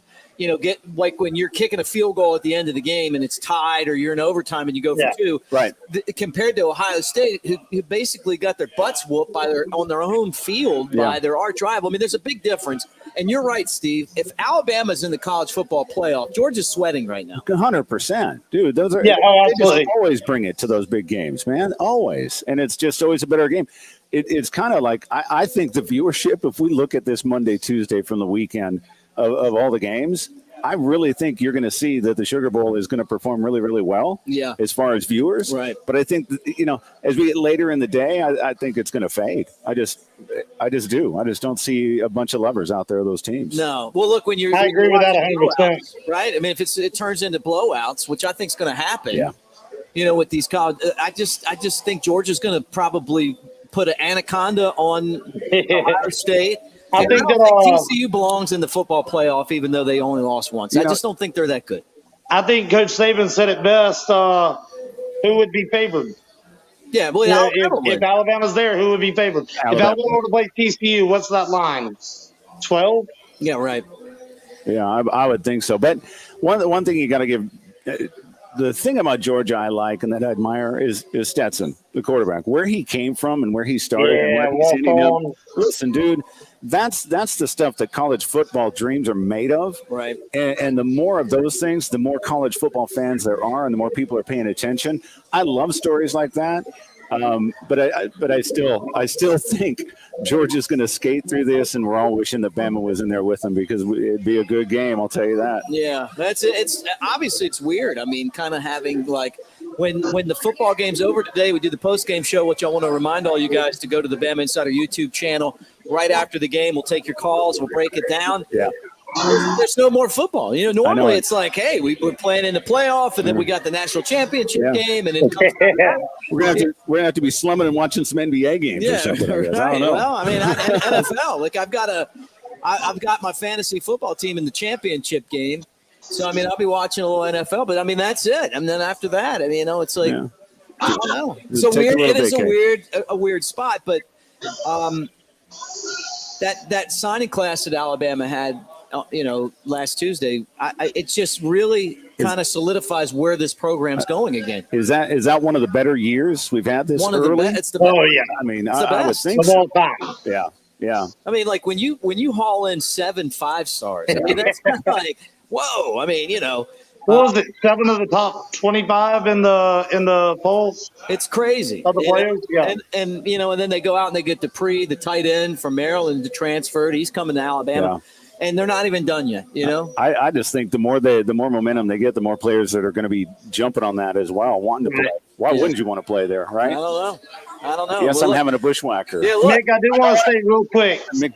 get like when you're kicking a field goal at the end of the game and it's tied or you're in overtime and you go for 2. Right. Compared to Ohio State, who basically got their butts whooped on their own field by their arch rival. I mean, there's a big difference. And you're right, Steve. If Alabama's in the college football playoff, Georgia's sweating right now. 100%. Dude, those are absolutely. They just always bring it to those big games, man. Always. And it's just always a better game. it's kind of like I think the viewership, if we look at this Monday, Tuesday from the weekend of all the games, I really think you're going to see that the Sugar Bowl is going to perform really, really well as far as viewers. Right. But I think, as we get later in the day, I think it's going to fade. I just do. I just don't see a bunch of lovers out there of those teams. No. Well, look, when I agree with that 100%. Right? I mean, if it turns into blowouts, which I think is going to happen, with these college, I just think Georgia's going to probably put an anaconda on Ohio State. I think TCU belongs in the football playoff, even though they only lost once. I just don't think they're that good. I think Coach Saban said it best. Who would be favored? Yeah, well, if Alabama's there, who would be favored? If Alabama were to play TCU, what's that line? 12? Yeah, right. Yeah, I would think so. But one thing you got to give the thing about Georgia I like and that I admire is Stetson, the quarterback, where he came from and where he started. Yeah, and where he's ending up. Listen, dude, that's the stuff that college football dreams are made of. Right. And the more of those things, the more college football fans there are and the more people are paying attention. I love stories like that. But I still think Georgia's going to skate through this, and we're all wishing that Bama was in there with them because it'd be a good game. I'll tell you that. Yeah, that's it. It's obviously it's weird. I mean, kind of having like when the football game's over today, we do the post game show, which I want to remind all you guys to go to the Bama Insider YouTube channel right after the game. We'll take your calls. We'll break it down. Yeah. There's no more football. Normally it's like, hey, we're playing in the playoff, and then we got the national championship game, and then we're gonna have to be slumming and watching some NBA games or something. I guess. I don't know. Well, I mean, NFL. Like I've got my fantasy football team in the championship game, so I mean, I'll be watching a little NFL. But I mean, that's it. And then after that, I mean, it's like I don't know. So weird. It is a weird spot, but that signing class that Alabama had. Last Tuesday, it just really kind of solidifies where this program's going again. Is that one of the better years we've had this early? It's the best. Oh yeah, I mean, I would think of all time. Yeah. I mean, like when you haul in 7 5-stars, I mean, that's kind of like whoa. I mean, what was it? 7 of the top 25 in the polls. It's crazy. Of the players, and then they go out and they get Dupree, the tight end from Maryland, to transferred. He's coming to Alabama. Yeah. And they're not even done yet, I just think the more momentum they get, the more players that are going to be jumping on that as well, wanting to play. Why wouldn't you want to play there, right? I don't know. Yes, I'm having a bushwhacker. Yeah, Nick, I do want to say real quick. Mick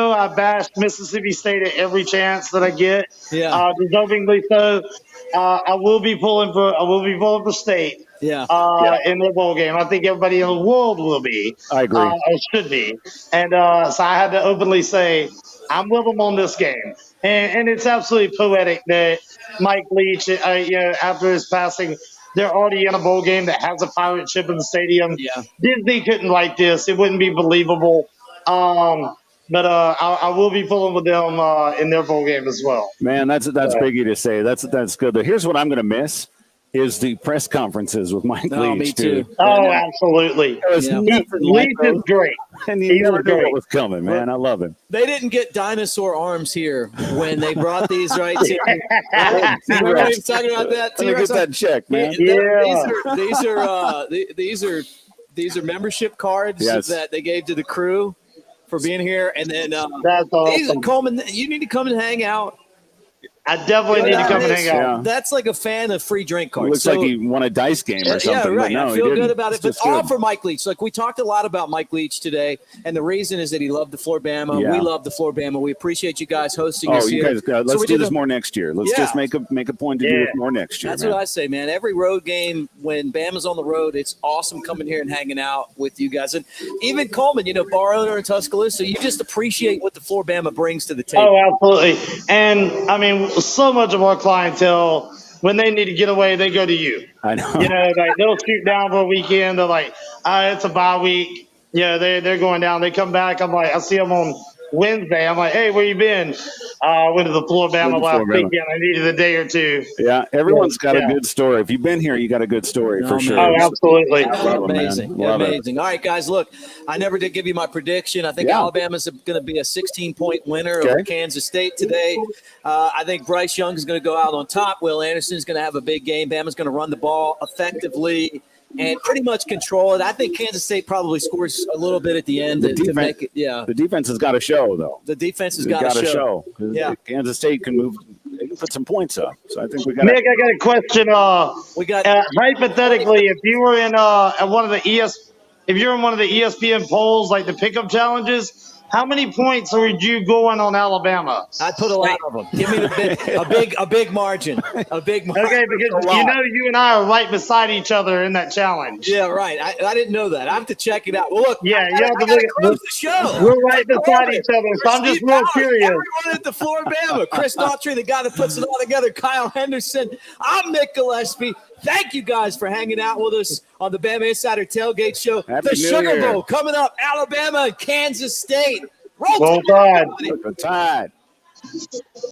I bashed Mississippi State at every chance that I get. Yeah. Deservingly so. I will be pulling for State. In the bowl game. I think everybody in the world will be. I agree. Or should be. And so I had to openly say, I'm with them on this game. And it's absolutely poetic that Mike Leach, after his passing, they're already in a bowl game that has a pirate ship in the stadium. Yeah. Disney couldn't write this. It wouldn't be believable. But I will be pulling with them in their bowl game as well. Man, that's biggie to say. That's good. But here's what I'm going to miss. Is the press conferences with Mike Leach. Me too. Oh, absolutely. Leach is great. And you never knew what was coming, man. I love him. They didn't get dinosaur arms here when they brought these right here. Remember he was talking about that? Let me get that check, man. These are membership cards that they gave to the crew for being here. And then that's awesome. Coleman, you need to come and hang out. I definitely need to come and hang out. Yeah. That's like a fan of free drink cards. Looks like he won a dice game or something. Yeah, right. No, I feel good about it. But all good. for Mike Leach. Like we talked a lot about Mike Leach today, and the reason is that he loved the FloraBama. Yeah. We love the FloraBama. We appreciate you guys hosting us here. Let's do this more next year. Let's just make a point to do it more next year. That's what I say, man. Every road game, when Bama's on the road, it's awesome coming here and hanging out with you guys. And even Coleman, bar owner in Tuscaloosa, you just appreciate what the FloraBama brings to the table. Oh, absolutely. And, I mean, so much of our clientele, when they need to get away, they go to you. I know. Like they'll shoot down for a weekend. They're like, it's a bye week. They're going down. They come back. I'm like, I see them on Wednesday. I'm like, hey, where you been? Went to the FloraBama last weekend. I needed a day or two. Yeah, everyone's got a good story. If you've been here, you got a good story for sure. Oh, absolutely. Amazing. Amazing. All right, guys, look, I never did give you my prediction. I think Alabama's going to be a 16-point winner over Kansas State today. I think Bryce Young is going to go out on top. Will Anderson is going to have a big game. Bama's going to run the ball effectively. and pretty much control it. I think Kansas State probably scores a little bit at the end to make it. Yeah, the defense has got to show, though. The defense has got to show. Yeah, Kansas State can move. They can put some points up. So I think we got. Nick, I got a question. Hypothetically, if you were in if you're in one of the ESPN polls, like the pickup challenges, how many points would you going on Alabama? I'd put a lot of them. Give me a big margin. A big margin. Okay, because you and I are right beside each other in that challenge. Yeah, right. I didn't know that. I have to check it out. Well, look, you have to look at the show. We're right beside each other, so I'm just real curious. Everyone at the FloraBama. Chris Daughtry, the guy that puts it all together. Kyle Henderson. I'm Mick Gillispie. Thank you guys for hanging out with us on the Bama Insider Tailgate Show. Happy the New Sugar Year. Bowl coming up. Alabama and Kansas State. Roll Tide. Tide.